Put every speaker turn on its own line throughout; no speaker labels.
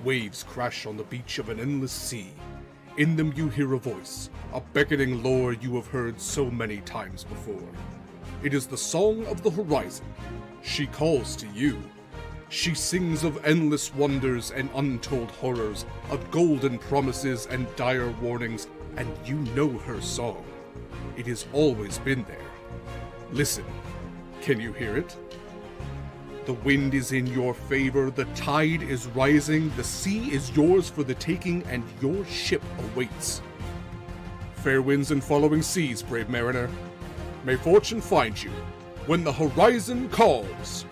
Waves crash on the beach of an endless sea. In them you hear a voice, a beckoning lure you have heard so many times before. It is the song of the horizon. She calls to you. She sings of endless wonders and untold horrors, of golden promises and dire warnings, and you know her song. It has always been there. Listen, can you hear it? The wind is in your favor, the tide is rising, the sea is yours for the taking, and your ship awaits. Fair winds and following seas, brave mariner. May fortune find you when the horizon calls.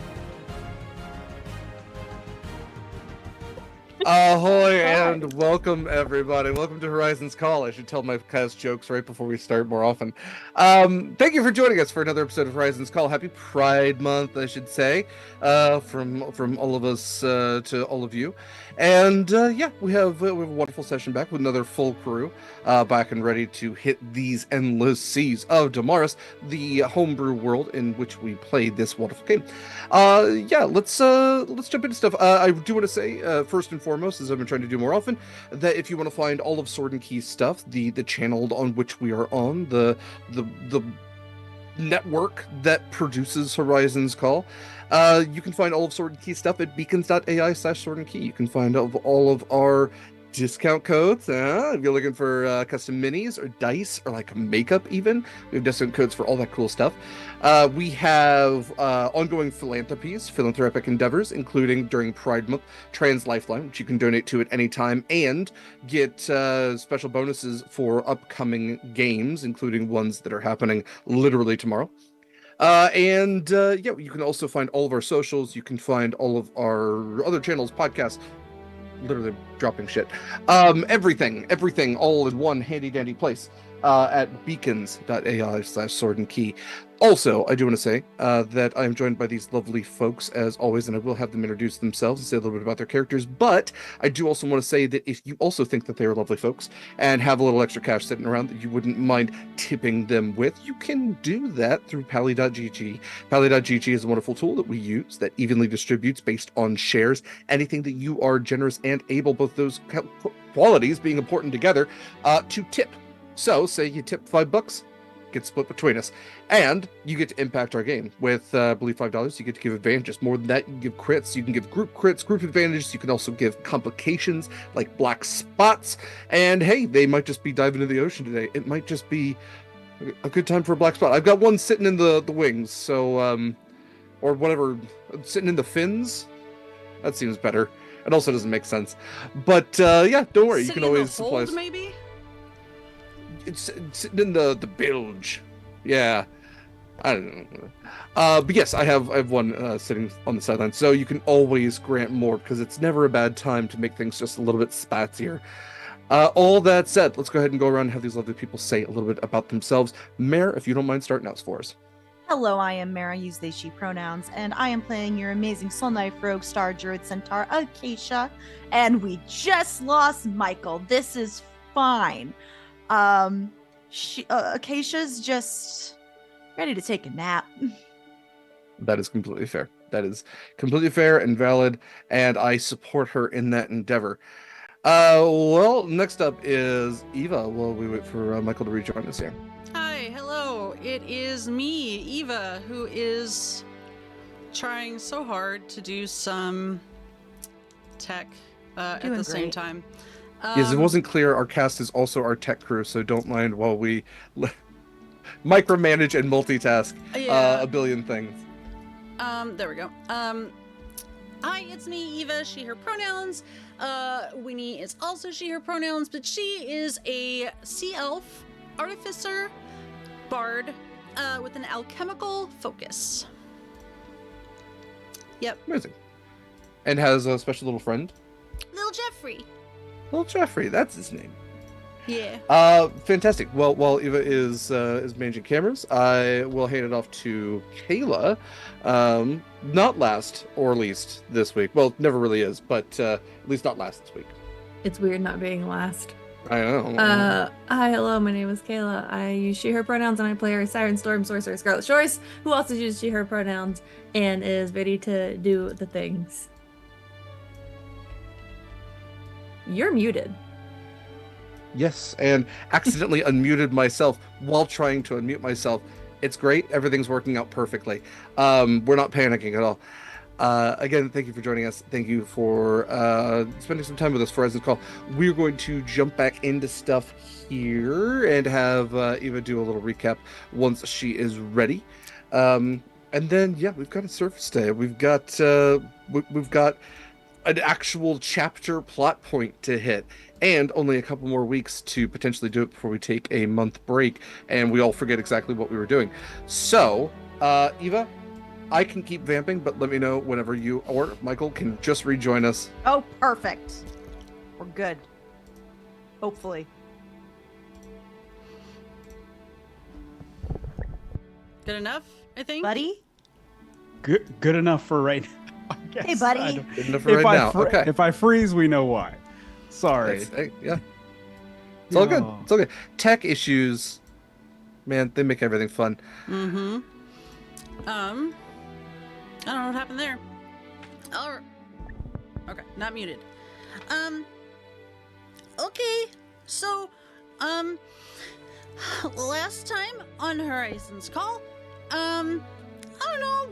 Ahoy and welcome everybody. Welcome to Horizon's Call. I should tell my cast jokes right before we start more often. Thank you for joining us for another episode of Horizon's Call. Happy Pride Month, I should say, from all of us to all of you. And yeah, we have a wonderful session back with another full crew, back and ready to hit these endless seas of Damaris, the homebrew world in which we play this wonderful game. Yeah, let's jump into stuff. I do want to say, first and foremost, as I've been trying to do more often, that if you want to find all of Sword and Key's stuff, the channel on which we are on, the network that produces Horizon's Call, you can find all of Sword and Key stuff at beacons.ai/Sword and Key. You can find all of our discount codes. If you're looking for custom minis or dice or like makeup even, we have discount codes for all that cool stuff. We have ongoing philanthropic endeavors, including during Pride Month, Trans Lifeline, which you can donate to at any time and get special bonuses for upcoming games, including ones that are happening literally tomorrow. Yeah, you can also find all of our socials. You can find all of our other channels, podcasts, literally dropping shit. Everything all in one handy dandy place at beacons.ai/Sword and Key. Also, I do want to say that I am joined by these lovely folks as always, and I will have them introduce themselves and say a little bit about their characters. But I do also want to say that if you also think that they are lovely folks and have a little extra cash sitting around that you wouldn't mind tipping them with, you can do that through Pally.gg. Pally.gg is a wonderful tool that we use that evenly distributes based on shares anything that you are generous and able, both those qualities being important together, to tip. So, say you tip $5, gets split between us, and you get to impact our game with I believe $5. You get to give advantages. More than that, you can give crits. You can give group crits, group advantages. You can also give complications like black spots. And hey, they might just be diving into the ocean today. It might just be a good time for a black spot. I've got one sitting in the wings, so or whatever, sitting in the fins. That seems better. It also doesn't make sense, but yeah, don't worry.
Sitting
you can always
in the hold,
supply.
maybe.
It's sitting in the bilge. Yeah, I don't know. But yes, I have one sitting on the sideline, so you can always grant more because it's never a bad time to make things just a little bit spatsier. All that said, let's go ahead and go around and have these lovely people say a little bit about themselves. Mare, if you don't mind starting out for us.
Hello, I am Mara, use they, she pronouns, and I am playing your amazing Soul Knife Rogue Star Druid Centaur, Acacia, and we just lost Mikyl. This is fine. Acacia's just ready to take a nap.
That is completely fair. That is completely fair and valid, and I support her in that endeavor. Well, next up is Eva. While we wait for Mikyl to rejoin us here.
Hi, hello. It is me, Eva, who is trying so hard to do some tech at the same time.
Yes, it wasn't clear. Our cast is also our tech crew, so don't mind while we micromanage and multitask a billion things.
There we go. Hi, it's me, Eva, she, her pronouns. Winnie is also she, her pronouns, but she is a sea elf, artificer, bard, with an alchemical focus. Yep.
Amazing. And has a special little friend.
Little Jeffrey.
Little Jeffrey, that's his name.
Yeah.
Fantastic. Well, while Eva is managing cameras, I will hand it off to Kaila. Not last or least this week. Well, never really is, but at least not last this week.
It's weird not being last.
I know.
Hi, hello, my name is Kaila. I use she, her pronouns, and I play her Siren Storm Sorcerer Scarlett Shores, who also uses she, her pronouns, and is ready to do the things. you're muted.
Yes, and accidentally unmuted myself while trying to unmute myself. It's great. Everything's working out perfectly. We're not panicking at all. Again, thank you for joining us. Thank you for spending some time with us for Horizons Call. We're going to jump back into stuff here and have Eva do a little recap once she is ready. And then, yeah, we've got a surface day. We've got an actual chapter plot point to hit, and only a couple more weeks to potentially do it before we take a month break, and we all forget exactly what we were doing. So, Eva, I can keep vamping, but let me know whenever you or Michael can just rejoin us.
Oh, perfect. We're good. Hopefully.
Good enough, I think.
Buddy?
Good enough for right now. I guess.
Hey, buddy.
Good enough for right now. Okay.
If I freeze, we know why. Sorry.
Hey, yeah. It's all good. It's all good. Tech issues, man, they make everything fun.
Mm-hmm. I don't know what happened there. Oh, okay, not muted. Okay, so, last time on Horizons Call, I don't know,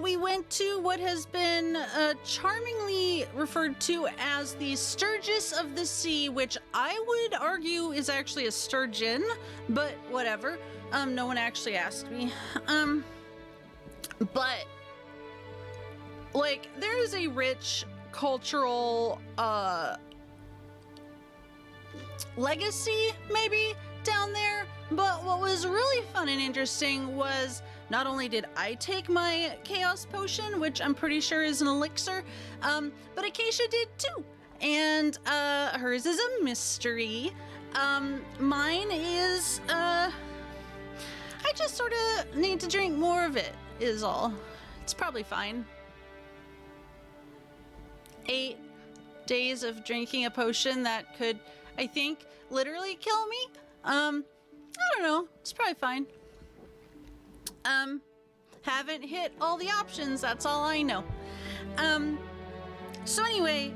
we went to what has been charmingly referred to as the Sturgis of the Sea, which I would argue is actually a sturgeon, but whatever. No one actually asked me. But like, there is a rich cultural legacy maybe down there, but what was really fun and interesting was not only did I take my chaos potion, which I'm pretty sure is an elixir, but Acacia did too, and hers is a mystery. Mine is I just sort of need to drink more of it is all. It's probably fine. 8 days of drinking a potion that could, I think, literally kill me. I don't know. It's probably fine. Haven't hit all the options. That's all I know. So anyway,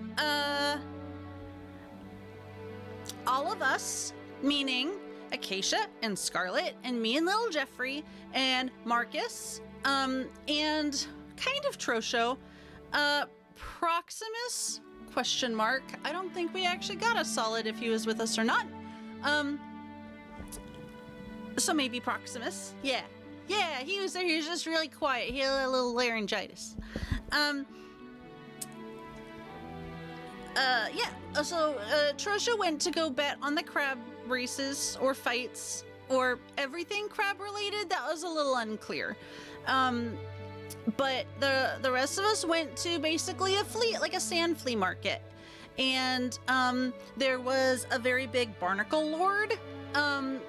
all of us, meaning Acacia and Scarlett and me and little Jeffrey and Marcus, and kind of Trosho, Proximus, ? I don't think we actually got a solid if he was with us or not. So maybe Proximus. Yeah, he was there. He was just really quiet. He had a little laryngitis. So Trosha went to go bet on the crab races or fights or everything crab related. That was a little unclear. But the rest of us went to basically a flea, like a sand flea market. And there was a very big barnacle lord,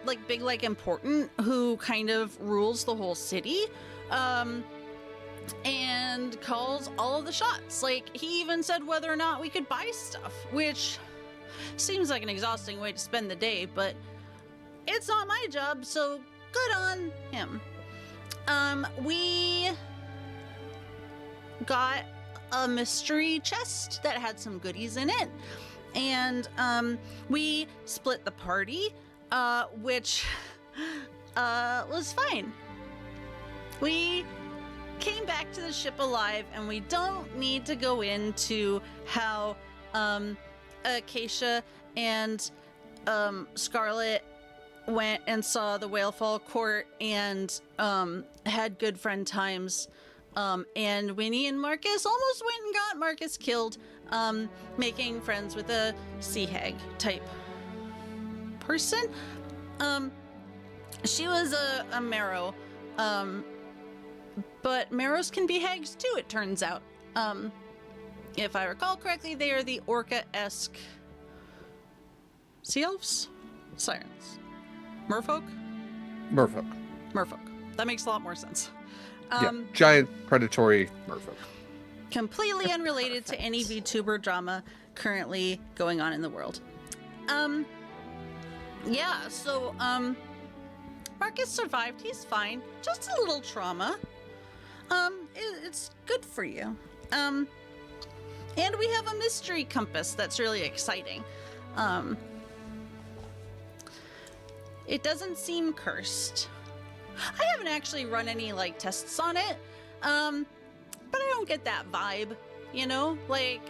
like big, like important, who kind of rules the whole city. And calls all of the shots. Like, he even said whether or not we could buy stuff, which seems like an exhausting way to spend the day, but it's not my job, so good on him. We got a mystery chest that had some goodies in it, and we split the party, which was fine. We came back to the ship alive, and we don't need to go into how Acacia and Scarlett went and saw the Whalefall Court and had good friend times, and Winnie and Marcus almost went and got Marcus killed, making friends with a sea hag type person. She was a marrow, but marrows can be hags too, it turns out. If I recall correctly, they are the orca-esque sea elves? Sirens. Merfolk?
Merfolk.
That makes a lot more sense.
Giant predatory merfolk.
Completely unrelated to any VTuber drama currently going on in the world. So Marcus survived. He's fine. Just a little trauma. It's good for you. And we have a mystery compass that's really exciting. It doesn't seem cursed. I haven't actually run any like tests on it, but I don't get that vibe, you know? Like,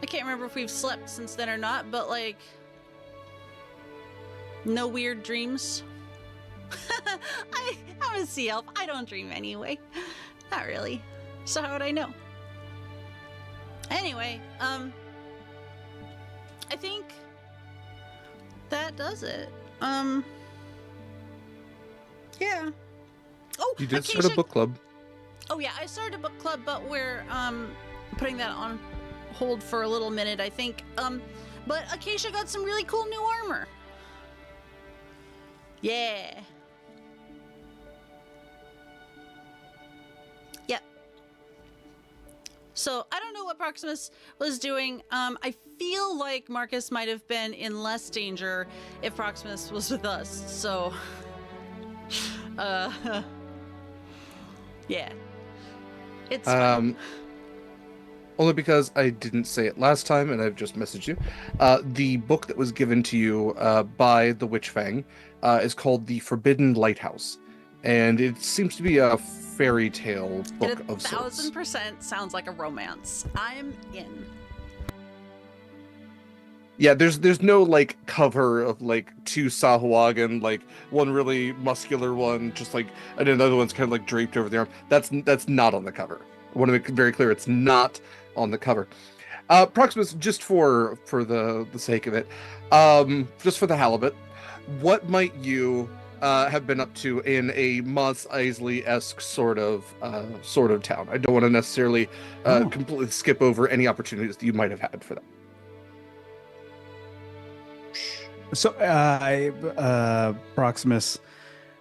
I can't remember if we've slept since then or not, but like, no weird dreams. I'm a sea elf. I don't dream anyway. Not really. So how would I know? Anyway, I think that does it. Yeah. Oh,
You did
Acacia...
start a book club.
Oh yeah, I started a book club, but we're putting that on hold for a little minute, I think. But Acacia got some really cool new armor. Yeah. Yep. So I don't know what Proximus was doing. I feel like Marcus might have been in less danger if Proximus was with us. So, yeah, it's fine.
Only because I didn't say it last time, and I've just messaged you. The book that was given to you by the Witch Fang is called The Forbidden Lighthouse, and it seems to be a fairy tale book of sorts.
1000% sounds like a romance. I'm in.
Yeah, there's no like cover of like two Sahuagin, like one really muscular one, just like, and another one's kind of like draped over the arm. That's not on the cover. I want to make it very clear, it's not on the cover. Proximus, just for the sake of it, just for the halibut, what might you have been up to in a Mos Eisley-esque sort of town? I don't want to necessarily completely skip over any opportunities that you might have had for that.
So, Proximus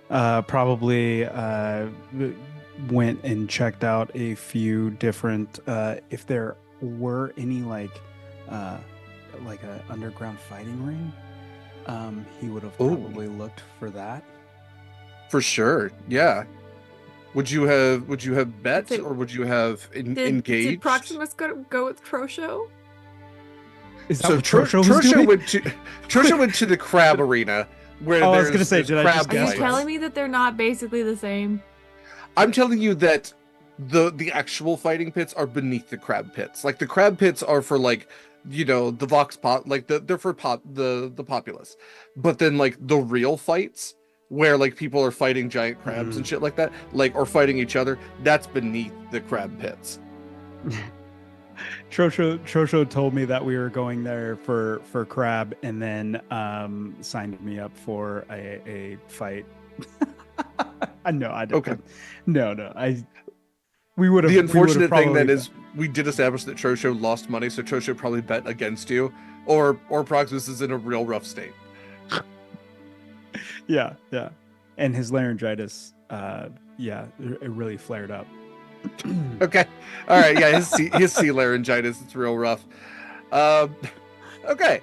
probably went and checked out a few different, if there were any like a underground fighting ring, he would have probably looked for that.
For sure, yeah. Would you have bet, or would you have engaged?
Did Proximus go with Trosho?
Is that
So
what Trosho was doing?
Trosho went to the crab arena where
I was
there's,
gonna say,
there's
did I
crab
just
Are you
guess?
telling me that they're not basically the same?
I'm telling you that the actual fighting pits are beneath the crab pits. Like the crab pits are for like, the vox pop, like they're for the populace. But then like the real fights where like people are fighting giant crabs and shit like that, like, or fighting each other, that's beneath the crab pits.
Trosho told me that we were going there for crab, and then signed me up for a fight. No, I don't.
Okay.
No. We would have.
The unfortunate thing then
probably...
is we did establish that Trosho lost money, so Trosho probably bet against you, or Proximus is in a real rough state.
Yeah, and his laryngitis, it really flared up.
Okay, all right, yeah, his sea laryngitis, it's real rough. Okay,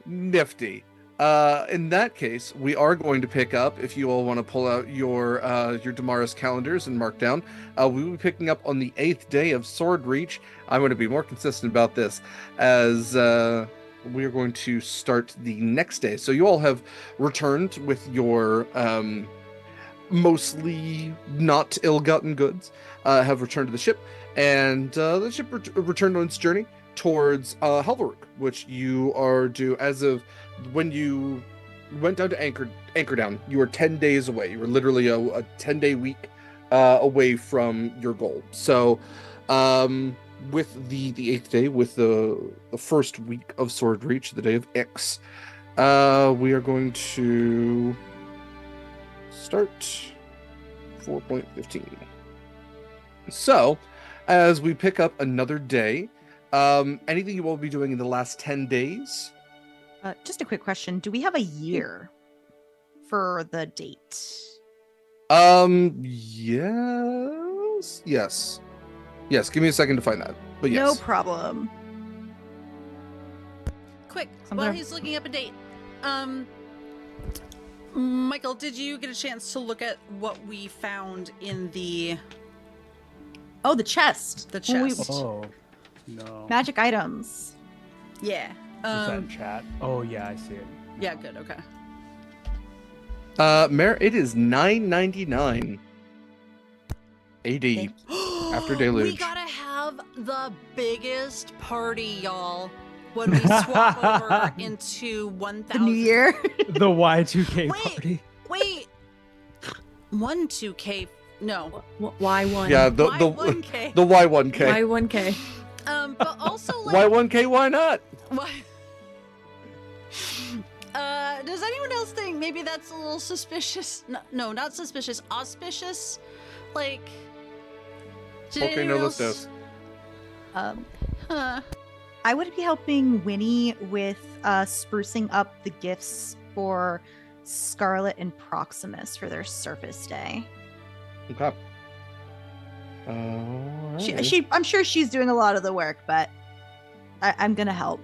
nifty. In that case, we are going to pick up, if you all want to pull out your Damaris calendars and mark down, we will be picking up on the 8th day of Sword Reach. I'm going to be more consistent about this, as we are going to start the next day. So you all have returned with your mostly not ill-gotten goods, have returned to the ship, and the ship returned on its journey towards Helveruk, which you are due as of when you went down to anchor down. You were 10 days away. You were literally a 10-day week away from your goal. So with the 8th day, with the first week of Sword Reach, the day of X, we are going to start 4.15. So as we pick up another day, anything you will be doing in the last 10 days?
Just a quick question. Do we have a year for the date?
Yes. Give me a second to find that. But yes.
No problem.
Quick, while he's looking up a date, Mikyl, did you get a chance to look at what we found in the
Oh, the chest.
The
Well,
chest.
Oh, no.
Magic items.
Yeah.
Is that in chat? Oh, yeah, I see it.
Yeah, good, okay.
Mare, it is $9.99 AD after
We
deluge.
gotta have the biggest party, y'all, when we swap over into 1000.
The new year.
The Y2K
Wait.
party.
Wait. 2K. No.
Y1.
Yeah, the
Y1K.
Y1K.
Y1K.
But also like
Y1K, why not?
why? Does anyone else think maybe that's a little suspicious? No, not suspicious. Auspicious? Like. Did
Okay,
anyone
no,
else?
let's do.
Huh.
I would be helping Winnie with sprucing up the gifts for Scarlett and Proximus for their Surface Day.
Okay.
I'm sure she's doing a lot of the work, but I'm gonna help.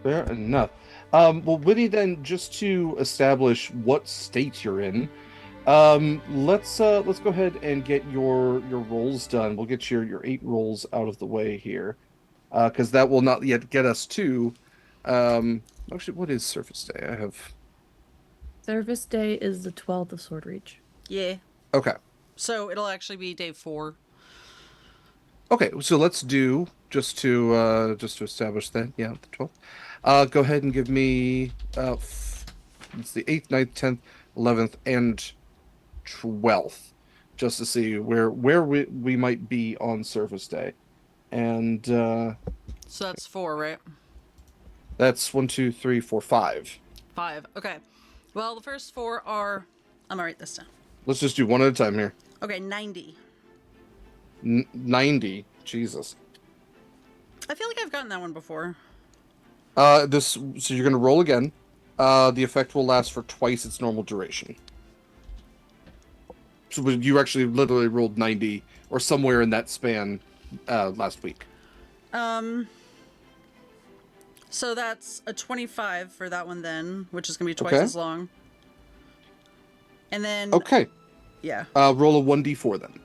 Fair enough. Well, Winnie, then, just to establish what state you're in, let's go ahead and get your rolls done. We'll get your 8 rolls out of the way here, because that will not yet get us to. Actually, what is Surface Day? I have.
Service day is the 12th of Sword Reach.
Yeah.
Okay.
So it'll actually be day 4.
Okay. So let's do just to establish that. Yeah, the 12th. Go ahead and give me it's the 8th, 9th, 10th, 11th, and 12th, just to see where we might be on Surface Day. And
So that's 4, right?
that's 1, 2, 3, 4, 5.
5. Okay. Well, the first 4 are. I'm gonna write this down.
Let's just do one at a time here.
Okay, 90.
90. Jesus.
I feel like I've gotten that one before.
So you're gonna roll again. The effect will last for twice its normal duration. So you actually literally rolled 90 or somewhere in that span last week.
So that's a 25 for that one then, which is gonna be twice
Okay.
as long. And then
Okay.
yeah.
Roll a 1d4 then.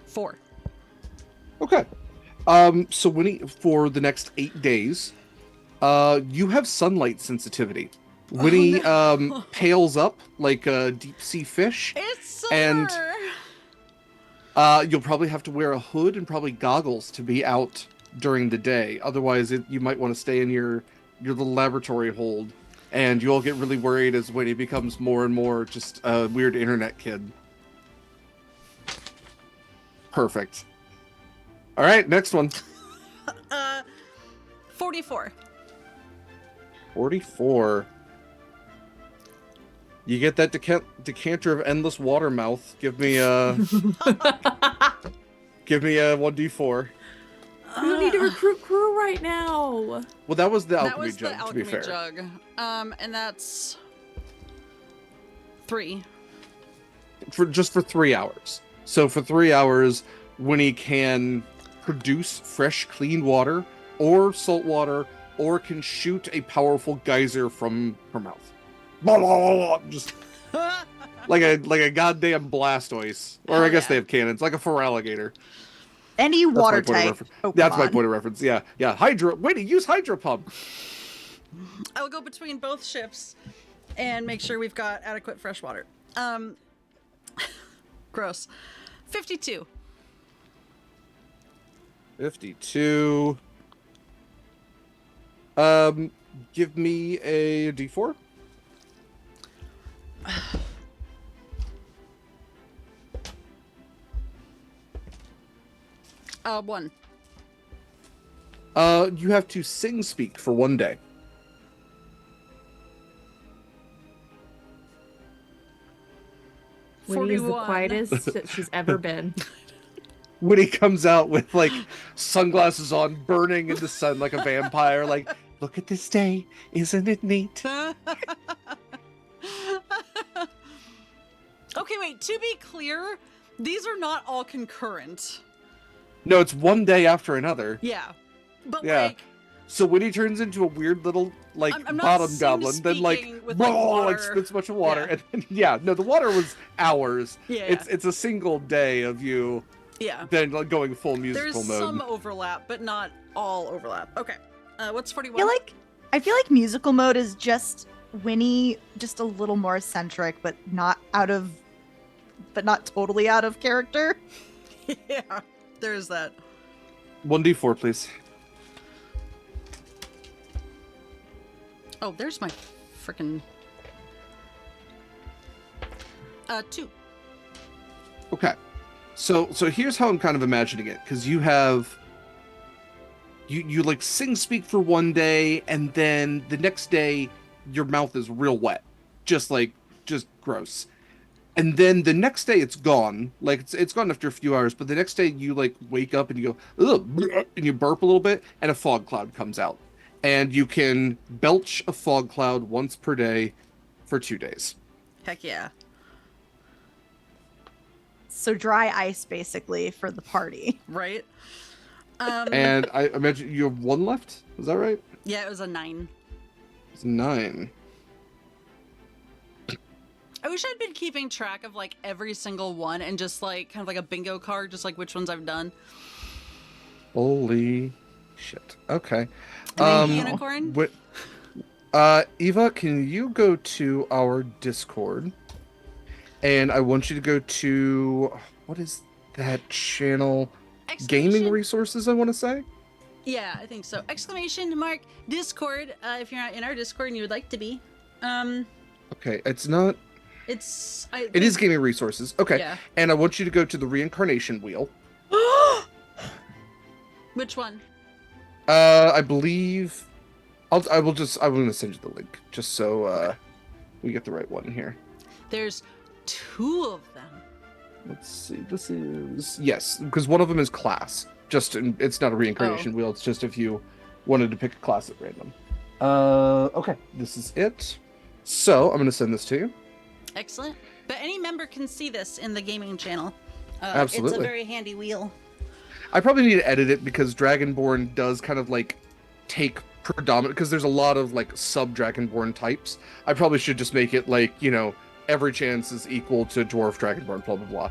Four.
Okay. So for the next 8 days, you have sunlight sensitivity. Winnie pales up like a deep sea fish.
It's summer.
And you'll probably have to wear a hood and probably goggles to be out during the day. Otherwise, you might want to stay in your little laboratory hold, and you'll get really worried as Winnie becomes more and more just a weird internet kid. Perfect. All right, next one.
44.
44. You get that decanter of endless water mouth. Give me a 1d4.
We don't need to recruit crew right now.
Well, that was the
That
alchemy
was
jug,
the
to be
alchemy
fair.
jug. And that's 3.
For 3 hours. So for 3 hours, Winnie can produce fresh, clean water or salt water, or can shoot a powerful geyser from her mouth. Blah, blah, blah, blah, just like a goddamn Blastoise. Or
Hell
I guess
yeah.
they have cannons, like a Feraligatr.
Any
That's my
water
point of
type.
reference. That's my
Pokemon.
point of reference. Yeah. Hydro. Winnie, use Hydro Pump.
I'll go between both ships and make sure we've got adequate fresh water. Gross. 52.
52. Give me a d4.
One.
You have to sing speak for 1 day.
Winnie is the
41.
quietest that she's ever been.
When he comes out with like sunglasses on, burning in the sun like a vampire, like, look at this day, isn't it neat?
Okay, wait, to be clear, these are not all concurrent.
No, it's 1 day after another.
Yeah. But
Yeah.
like
So when he turns into a weird little like
I'm not
bottom
scene
goblin, then like,
speaking with, like, water.
spits a bunch of water,
Yeah.
and then, no, the water was hours.
Yeah.
It's a single day of you
Yeah.
then like going full musical
There's
mode.
some overlap, but not all overlap. Okay. What's 41?
I feel like musical mode is just Winnie, just a little more eccentric, but not totally out of character.
Yeah, there's that.
1d4, please.
Oh, there's my freaking 2.
Okay. So here's how I'm kind of imagining it, because you have you like speak for one day, and then the next day your mouth is real wet, just gross. And then the next day it's gone. Like it's gone after a few hours, but the next day you like wake up and you go, ugh, and you burp a little bit, and a fog cloud comes out. And you can belch a fog cloud once per day for 2 days.
Heck yeah.
So dry ice, basically, for the party.
Right?
And I imagine you have 1 left? Is that right?
Yeah, it was a 9.
It's 9.
I wish I'd been keeping track of like every single one and just like kind of like a bingo card, just like which ones I've done.
Holy shit. Okay.
Unicorn?
Eva, can you go to our Discord? And I want you to go to, what is that channel? Gaming Resources, I want to say?
Yeah, I think so. Exclamation mark Discord, if you're not in our Discord and you would like to be.
Okay, it's not... It is Gaming Resources. Okay.
Yeah.
And I want you to go to the Reincarnation Wheel.
Which one?
I believe... I'm going to send you the link, just so we get the right one here.
There's 2 of them.
Let's see. This is... Yes, because one of them is class. It's not a Reincarnation Wheel. It's just if you wanted to pick a class at random. Okay. This is it. So, I'm going to send this to you.
Excellent. But any member can see this in the gaming channel.
Absolutely.
It's a very handy wheel.
I probably need to edit it because Dragonborn does kind of like take predominant, because there's a lot of like sub Dragonborn types. I probably should just make it like, every chance is equal to Dwarf Dragonborn, blah, blah,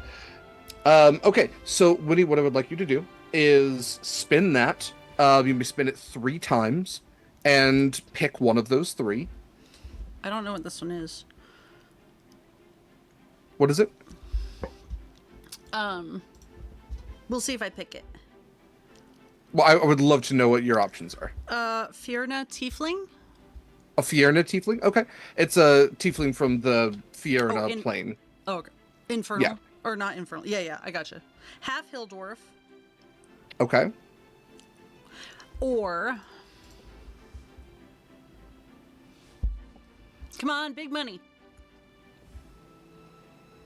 blah. Okay, so Winnie, what I would like you to do is spin that. You may spin it 3 times and pick one of those 3.
I don't know what this one is.
What is it?
We'll see if I pick it.
Well, I would love to know what your options are.
Fierna Tiefling?
A Fierna Tiefling? Okay. It's a Tiefling from the Fierna plane.
Oh, okay. Infernal?
Yeah.
Or not Infernal. Yeah, I gotcha. Half Hill Dwarf.
Okay.
Or... Come on, big money.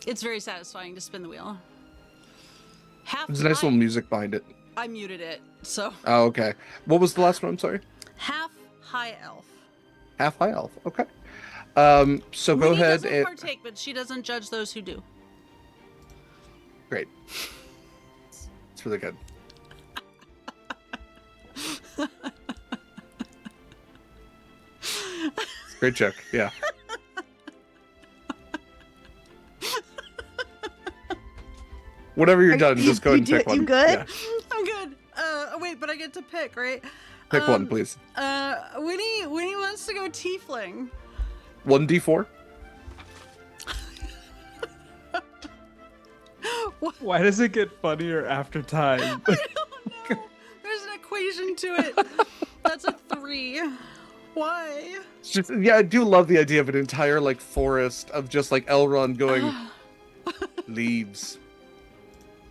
It's very satisfying to spin the wheel.
There's a nice little music behind it.
I muted it, so...
Oh, okay. What was the last one? I'm sorry.
Half High Elf.
Half High Elf. Okay. So go
Winnie
ahead
doesn't
and...
partake, but she doesn't judge those who do.
Great. It's really good. Great joke. Yeah. Whenever you're done, just go ahead and pick one.
You good?
Yeah.
I'm good. Wait, but I get to pick, right?
Pick one, please.
Winnie wants to go Tiefling.
1d4.
Why does it get funnier after time?
I don't know. There's an equation to it. That's a 3. Why?
Yeah, I do love the idea of an entire like forest of just like Elrond going leaves.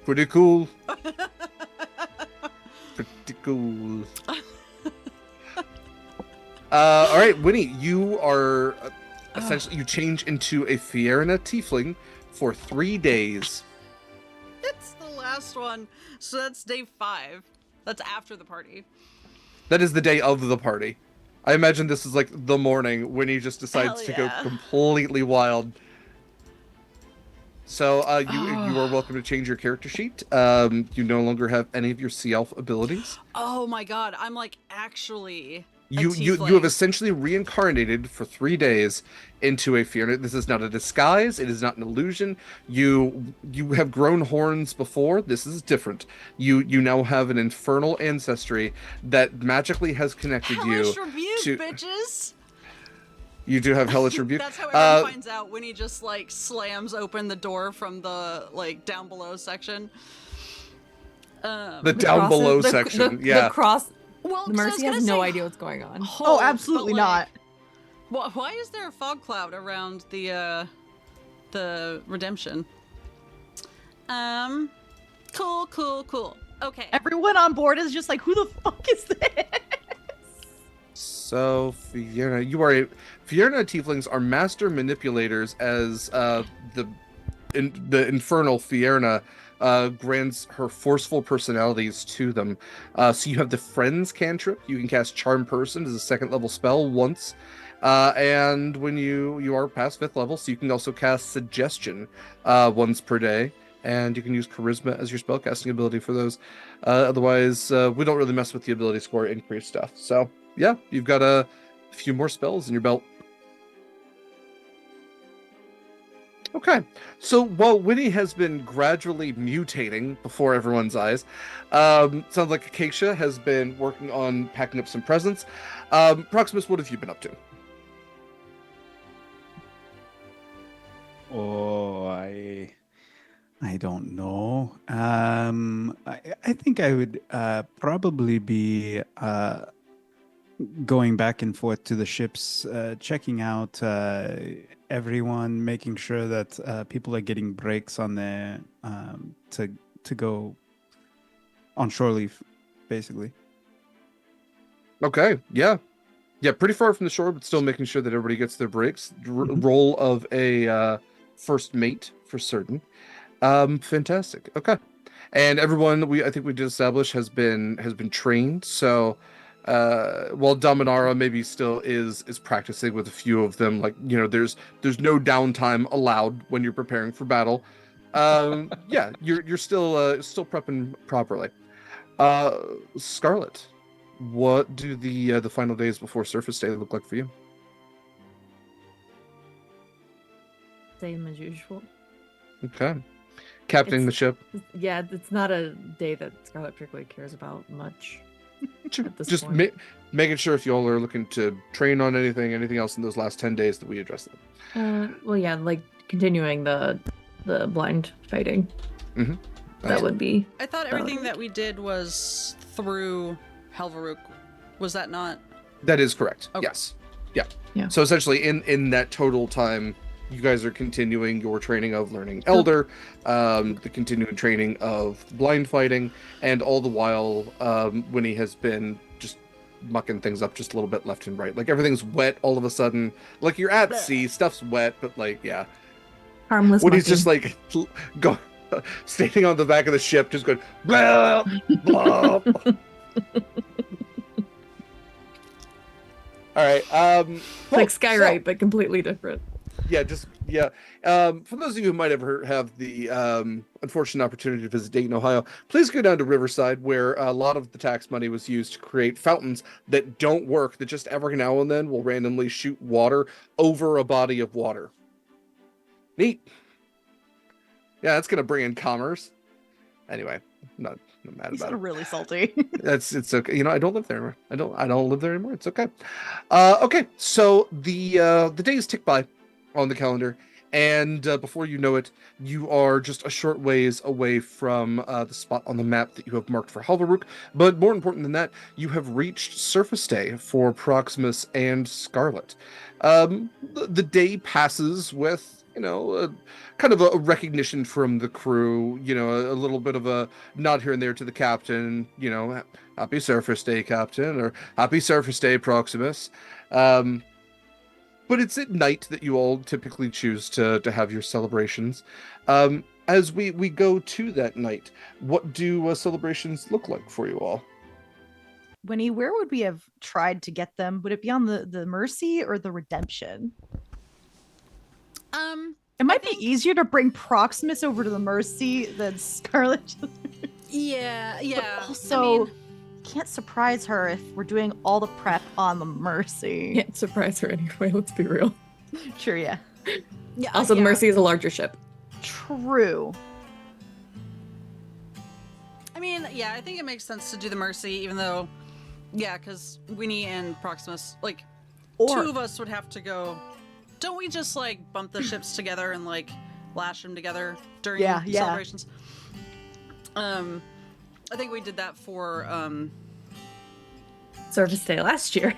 Pretty cool. Pretty cool. All right, Winnie, you are essentially you change into a Fierna Tiefling for 3 days.
It's the last one, so that's day 5. That's after the party.
That is the day of the party. I imagine this is like the morning when he just decides
Hell
to go
yeah.
completely wild. So you are welcome to change your character sheet. You no longer have any of your sea elf abilities.
Oh my god, I'm like actually a
You
tiefling.
have essentially reincarnated for 3 days into a Fiona. This is not a disguise. It is not an illusion. You have grown horns before. This is different. You now have an infernal ancestry that magically has connected
Hellish
you
rebuke,
to.
bitches.
You do have hellish rebuke.
That's how everyone finds out when he just like slams open the door from the like down below section.
The down below section. Yeah.
The cross.
Well,
The
'cause I was
Mercy
gonna
has no
say,
idea what's going on.
hold,
absolutely
but, like,
not.
Why is there a fog cloud around the redemption? Cool. Okay.
Everyone on board is just like, who the fuck is this?
So Fiona, Fiona tieflings are master manipulators as the infernal Fiona grants her forceful personalities to them. So you have the Friends cantrip. You can cast Charm Person as a 2nd level spell once. And when you are past 5th level, so you can also cast Suggestion once per day. And you can use Charisma as your spellcasting ability for those. Otherwise, we don't really mess with the ability score increase stuff. So yeah, you've got a few more spells in your belt. Okay, so while Winnie has been gradually mutating before everyone's eyes, sounds like Acacia has been working on packing up some presents. Proximus, what have you been up to?
Oh, I don't know. I think I would probably be going back and forth to the ships, checking out everyone, making sure that people are getting breaks on their to go on shore leave, basically.
Okay, yeah, pretty far from the shore, but still making sure that everybody gets their breaks. Role of a first mate for certain. Fantastic. Okay, and everyone I think we did establish has been trained. So while Dominara maybe still is practicing with a few of them, like there's no downtime allowed when you're preparing for battle. Yeah, you're still prepping properly. Scarlett, what do the final days before Surface Day look like for you?
Same as usual.
Okay, captaining the ship.
Yeah, it's not a day that Scarlett particularly cares about much. At this
Just
point.
making sure if y'all are looking to train on anything else in those last 10 days that we address them.
Well, yeah, like continuing the blind fighting.
Mm-hmm.
That would be.
I thought everything that we did was through Helvaruk. Was that not?
That is correct.
Okay.
Yes.
Yeah.
So essentially, in that total time, you guys are continuing your training of learning Elder, the continuing training of blind fighting, and all the while, Winnie has been just mucking things up just a little bit left and right. Like everything's wet all of a sudden. Like you're at sea, stuff's wet, but like yeah.
Harmless.
When he's just like standing on the back of the ship, just going blah blah. All right.
like Skyrite, but completely different.
For those of you who might ever have the unfortunate opportunity to visit Dayton, Ohio, please go down to Riverside, where a lot of the tax money was used to create fountains that don't work, that just every now and then will randomly shoot water over a body of water. Neat. Yeah, that's gonna bring in commerce. Anyway, not mad
He's
about it.
really salty.
It's okay. I don't live there anymore. I don't live there anymore. It's okay. Okay. So the days tick by on the calendar, and before you know it, you are just a short ways away from the spot on the map that you have marked for Halvaruk. But more important than that, you have reached Surface Day for Proximus and Scarlett. The day passes with kind of a recognition from the crew, a little bit of a nod here and there to the captain, happy Surface Day, Captain, or happy Surface Day, Proximus. But it's at night that you all typically choose to have your celebrations. As we go to that night, what do celebrations look like for you all?
Winnie, where would we have tried to get them? Would it be on the Mercy or the Redemption? It might be easier to bring Proximus over to the Mercy than Scarlett.
Yeah.
Also, can't surprise her if we're doing all the prep on the Mercy.
Can't surprise her anyway, let's be real.
True, yeah.
Yeah.
Also, the Mercy is a larger ship.
True.
I mean, yeah, I think it makes sense to do the Mercy, even though, yeah, because Winnie and Proximus, like, two of us would have to go. Don't we just like bump the ships together and like lash them together during celebrations? I think we did that for
Service Day last year.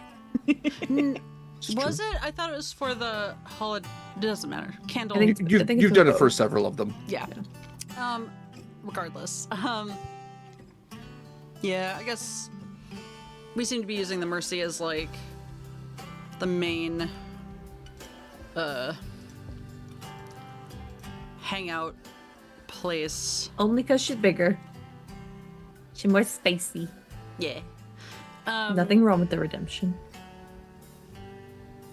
was it? I thought it was for the holiday. It doesn't matter. Candle.
You've done it for several of them.
Yeah. Regardless. Yeah, I guess we seem to be using the Mercy as like the main hangout place.
Only because she's bigger. She's more spacey.
Yeah.
Nothing wrong with the redemption.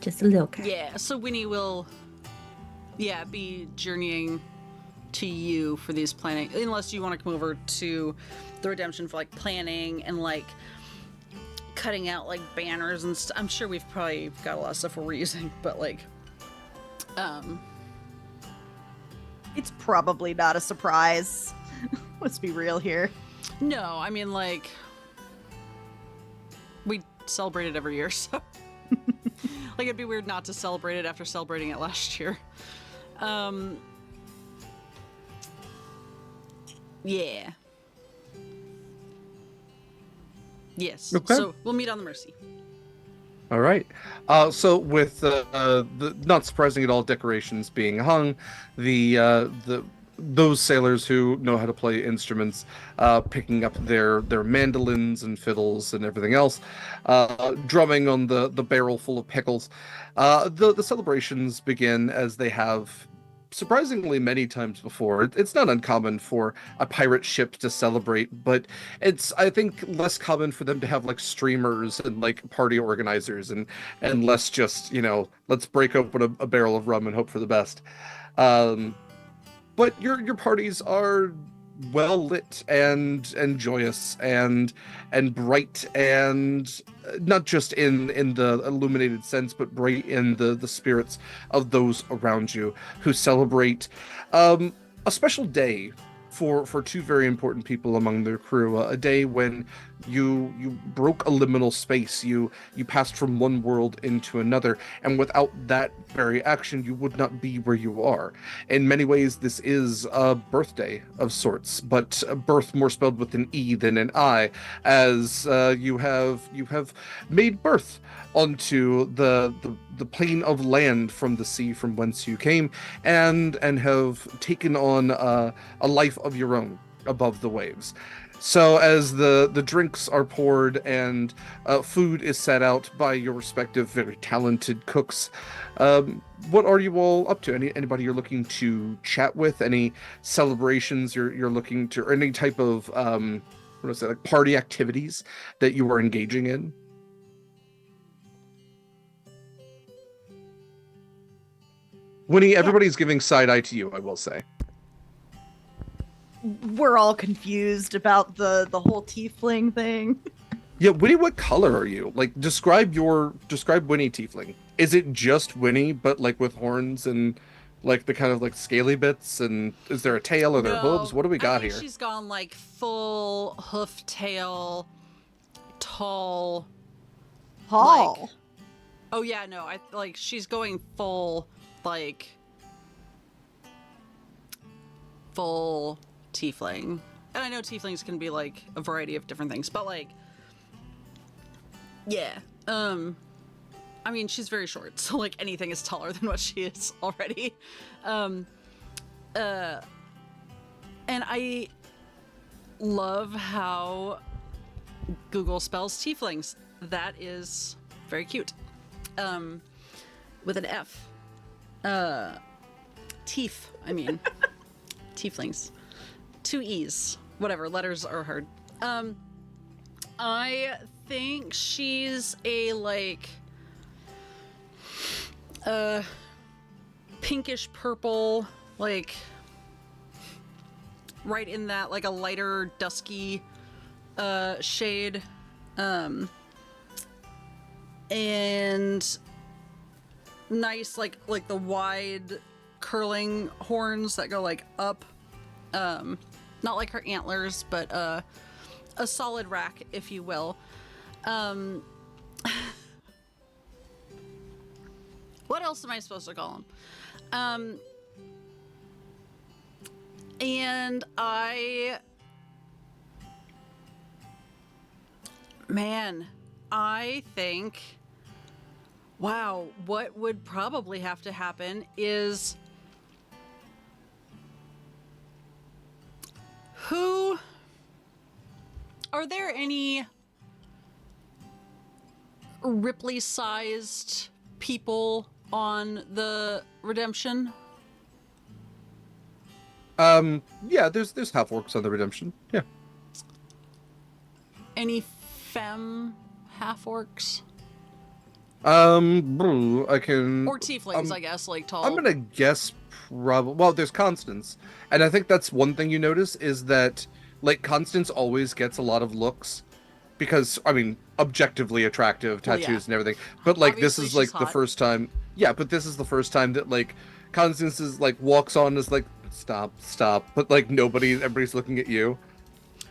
Just a little cat.
Yeah, so Winnie will be journeying to you for these planning, unless you want to come over to the redemption for like planning and like cutting out like banners and stuff. I'm sure we've probably got a lot of stuff we're reusing, but like
It's probably not a surprise. Let's be real here.
no, I mean like we celebrate it every year, so like it'd be weird not to celebrate it after celebrating it last year. Yeah. Yes.
Okay.
So we'll meet on the Mercy.
All right. So with the not surprising at all decorations being hung, those sailors who know how to play instruments, picking up their mandolins and fiddles and everything else, drumming on the barrel full of pickles. The celebrations begin as they have surprisingly many times before. It's not uncommon for a pirate ship to celebrate, but it's, I think, less common for them to have like streamers and like party organizers and less just, let's break open a barrel of rum and hope for the best. But your parties are well lit and joyous and bright, and not just in the illuminated sense, but bright in the spirits of those around you who celebrate a special day for two very important people among their crew. A day when you broke a liminal space, you passed from one world into another, and without that very action you would not be where you are. In many ways this is a birthday of sorts, but a birth more spelled with an E than an I, as you have made birth onto the plane of land from the sea from whence you came, and have taken on a life of your own above the waves. So as the drinks are poured and food is set out by your respective very talented cooks, what are you all up to? Anybody you're looking to chat with? Any celebrations you're looking to, or any type of like party activities that you are engaging in? Winnie, everybody's giving side eye to you, I will say.
We're all confused about the whole tiefling thing.
Yeah, Winnie, what color are you? Like, describe Winnie tiefling. Is it just Winnie, but like with horns and like the kind of like scaly bits? And is there a tail? Are there hooves? What do we got here?
She's gone like full hoof tail, tall.
Hall.
Oh yeah, no, she's going full full tiefling. And I know tieflings can be like a variety of different things, but like, yeah. I mean, she's very short, so like anything is taller than what she is already. And I love how Google spells tieflings. That is very cute. With an F. Teeth, I mean. Tieflings. 2 E's. Whatever, letters are hard. I think she's a pinkish purple, like right in that like a lighter dusky shade, and nice like the wide curling horns that go like up, not like her antlers, but a solid rack, if you will. What else am I supposed to call him? And I think, wow, what would probably have to happen is are there any Ripley-sized people on the Redemption?
Yeah, there's half-orcs on the Redemption. Yeah.
Any femme half-orcs?
I can...
Or tieflings, I guess, like tall.
I'm gonna guess probably... Well, there's Constance. And I think that's one thing you notice is that, like, Constance always gets a lot of looks. Because, I mean, objectively attractive, tattoos
Well, yeah.
and everything. But, like,
Obviously,
this is, like,
she's
the
hot.
first time... Yeah, but this is the first time that, like, Constance is, like, walks on is like, stop. But, like, everybody's looking at you.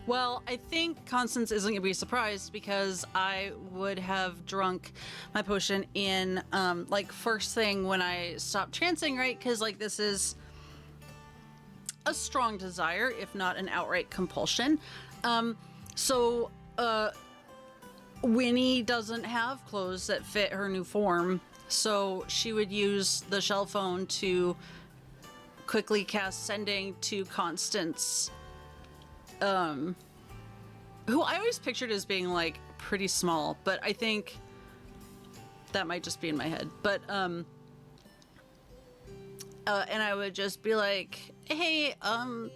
Well, I think Constance isn't gonna be surprised because I would have drunk my potion in, like, first thing when I stopped trancing, right? Because, like, this is a strong desire, if not an outright compulsion. So, Winnie doesn't have clothes that fit her new form, so she would use the shell phone to quickly cast sending to Constance, who I always pictured as being like pretty small, but I think that might just be in my head. But and I would just be like, hey,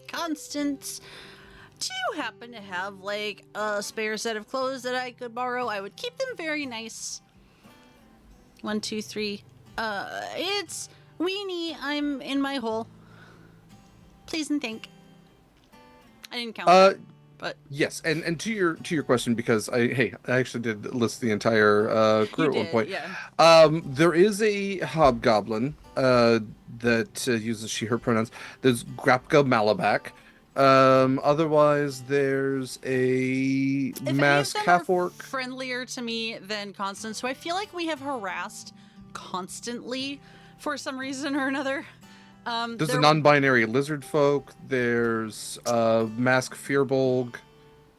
Constance, do you happen to have like a spare set of clothes that I could borrow? I would keep them very nice. 1, 2, 3. It's Weenie. I'm in my hole. Please and thank. I didn't count that, but
Yes, and to your question, because I actually did list the entire crew
you
at one
did,
point.
yeah.
There is a hobgoblin that uses she/her pronouns. There's Grapka Malabak. Otherwise, there's a
If
mask
any of them
half-orc.
are friendlier to me than Constance, who I feel like we have harassed constantly for some reason or another.
There's a
there-
non-binary lizard folk. There's mask Fearbolg.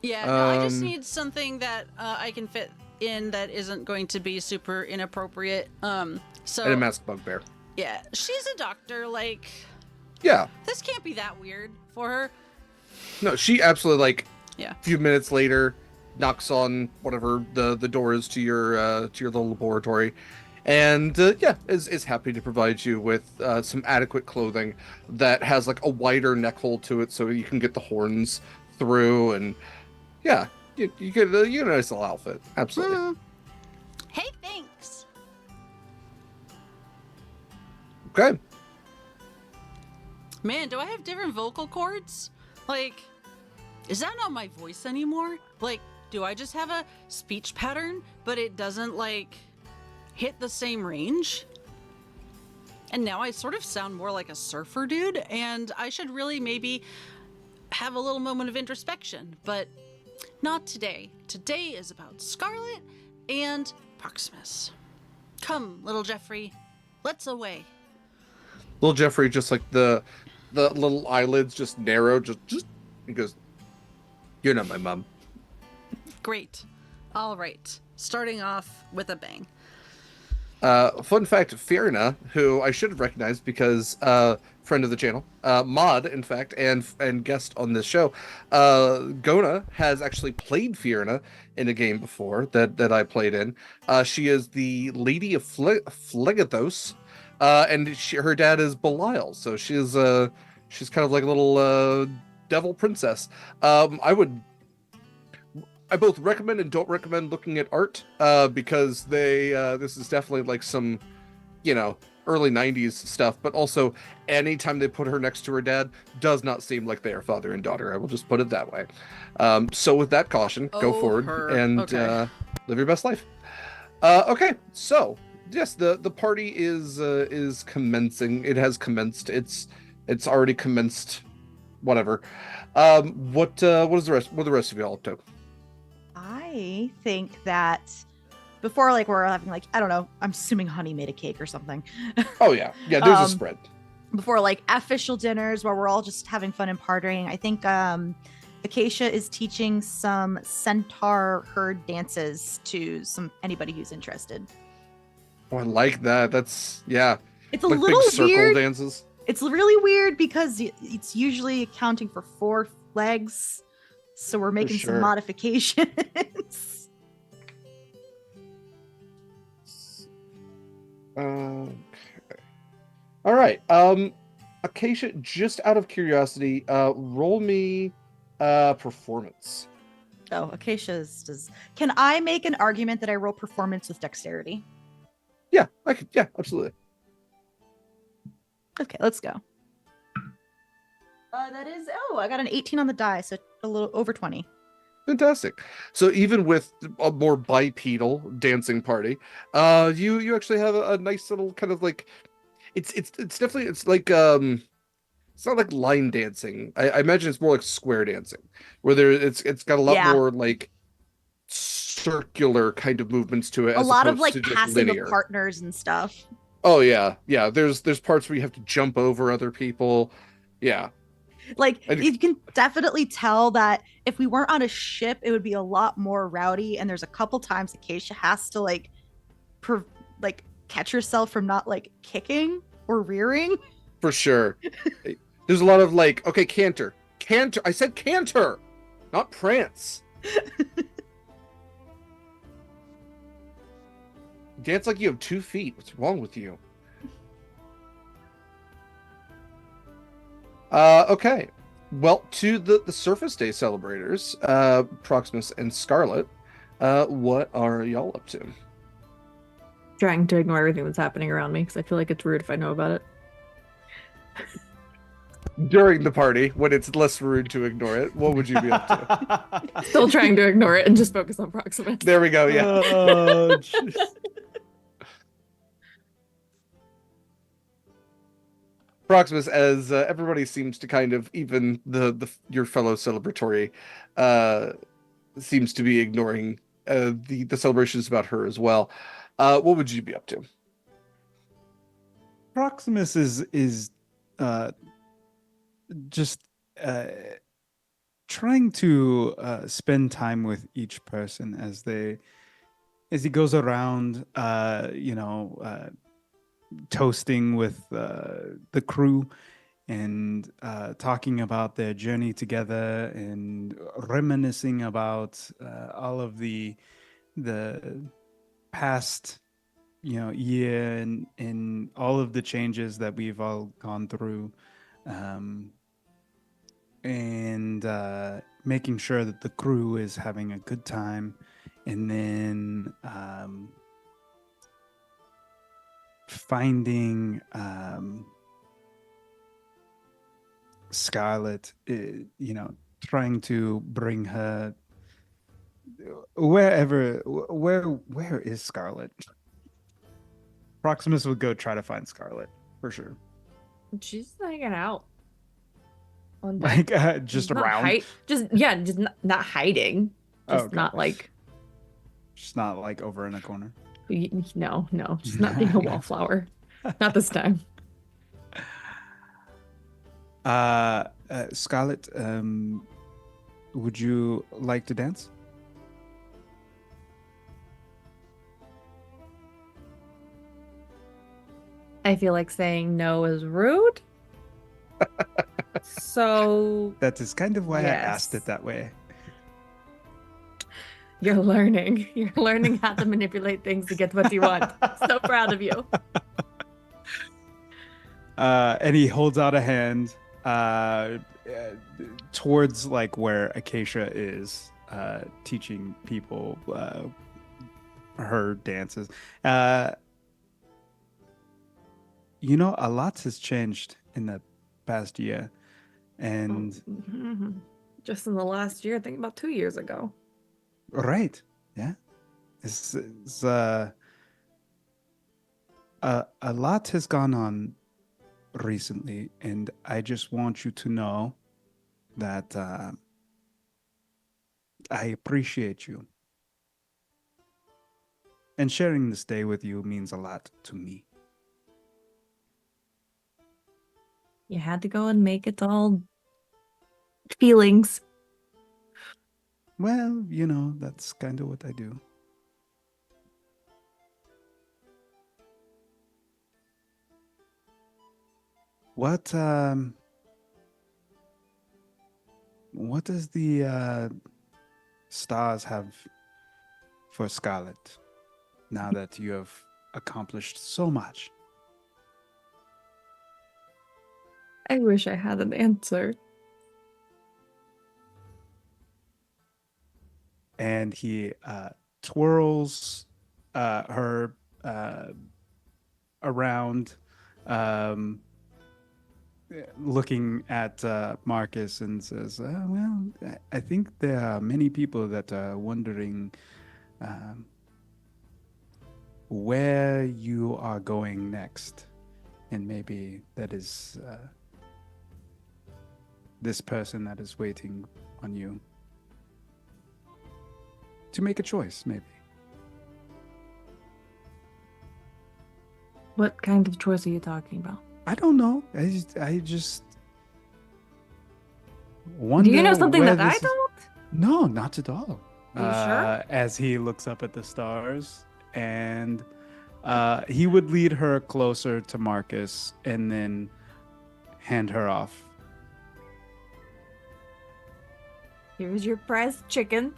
Yeah, no, I just
Um,
need something that I can fit in that isn't going to be super inappropriate. So
And a mask bugbear.
yeah, she's a doctor. Like,
Yeah.
this can't be that weird for her.
No, she absolutely, like,
Yeah.
a few minutes later knocks on whatever the door is to your little laboratory, and is happy to provide you with some adequate clothing that has like a wider neck hole to it, so you can get the horns through, and yeah, you get a nice little outfit. Absolutely.
Mhm. Hey, thanks.
Okay.
Man, do I have different vocal cords? Like, is that not my voice anymore? Like, do I just have a speech pattern, but it doesn't, like, hit the same range? And now I sort of sound more like a surfer dude, and I should really maybe have a little moment of introspection, but not today. Today is about Scarlett and Proximus. Come, little Jeffrey, let's away.
Little Jeffrey, just like the little eyelids just narrow, just he goes, "You're not my mom."
Great. All right. Starting off with a bang.
Fun fact, Fiona, who I should have recognized because friend of the channel, mod, in fact, and guest on this show, Gona has actually played Fiona in a game before that I played in. She is the Lady of Phlegathos, and her dad is Belial, so she's kind of like a little devil princess. I both recommend and don't recommend looking at art, because this is definitely like some, early 90s stuff, but also anytime they put her next to her dad does not seem like they are father and daughter. I will just put it that way. So with that caution, go
Oh,
forward
her.
and
Okay.
live your best life. Okay, so yes, the party is commencing. It has commenced. It's already commenced. Whatever. What is the rest? What are the rest of y'all up to?
I think that before, like, we're having, like, I don't know, I'm assuming Honey made a cake or something.
Oh yeah, there's a
Um,
spread.
Before, like, official dinners where we're all just having fun and partying, I think Acacia is teaching some centaur herd dances to anybody who's interested.
Oh, I like that. That's yeah,
It's a
like
little
big circle
weird.
dances.
It's really weird because it's usually accounting for 4 legs, so we're making some
sure.
modifications.
Okay. All right. Acacia, just out of curiosity, roll me performance.
Oh, Acacia's does. Can I make an argument that I roll performance with dexterity?
Yeah, I could. Yeah, absolutely.
Okay, let's go. That is, I got an 18 on the die, so a little over 20.
Fantastic. So even with a more bipedal dancing party, you actually have a nice little kind of like it's definitely it's like it's not like line dancing. I imagine it's more like square dancing, where it's got a lot
Yeah.
more like circular kind of movements to it
A
as
lot of
opposed
like
to just
passing of
linear.
partners and stuff.
Oh yeah, yeah. There's parts where you have to jump over other people. Yeah.
Like,
And
you can definitely tell that if we weren't on a ship, it would be a lot more rowdy. And there's a couple times Acacia has to like catch herself from not like kicking or rearing.
for sure. There's a lot of like, okay, canter. Canter. I said canter, not prance. Dance like you have 2 feet. What's wrong with you? Okay. Well, to the Surface Day celebrators, Proximus and Scarlett, what are y'all up to?
Trying to ignore everything that's happening around me because I feel like it's rude if I know about it.
During the party, when it's less rude to ignore it, what would you be up to?
Still trying to ignore it and just focus on Proximus.
There we go. Yeah.
Oh, jeez.
Proximus, as everybody seems to kind of, even the your fellow celebratory, seems to be ignoring the celebrations about her as well. What would you be up to?
Proximus is just trying to spend time with each person as he goes around, toasting with the crew and talking about their journey together and reminiscing about all of the past year and all of the changes that we've all gone through, and making sure that the crew is having a good time, and then finding Scarlett, trying to bring her where is Scarlett? Proximus would go try to find Scarlett for sure.
She's hanging out. On deck.
Like just
Not
around.
just not hiding. Just
Okay.
not like.
Just not like over in a corner.
No, she's not being a wallflower. Not this time.
Scarlett, would you like to dance?
I feel like saying no is rude. So
That is kind of why I
Yes.
asked it that way.
you're learning. You're learning how to manipulate things to get what you want. So proud of you.
And he holds out a hand towards like where Acacia is teaching people her dances. a lot has changed in the past year. And
Just in the last year, think about 2 years ago.
right. Yeah. It's a lot has gone on recently, and I just want you to know that I appreciate you. And sharing this day with you means a lot to me.
You had to go and make it all feelings.
Well, that's kind of what I do. What does the stars have for Scarlett now that you have accomplished so much?
I wish I had an answer.
And he twirls her around, um, looking at Marcus and says, well, I think there are many people that are wondering where you are going next. And maybe that is this person that is waiting on you to make a choice, maybe.
What kind of choice are you talking about?
I don't know. I just wonder.
Do you know something
where
that I
this is-
don't?
No, not at all.
Are you sure?
As he looks up at the stars, and he would lead her closer to Marcus and then hand her off.
Here's your prize chicken.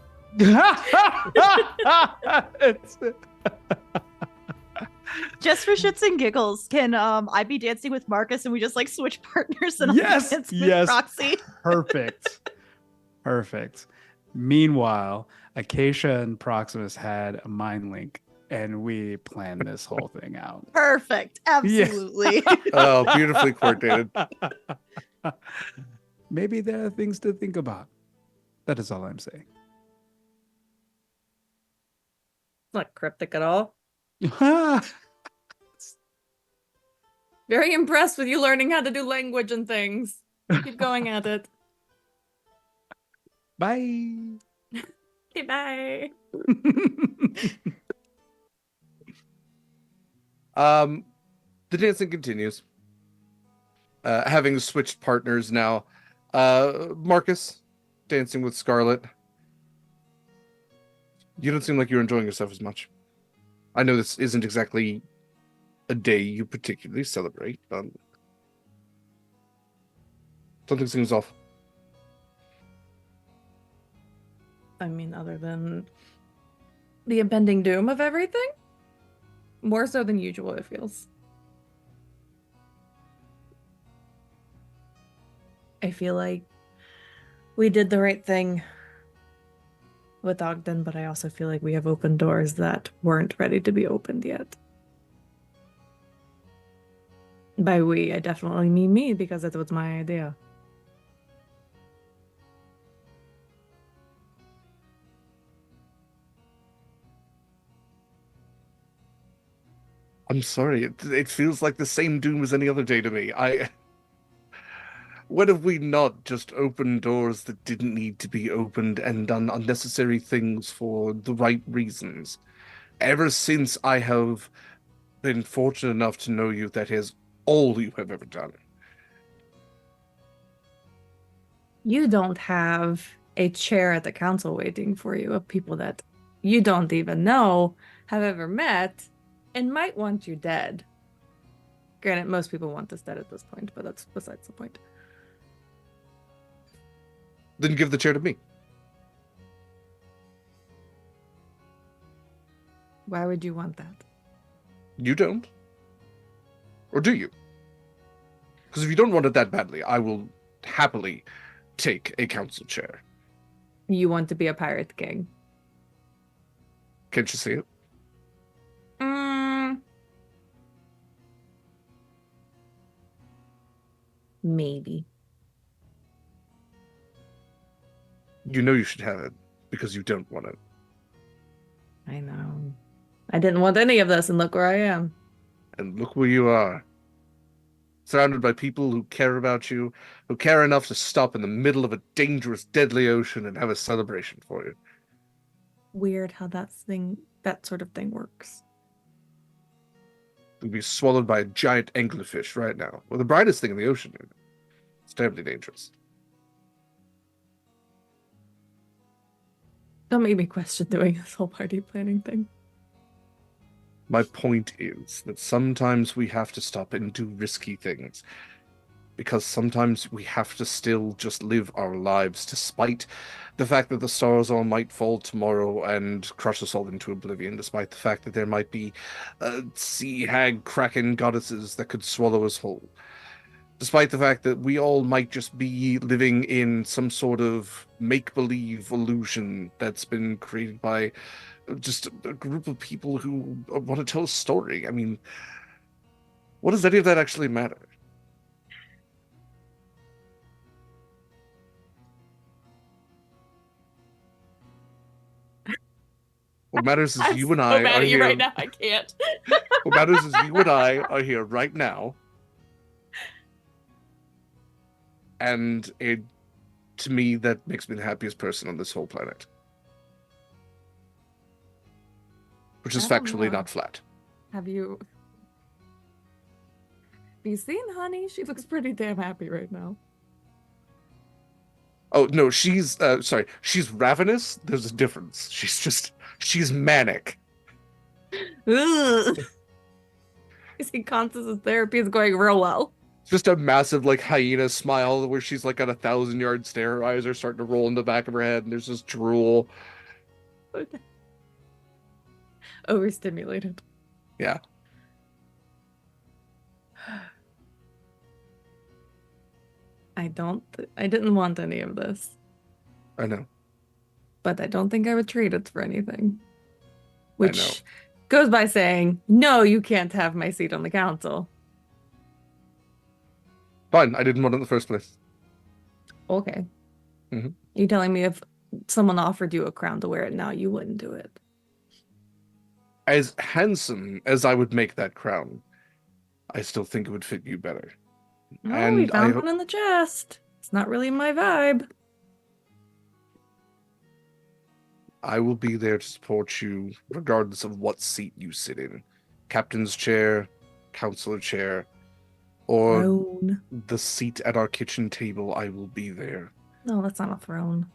Just for shits and giggles, can I be dancing with Marcus and we just like switch partners and
Yes,
I'll dance with
yes.
Proxy?
Perfect. Meanwhile, Acacia and Proximus had a mind link, and we planned this whole thing out.
Perfect. Absolutely.
Oh, beautifully coordinated.
Maybe there are things to think about. That is all I'm saying.
Not cryptic at all. Very impressed with you learning how to do language and things. Keep going at it.
Bye.
Okay, bye.
The dancing continues. Having switched partners now. Marcus, dancing with Scarlett. You don't seem like you're enjoying yourself as much. I know this isn't exactly a day you particularly celebrate, but something seems off.
I mean, other than the impending doom of everything? More so than usual, it feels. I feel like we did the right thing with Ogden, but I also feel like we have opened doors that weren't ready to be opened yet. By we, I definitely mean me, because that was my idea.
I'm sorry. It feels like the same doom as any other day to me. When have we not just opened doors that didn't need to be opened and done unnecessary things for the right reasons? Ever since I have been fortunate enough to know you, that is all you have ever done.
You don't have a chair at the council waiting for you of people that you don't even know, have ever met, and might want you dead. Granted, most people want us dead at this point, but that's besides the point.
Then give the chair to me.
Why would you want that?
You don't? Or do you? Because if you don't want it that badly, I will happily take a council chair.
You want to be a pirate king.
Can't you see it?
Maybe.
You know you should have it because you don't want it.
I know. I didn't want any of this, and look where I am.
And look where you are. Surrounded by people who care about you, who care enough to stop in the middle of a dangerous, deadly ocean and have a celebration for you.
Weird how that sort of thing works.
You'd be swallowed by a giant anglerfish right now. Well, the brightest thing in the ocean. It's terribly dangerous.
Don't make me question doing this whole party planning thing.
My point is that sometimes we have to stop and do risky things. Because sometimes we have to still just live our lives, despite the fact that the stars all might fall tomorrow and crush us all into oblivion, despite the fact that there might be sea hag kraken goddesses that could swallow us whole. Despite the fact that we all might just be living in some sort of make-believe illusion that's been created by just a group of people who want to tell a story. I mean, what does any of that actually matter? What matters is
I'm
you and
so
I
mad
are
at you
here.
right now. I can't.
What matters is you and I are here right now. And to me, that makes me the happiest person on this whole planet. Which is
I don't
factually
know.
not flat.
Have you seen Honey? She looks pretty damn happy right now.
Oh, no, she's ravenous. There's a difference. She's manic.
Ugh. You see, Constance's therapy is going real well.
Just a massive, like, hyena smile where she's, like, got 1,000-yard stare. Her eyes are starting to roll in the back of her head, and there's just drool.
Overstimulated.
Yeah.
I didn't want any of this.
I know.
But I don't think I would trade it for anything.
I know.
Which goes by saying, no, you can't have my seat on the council.
Fine, I didn't want it in the first place.
Okay.
Mhm.
You telling me if someone offered you a crown to wear it now, you wouldn't do it?
As handsome as I would make that crown, I still think it would fit you better.
Oh, we
And
found one in the chest. It's not really my vibe.
I will be there to support you regardless of what seat you sit in. Captain's chair, counselor chair, or
Throne.
the seat at our kitchen table, I will be there.
No, that's not a throne.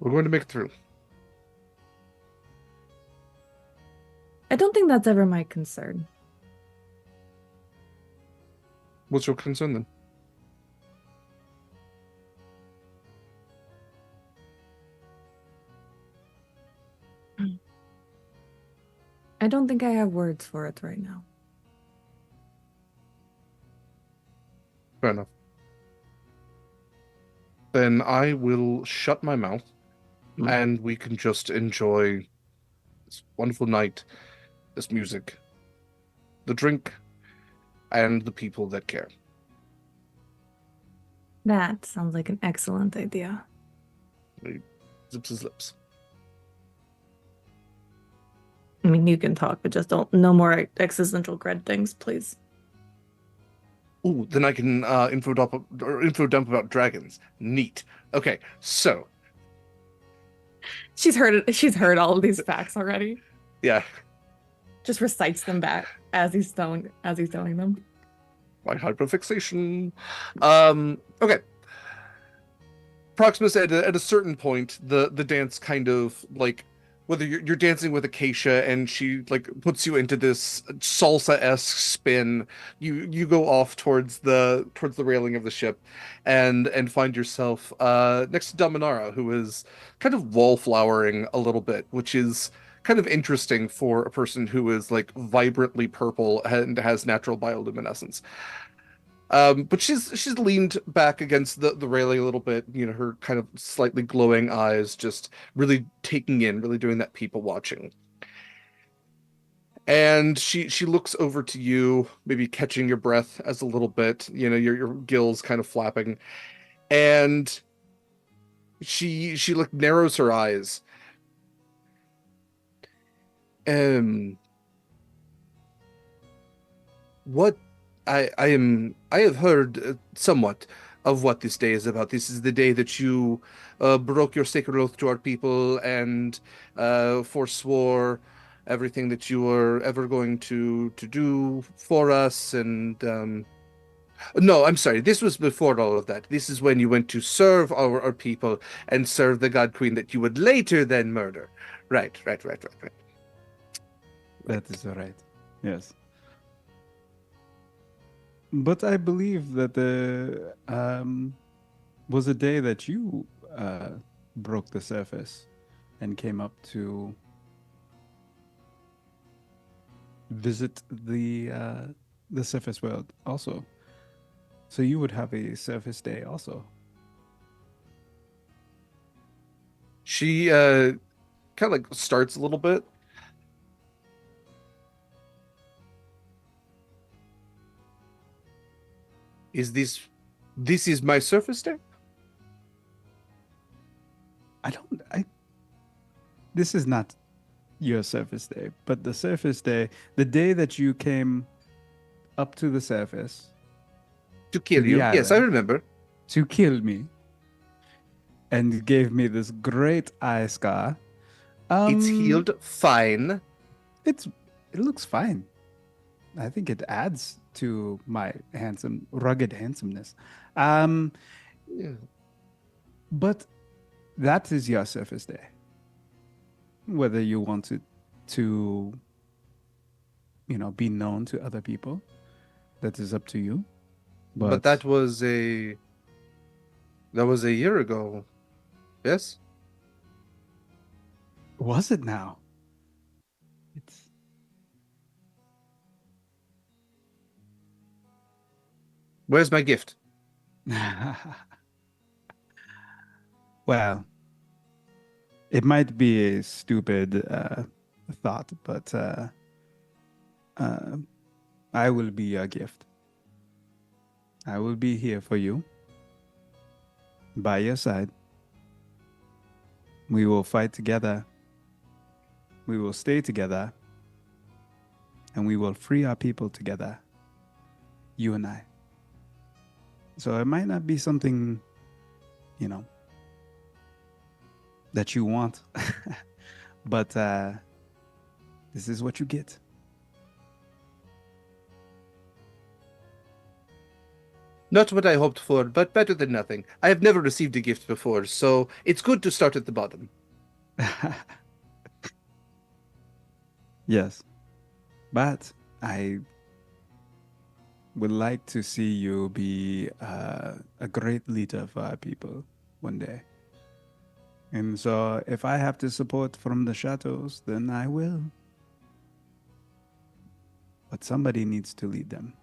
We're going to make it through.
I don't think that's ever my concern.
What's your concern then?
I don't think I have words for it right now.
Fair enough. Then I will shut my mouth and we can just enjoy this wonderful night, this music, the drink, and the people that care.
That sounds like an excellent idea.
He zips his lips.
I mean, you can talk, but just no more existential dread things, please.
Ooh, then I can info dump about dragons. Neat. Okay, so
She's heard all of these facts already.
yeah,
Just recites them back as he's telling them.
my hyperfixation. Okay. Proximus, at a certain point, the dance kind of like, whether you're dancing with Acacia and she like puts you into this salsa-esque spin, you go off towards the railing of the ship, and find yourself next to Dominara, who is kind of wallflowering a little bit, which is kind of interesting for a person who is like vibrantly purple and has natural bioluminescence. But she's leaned back against the railing a little bit, you know, her kind of slightly glowing eyes just really taking in, really doing that people watching. And she looks over to you, maybe catching your breath as a little bit, your gills kind of flapping, and she like narrows her eyes. Um, what I have heard somewhat of what this day is about. This is the day that you broke your sacred oath to our people and forswore everything that you were ever going to do for us. And no, I'm sorry. This was before all of that. This is when you went to serve our people and serve the God Queen that you would later then murder. Right, right, right, right, right.
That is right. Yes. But I believe that the was a day that you broke the surface and came up to visit the surface world also. So you would have a surface day also.
She kind of like starts a little bit. Is this is my surface day?
I this is not your surface day, but the surface day, the day that you came up to the surface
To kill
the
you? Yes, I
island
remember.
to kill me and gave me this great eye scar.
It's healed fine.
It looks fine. I think it adds to my rugged handsomeness.
Yeah.
But that is your surface day. Whether you want it to, be known to other people, that is up to you.
But that was a year ago. Yes?
Was it now? It's
Where's my gift?
well, it might be a stupid thought, but I will be your gift. I will be here for you, by your side. We will fight together. We will stay together. And we will free our people together. You and I. So it might not be something, that you want. But this is what you get.
Not what I hoped for, but better than nothing. I have never received a gift before, so it's good to start at the bottom.
Yes. But I would like to see you be a great leader for our people one day. And so if I have to support from the shadows, then I will. But somebody needs to lead them.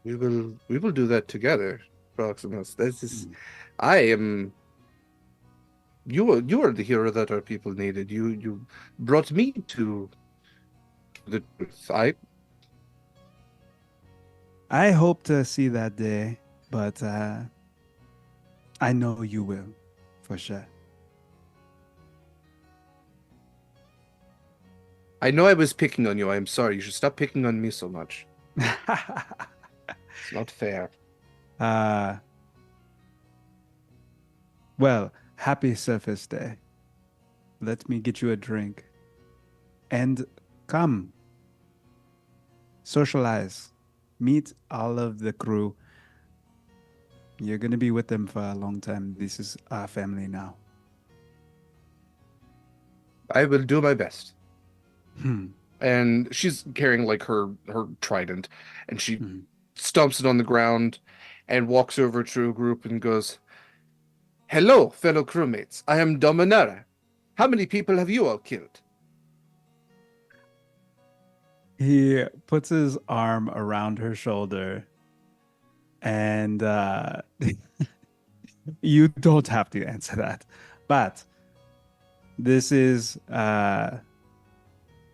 We will do that together, Proximus. This is I am you are the hero that our people needed. You brought me to the truth.
I hope to see that day, but I know you will, for sure.
I know I was picking on you. I am sorry. You should stop picking on me so much. It's not fair.
Well, happy Surface Day. Let me get you a drink. And come. Socialize. Meet all of the crew. You're going to be with them for a long time. This is our family now.
I will do my best.
Hmm.
And she's carrying like her trident, and she stomps it on the ground and walks over to a group and goes, "Hello, fellow crewmates. I am Dominara. How many people have you all killed?"
He puts his arm around her shoulder and you don't have to answer that. But this is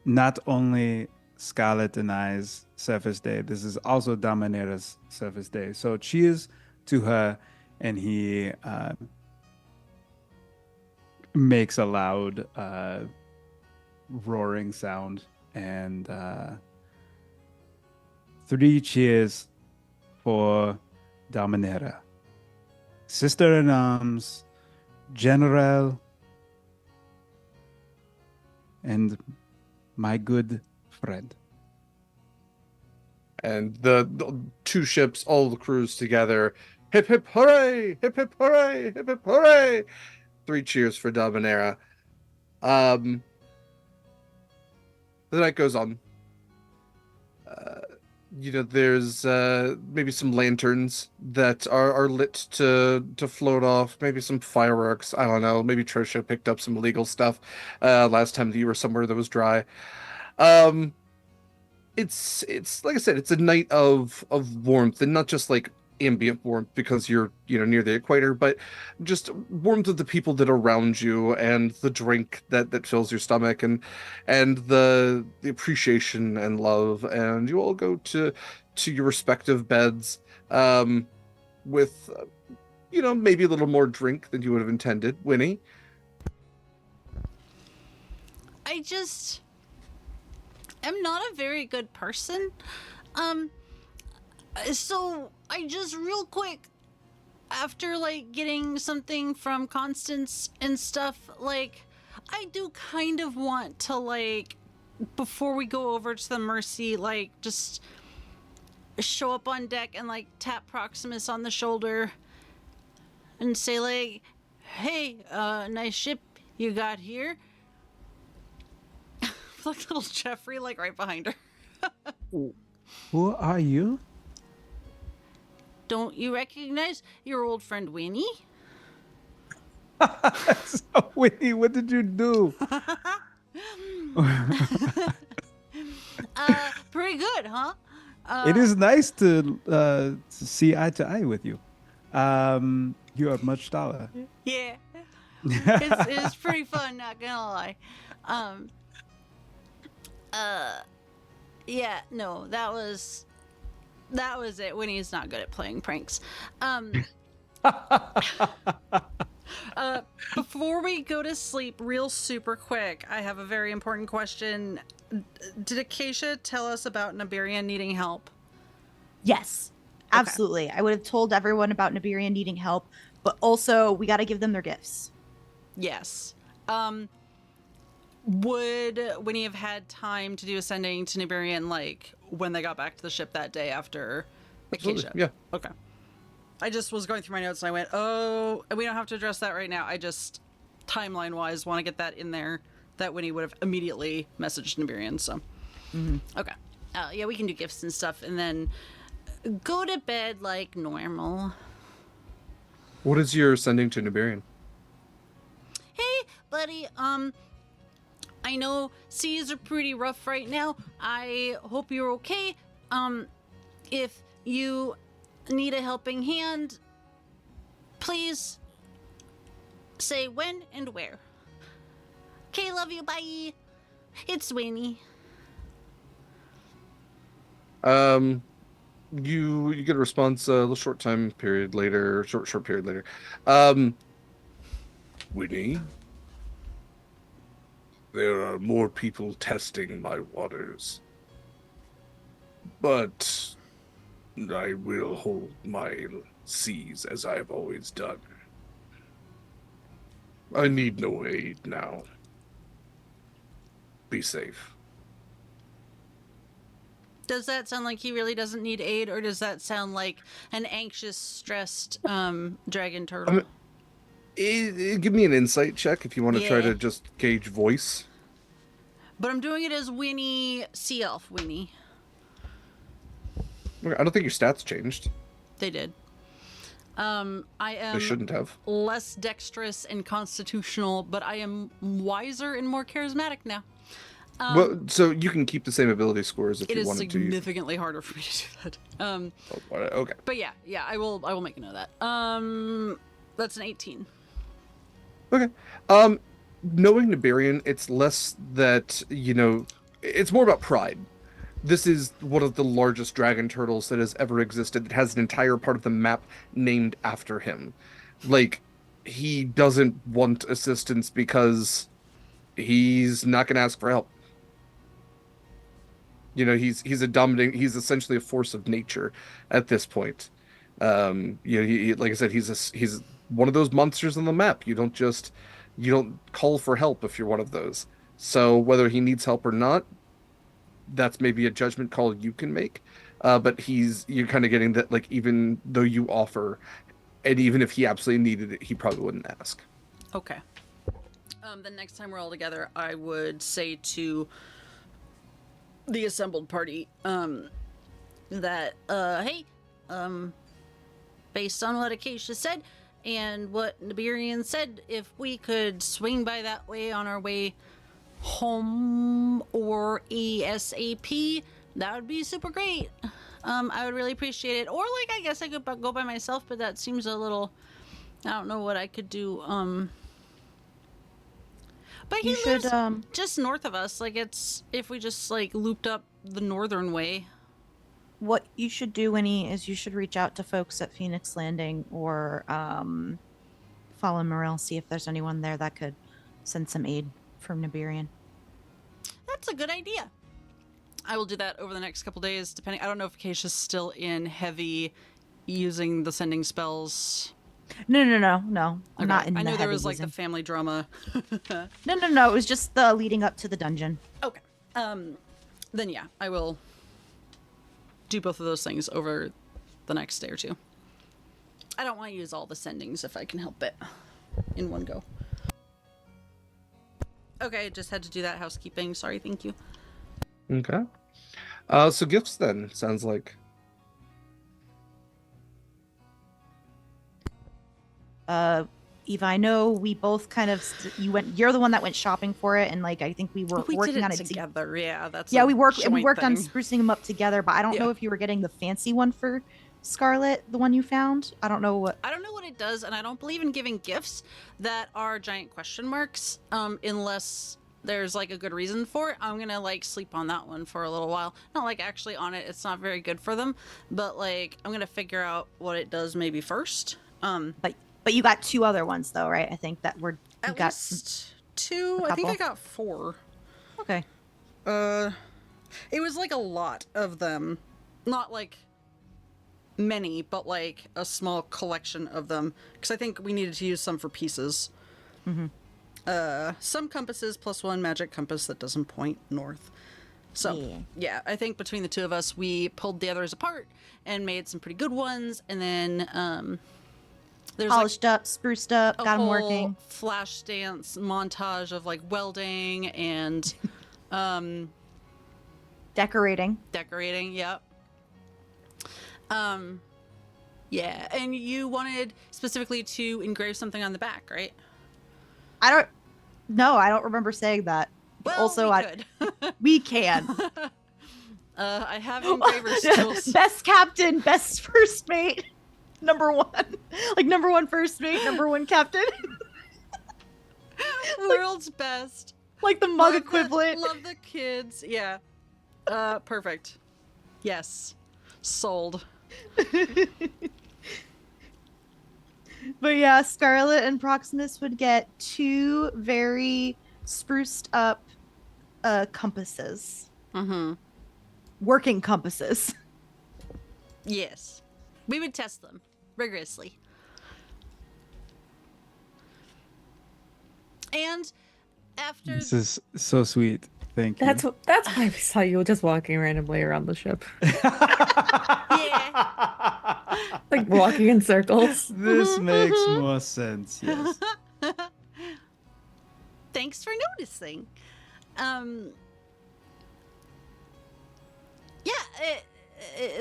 not only Scarlett and I's surface day, this is also Damanera's surface day. So cheers to her, and he makes a loud roaring sound, and 3 cheers for Damanera, sister in arms, general, and my good friend.
And the two ships, all the crews together, hip hip hooray, hip hip hooray, hip hip hooray. 3 cheers for Damanera. The night goes on. There's maybe some lanterns that are lit to float off, maybe some fireworks. I don't know. Maybe Trisha picked up some illegal stuff last time that you were somewhere that was dry. It's like I said, it's a night of warmth, and not just like ambient warmth because you're near the equator, but just warmth of the people that are around you, and the drink that fills your stomach, and the appreciation and love, and you all go to your respective beds with maybe a little more drink than you would have intended. Winnie?
I'm not a very good person. So I just real quick, after like getting something from Constance and stuff, like I do kind of want to, like, before we go over to the Mercy, like just show up on deck and like tap Proximus on the shoulder and say like, hey, nice ship you got here. Like little Jeffrey, like right behind her.
Who are you?
Don't you recognize your old friend Winnie?
So, Winnie, what did you do?
Pretty good, huh?
It is nice to see eye to eye with you. You are much taller.
Yeah. It's pretty fun, not gonna lie. Yeah, no, that was it. Winnie's not good at playing pranks. Before we go to sleep, real super quick, I have a very important question. Did Acacia tell us about Nibirian needing help?
Yes, absolutely. I would have told everyone about Nibirian needing help, but also we got to give them their gifts.
Yes. Would Winnie have had time to do a sending to Nibirian, like, when they got back to the ship that day after Acacia?
Yeah.
Okay. I just was going through my notes and I went, oh, we don't have to address that right now. I just, timeline-wise, want to get that in there that Winnie would have immediately messaged Nibirian, so.
Mm-hmm.
Okay. Yeah, we can do gifts and stuff and then go to bed like normal.
What is your sending to Nibirian?
Hey, buddy, I know seas are pretty rough right now. I hope you're okay. If you need a helping hand, please say when and where. Okay, love you, bye. It's Winnie.
You get a response a little short period later. Winnie, there are more people testing my waters, but I will hold my seas as I have always done. I need no aid now. Be safe.
Does that sound like he really doesn't need aid, or does that sound like an anxious, stressed dragon turtle?
Give me an insight check if you want to try to just gauge voice.
But I'm doing it as Winnie, Sea Elf Winnie.
Okay, I don't think your stats changed.
They did. I am.
They shouldn't have.
Less dexterous and constitutional, but I am wiser and more charismatic now.
Well, so you can keep the same ability scores if
it
you
is
wanted to.
significantly harder for me to do that.
Okay.
But yeah, I will make a note of that. That's an 18.
Okay. Knowing Nibirian, it's less that, it's more about pride. This is one of the largest dragon turtles that has ever existed that has an entire part of the map named after him. Like, he doesn't want assistance because he's not going to ask for help. You know, he's he's essentially a force of nature at this point. You know, he like I said, he's one of those monsters on the map. You don't call for help if you're one of those. So whether he needs help or not, that's maybe a judgment call you can make. But you're kind of getting that, like, even though you offer, and even if he absolutely needed it, he probably wouldn't ask.
Okay. The next time we're all together, I would say to the assembled party, that, hey, based on what Acacia said and what Nibirian said, if we could swing by that way on our way home or ASAP, that would be super great. I would really appreciate it. Or, like, I guess I could go by myself, but that seems a little, I don't know what I could do. But he lives just north of us. Like, it's, if we just, like, looped up the northern way.
What you should do, Winnie, is you should reach out to folks at Phoenix Landing or follow Morel, see if there's anyone there that could send some aid from Nibirian.
That's a good idea. I will do that over the next couple days, depending. I don't know if Acacia's still in heavy using the sending spells.
No.
Okay.
Not in
I
the
know there
heavy
was like
using.
the family drama.
No. It was just the leading up to the dungeon.
Okay. Then yeah, I will do both of those things over the next day or two. I don't want to use all the sendings if I can help it in one go. Okay, just had to do that housekeeping. Sorry, thank you.
Okay. So gifts then, sounds like.
Eva, I know we both kind of you're the one that went shopping for it, and like I think we were
We
working
did
on
it
it
together. Yeah, that's
yeah,
a
we worked
joint
on
thing.
sprucing them up together, but I don't know
Yeah.
if you were getting the fancy one for Scarlett, the one you found. I don't know what
it does, and I don't believe in giving gifts that are giant question marks, unless there's like a good reason for it. I'm gonna like sleep on that one for a little while. Not like actually on it, it's not very good for them, but like I'm gonna figure out what it does maybe first.
But you got two other ones though, right? I think that you
At
got
least two.
a
I think I
couple?
got 4.
okay.
It was like a lot of them, not like many, but like a small collection of them, because I think we needed to use some for pieces. Some compasses plus 1 magic compass that doesn't point north. So yeah, I think between the two of us, we pulled the others apart and made some pretty good ones, and then there's
Polished up, spruced up,
a
got them
whole
working.
flash dance montage of like welding and
Decorating.
Yep. Yeah, and you wanted specifically to engrave something on the back, right?
I don't remember saying that.
Well,
Also, we can.
I have engraver's tools.
Best captain, best first mate, number 1. Like number 1 first mate, number 1 captain.
World's best.
Like the mug
Love
equivalent.
Love the kids. Yeah. Perfect. Yes. Sold.
But yeah, Scarlett and Proximus would get 2 very spruced up compasses.
Mm-hmm.
Working compasses.
Yes. We would test them rigorously. And after
This is so sweet. Thank you.
That's why we saw you just walking randomly around the ship,
yeah.
like walking in circles.
This makes more sense. Yes.
Thanks for noticing. Yeah,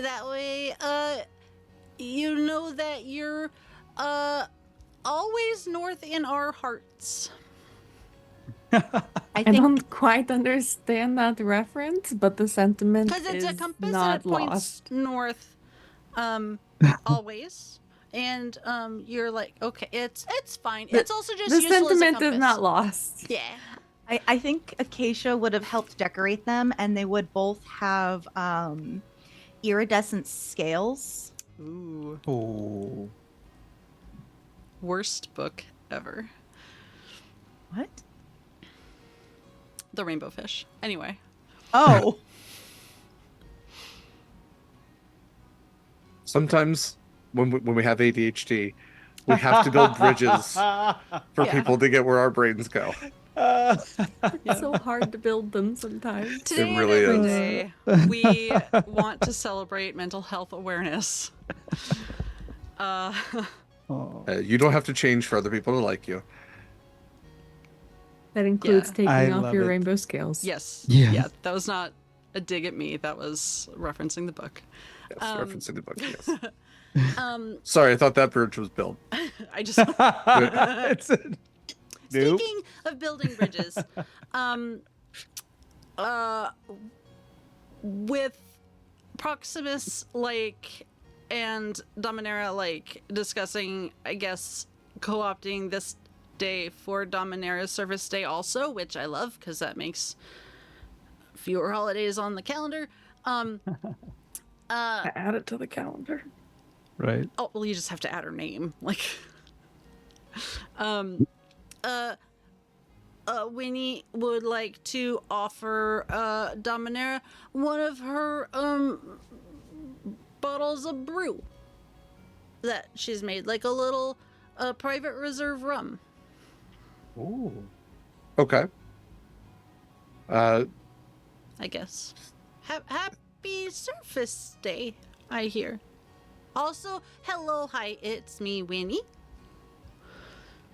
that way, you know that you're, always north in our hearts.
I
think
don't quite understand that reference, but the sentiment
Because it's
is
a compass and
not
it points
lost.
north, always. And, you're like, okay, it's fine. It's also just
The
useful as a
sentiment is
compass.
not lost.
Yeah.
I think Acacia would have helped decorate them, and they would both have iridescent scales.
Ooh,
Oh.
worst book ever.
What?
The Rainbow Fish. Anyway.
Oh.
Sometimes when we have ADHD, we have to build bridges for
Yeah.
people to get where our brains go.
It's so hard to build them sometimes.
Today
really
and every
is.
day, we want to celebrate mental health awareness.
Oh.
You don't have to change for other people to like you.
That includes
Yeah.
taking
I
off
love
your
it.
rainbow scales.
Yes.
Yeah.
Yeah, that was not a dig at me. That was referencing the book.
Yes, referencing the book. Yes. Sorry, I thought that bridge was built.
I just
It's a- Nope.
Speaking of building bridges, with Proximus and Dominaria discussing, I guess, co-opting this day for Dominaria's Service Day also, which I love because that makes fewer holidays on the calendar.
Add it to the calendar.
Right.
Oh, well, you just have to add her name. Winnie would like to offer Dominaria one of her bottles of brew that she's made, like a little private reserve rum.
Ooh. Okay.
I guess. Happy Surface Day, I hear. Also, hello, hi, it's me, Winnie.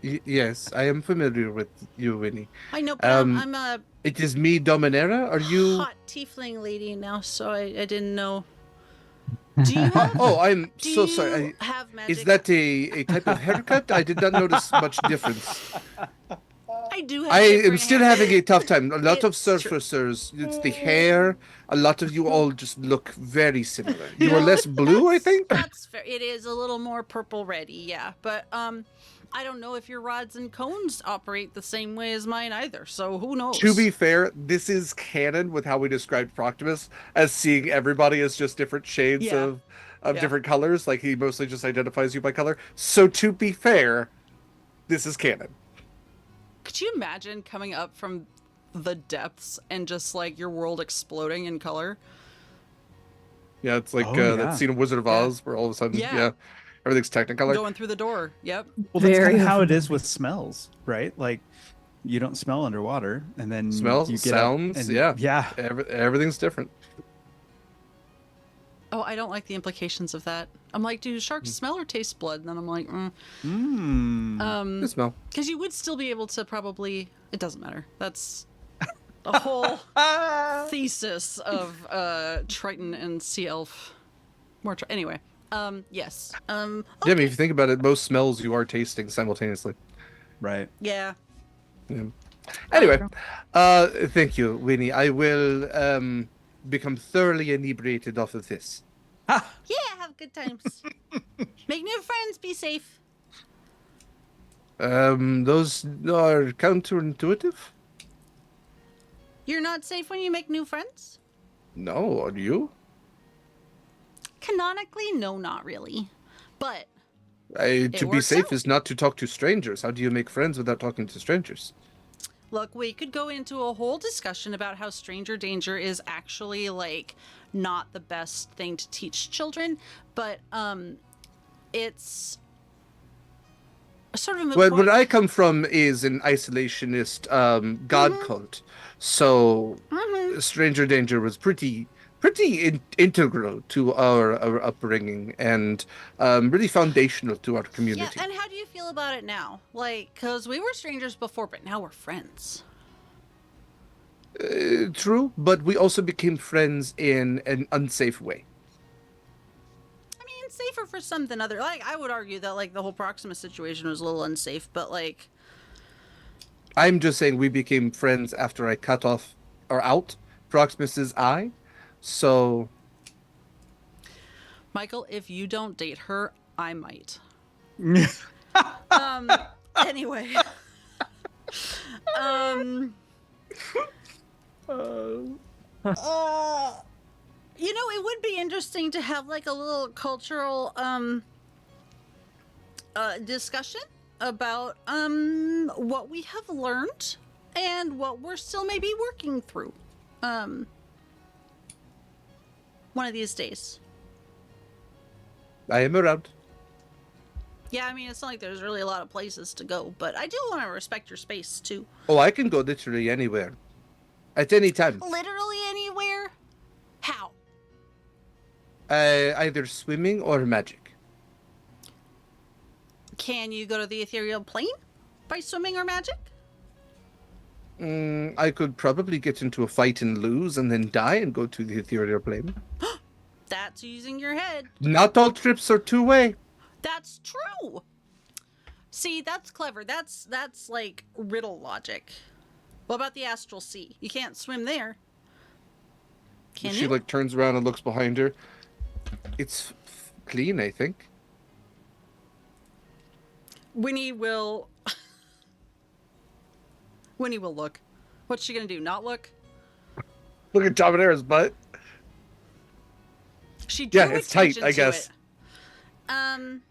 Yes, I am familiar with you, Winnie.
I know, but I'm a
It is me, Dominera. Are you?
hot tiefling lady now, so I didn't know. Do you have,
Oh, I'm
do
so
you
sorry.
have magic?
Is that a type of haircut? I did not notice much difference.
I do have
I am
different
still
hair.
having a tough time. A lot of
It's true.
surfacers, it's the hair. A lot of you all just look very similar. You are
No,
less blue, I think.
That's fair. It is a little more purple reddy, yeah. But I don't know if your rods and cones operate the same way as mine either, so who knows?
To be fair, this is canon with how we described Proximus as seeing everybody as just different shades
Yeah.
of
Yeah.
different colors. Like he mostly just identifies you by color. So to be fair, this is canon.
Could you imagine coming up from the depths and just your world exploding in color?
Yeah, it's like
Oh, yeah.
that scene of Wizard of Oz where all of a sudden,
Yeah.
everything's Technicolor.
Going through the door. Yep.
Well, that's
Very
kind of how it
overwhelming.
is with smells, right? Like, you don't smell underwater, and then
Smells,
you get up
sounds,
and-
yeah.
yeah.
Everything's different.
Oh, I don't like the implications of that. I'm like, do sharks smell or taste blood? And then I'm like,
Mm.
The smell.
because you would still be able to probably. It doesn't matter. That's a whole thesis of Triton and Sea Elf. Anyway, yes.
Yeah, I mean, if you think about it, most smells you are tasting simultaneously.
Right.
Yeah.
Anyway, thank you, Winnie. I will become thoroughly inebriated off of this.
Yeah, have good times. Make new friends, be safe.
Those are counterintuitive.
You're not safe when you make new friends?
No, are you?
Canonically, no, not really. But
To be
works
safe
out.
is not to talk to strangers. How do you make friends without talking to strangers?
look, we could go into a whole discussion about how stranger danger is actually not the best thing to teach children, but it's sort of a moot
Well,
point.
where I come from is an isolationist god cult, so stranger danger was pretty integral to our upbringing and really foundational to our community.
Yeah, and how do you feel about it now? Because we were strangers before, but now we're friends.
True, but we also became friends in an unsafe way.
I mean, safer for some than other. I would argue that the whole Proximus situation was a little unsafe, but
I'm just saying we became friends after I cut off or out Proximus's eye. So,
Mikyl, if you don't date her, I might. Anyway. You know, it would be interesting to have like a little cultural discussion about what we have learned and what we're still maybe working through. One of these days.
I am around.
Yeah, I mean, it's not like there's really a lot of places to go, but I do want to respect your space too.
Oh, I can go literally anywhere. At any time.
Literally anywhere? How?
Either swimming or magic.
Can you go to the ethereal plane by swimming or magic?
I could probably get into a fight and lose and then die and go to the ethereal plane.
That's using your head.
Not all trips are two-way.
That's true. See, that's clever. That's like riddle logic. What about the astral sea? You can't swim there. Can
She
you?
like turns around and looks behind her. It's clean, I think.
Winnie will look. What's she gonna do? Not look?
Look at Dominera's butt.
She drew
Yeah, it's tight,
attention
I
to
guess.
it.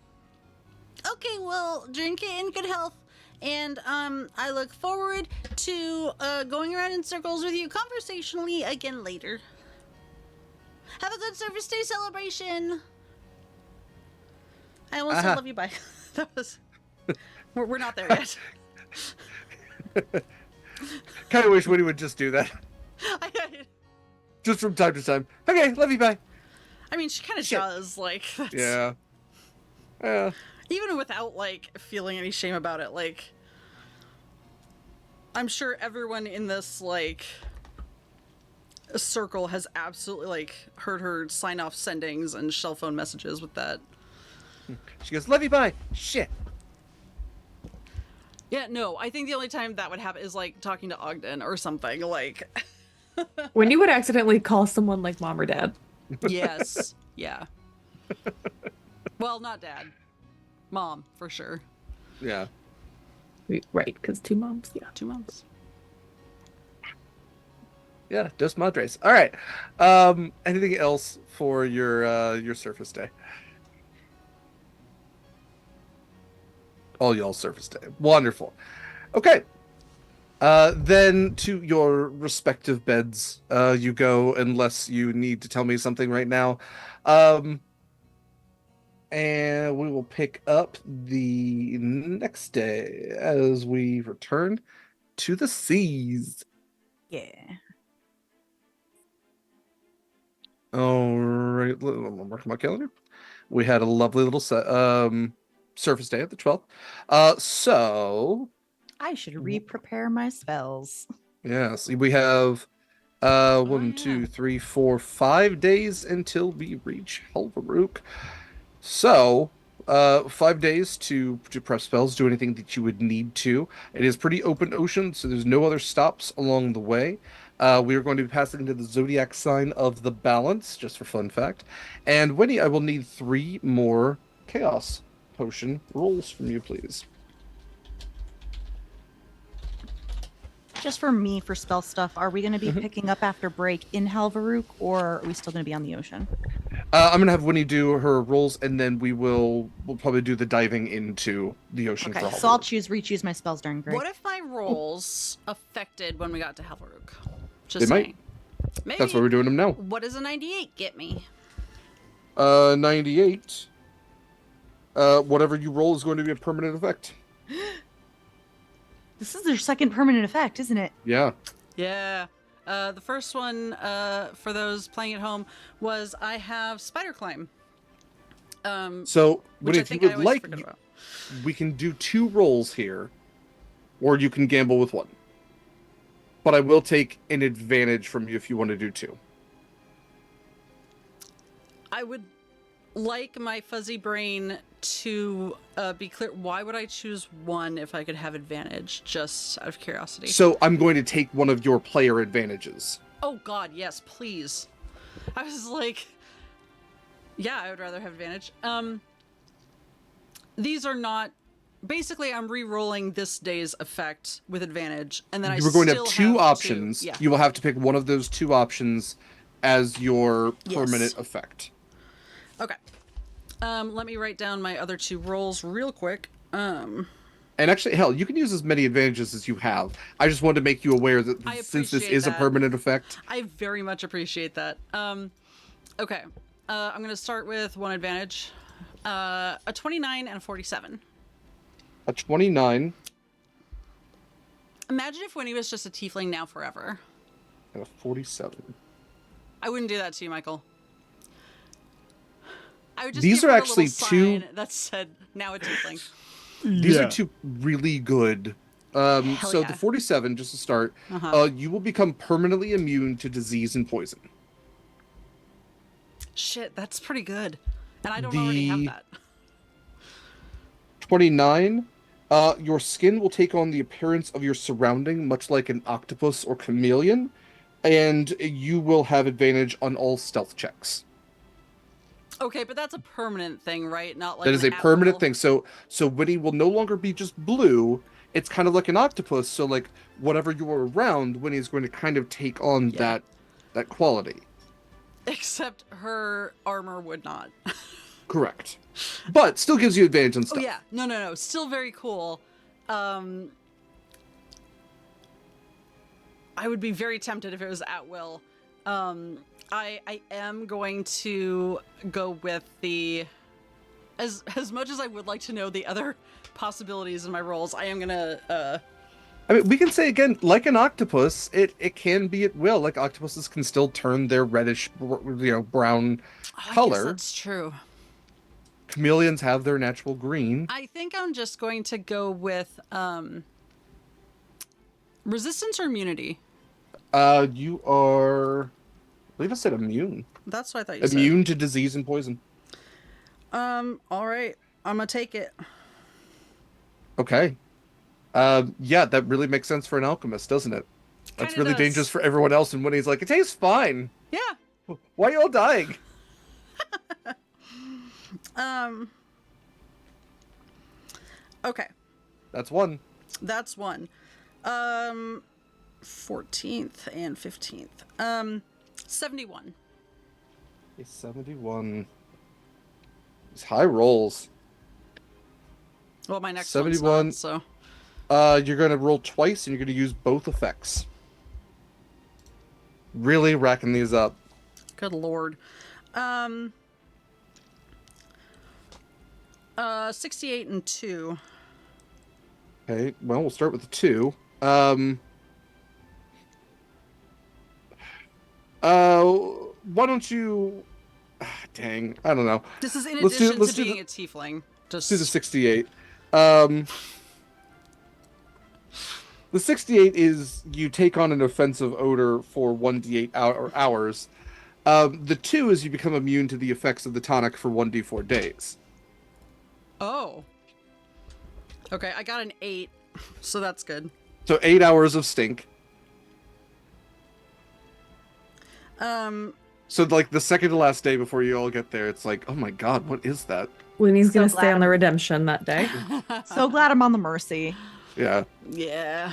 Okay, well, drink it in good health. And I look forward to going around in circles with you conversationally again later. Have a good Surface Day celebration. I almost said love you, bye. That was... We're not there yet.
Kind of wish Winnie would just do that. Just from time to time. Okay, love you, bye.
I mean, she kind of does, like... That's...
Yeah. Yeah.
Even without, like, feeling any shame about it, like... I'm sure everyone in this, like... circle has absolutely, like, heard her sign off sendings and shell phone messages with that.
She goes, love you, bye. Shit.
Yeah, no, I think the only time that would happen is, like, talking to Ogden or something, like...
When you would accidentally call someone like mom or dad.
Yes. Yeah. Well, not dad. Mom, for sure.
Yeah.
Right, because 2 moms, yeah.
2 moms.
Yeah, dos madres. All right. Anything else for your Surface Day? All y'all Surface Day. Wonderful. Okay. Then to your respective beds you go, unless you need to tell me something right now. And we will pick up the next day as we return to the seas.
Yeah.
All right, I'll mark my calendar. We had a lovely little Surface Day at the 12th. So
I should re-prepare my spells.
yes, we have 1, 2, 3, 4, 5 days until we reach Helvaruk. So 5 days to prep spells, do anything that you would need to. It is pretty open ocean, so there's no other stops along the way. We are going to be passing into the zodiac sign of the balance, just for fun fact. And Winnie, I will need 3 more chaos potion rolls from you, please.
Just for me, for spell stuff, are we going to be picking up after break in Helvaruk, or are we still going to be on the ocean?
I'm going to have Winnie do her rolls, and then we'll probably do the diving into the ocean for
Okay,
Helvaruk.
so I'll re-choose my spells during break.
What if my rolls affected when we got to Helvaruk? Just
They might.
saying. Maybe.
That's why we're doing them now.
What does a 98 get me?
98. Whatever you roll is going to be a permanent effect.
This is their second permanent effect, isn't it?
Yeah.
Yeah. The first one, for those playing at home, was I have Spider Climb.
So,
Which
Winnie,
I
if you
think I
would
always
like,
forget about.
we can do 2 rolls here, or you can gamble with 1. But I will take an advantage from you if you want to do 2.
I would like my fuzzy brain to be clear. Why would I choose 1 if I could have advantage? Just out of curiosity.
So I'm going to take one of your player advantages.
Oh God, yes, please. I was like, yeah, I would rather have advantage. These are not basically I'm re-rolling this day's effect with advantage, and then
We're going to have
still
two options.
Yeah.
You will have to pick one of those two options as your permanent
Yes.
effect.
Okay. Let me write down my other 2 rolls real quick.
And actually, hell, you can use as many advantages as you have. I just wanted to make you aware that
I
since this
appreciate
is a
that.
permanent effect.
I very much appreciate that. Okay. I'm going to start with 1 advantage. A 29 and a 47.
A 29
Imagine if Winnie was just a tiefling now forever.
and a 47.
I wouldn't do that to you, Michael. I would just
These
give
are
her a
actually
little
two-
sign that said, now a tiefling.
These are two really good. So
yeah.
the 47, just to start,
Uh-huh.
you will become permanently immune to disease and poison.
Shit, that's pretty good. And I don't already have
The-
that.
29, your skin will take on the appearance of your surrounding, much like an octopus or chameleon, and you will have advantage on all stealth checks.
Okay, but that's a permanent thing, right? Not like
That is
an
a permanent
at-will.
thing. So Winnie will no longer be just blue. It's kind of like an octopus. So like whatever you're around, Winnie is going to kind of take on
Yeah.
that quality.
Except her armor would not.
Correct. But still gives you advantage on
Oh
stuff.
yeah, no. Still very cool. I would be very tempted if it was at will. I am going to go with the as much as I would like to know the other possibilities in my rolls. I am gonna.
I mean, we can say again, like an octopus, it can be at will. Like octopuses can still turn their reddish, brown
I guess
color.
that's true.
Chameleons have their natural green.
I think I'm just going to go with resistance or immunity.
You are, I believe I said immune.
That's what I thought you said.
Immune to disease and poison.
All right. I'm gonna take it.
Okay. Yeah, that really makes sense for an alchemist, doesn't it? That's
Kinda
really
does.
dangerous for everyone else. And when he's like, it tastes fine.
Yeah.
Why are you all dying?
Okay.
That's one.
That's one. 14th and 15th. 71.
A 71. These high rolls.
Well, my next
71.
one's not, so.
You're going to roll twice, and you're going to use both effects. Really racking these up.
Good lord. 68 and 2.
Okay, well, we'll start with the 2. Why don't you... Dang, I don't know.
This is in
Let's do-
addition
let's
to
do
being
the-
a tiefling. Just
Let's do the 68. The 68 is you take on an offensive odor for 1d8 hours. The 2 is you become immune to the effects of the tonic for 1d4 days.
Oh. Okay, I got an 8, so that's good.
So 8 hours of stink. So like the second to last day before you all get there, it's like, oh my god, what is that?
Winnie's
So
gonna stay
glad
on the
I'm-
redemption that day.
So glad I'm on the mercy.
Yeah.
Yeah.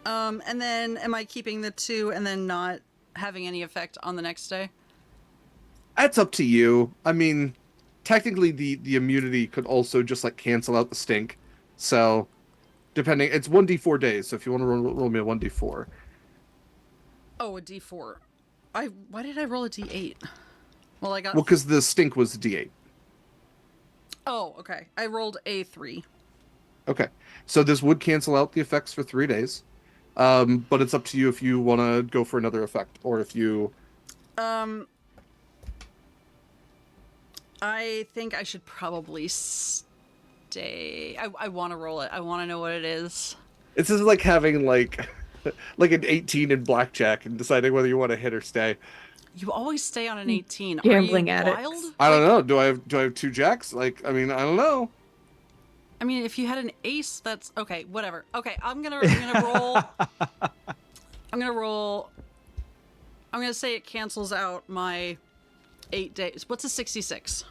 And then am I keeping the 2 and then not having any effect on the next day?
That's up to you. I mean, technically the immunity could also just like cancel out the stink. So depending, it's 1d4 days. So if you want to roll me a 1d4.
Oh, a D4. Why did I roll a D8? Well, I got.
Well, because the stink was d8.
Oh, okay. I rolled a 3.
Okay. So this would cancel out the effects for 3 days. But it's up to you if you want to go for another effect or if you...
I think I should probably stay. I want to roll it. I want to know what it is.
It's just like having like an 18 in blackjack and deciding whether you want to hit or stay.
You always stay on an 18.
Gambling
Are you
addicts.
wild?
I don't know. Do I have 2 jacks? Like, I mean, I don't know.
I mean, if you had an ace, that's okay. Whatever. Okay, I'm gonna roll. I'm gonna roll. I'm gonna say it cancels out my 8 days. What's a 66?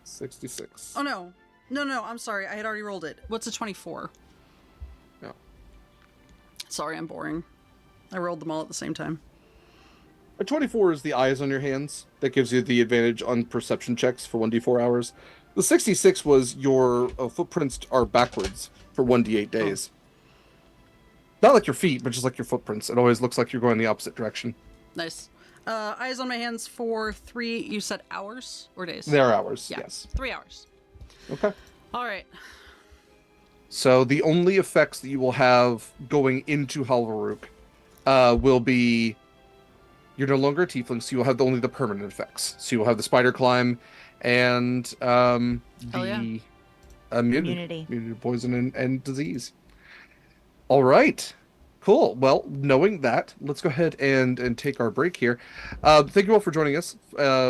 66.
Oh no, No, I'm sorry. I had already rolled it. What's a 24?
No.
Sorry, I'm boring. I rolled them all at the same time.
A 24 is the eyes on your hands. That gives you the advantage on perception checks for 1d4 hours. The 66 was your footprints are backwards for 1d8 days. Not like your feet, but just like your footprints. It always looks like you're going the opposite direction.
Nice. Eyes on my hands for 3, you said hours or days?
They're hours,
Yeah.
yes.
3 hours.
Okay.
All right.
So the only effects that you will have going into Halvaruk will be you're no longer a tiefling, so you'll have only the permanent effects. So you'll have the spider climb and the immunity to poison and disease. All right. Cool. Well, knowing that, let's go ahead and take our break here. Thank you all for joining us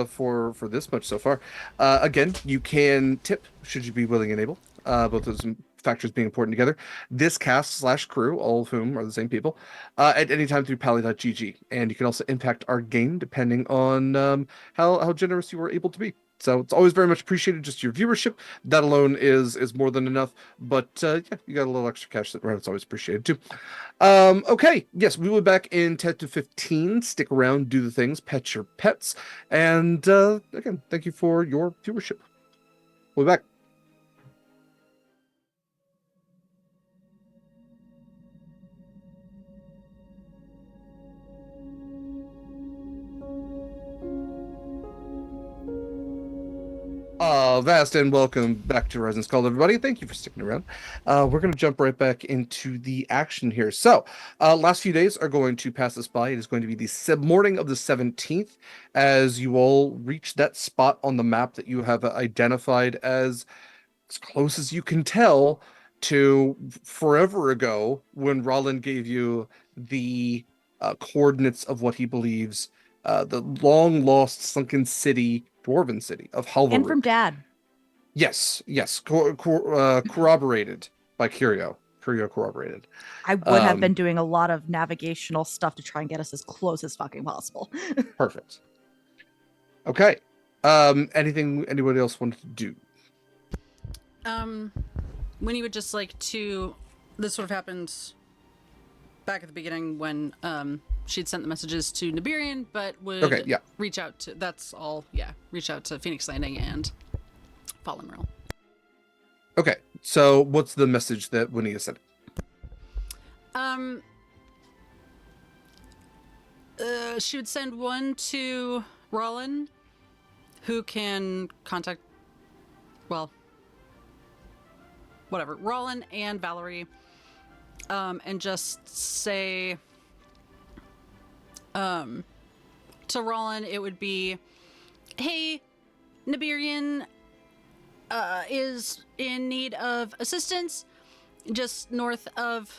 for this much so far. Again, you can tip should you be willing and able. Both those factors being important together. This cast/crew, all of whom are the same people, at any time through pally.gg. And you can also impact our game depending on how generous you were able to be. So it's always very much appreciated. Just your viewership, that alone is more than enough. But yeah, you got a little extra cash that it's always appreciated too. Okay, yes, we will be back in 10 to 15. Stick around, do the things, pet your pets, and again, thank you for your viewership. We'll be back. Vast and welcome back to Residence Call, everybody. Thank you for sticking around. We're going to jump right back into the action here. So, last few days are going to pass us by. It is going to be the morning of the 17th as you all reach that spot on the map that you have identified as close as you can tell to forever ago when Roland gave you the coordinates of what he believes the long-lost sunken city, dwarven city of Halvaruk.
And from Dad.
Yes. Corroborated by Curio. Curio corroborated.
I would have been doing a lot of navigational stuff to try and get us as close as fucking possible.
Perfect. Okay. Anything anybody else wanted to do?
Winnie would just like to. This sort of happened back at the beginning when she'd sent the messages to Nibirian, but would reach out to. That's all. Yeah, reach out to Phoenix Landing and Fallen Realm.
Okay, so what's the message that Winnie has sent?
She would send one to Rollin, who can contact. Well. Whatever, Rollin and Valerie, and just say, to Rollin, it would be, hey, Nibirian, is in need of assistance just north of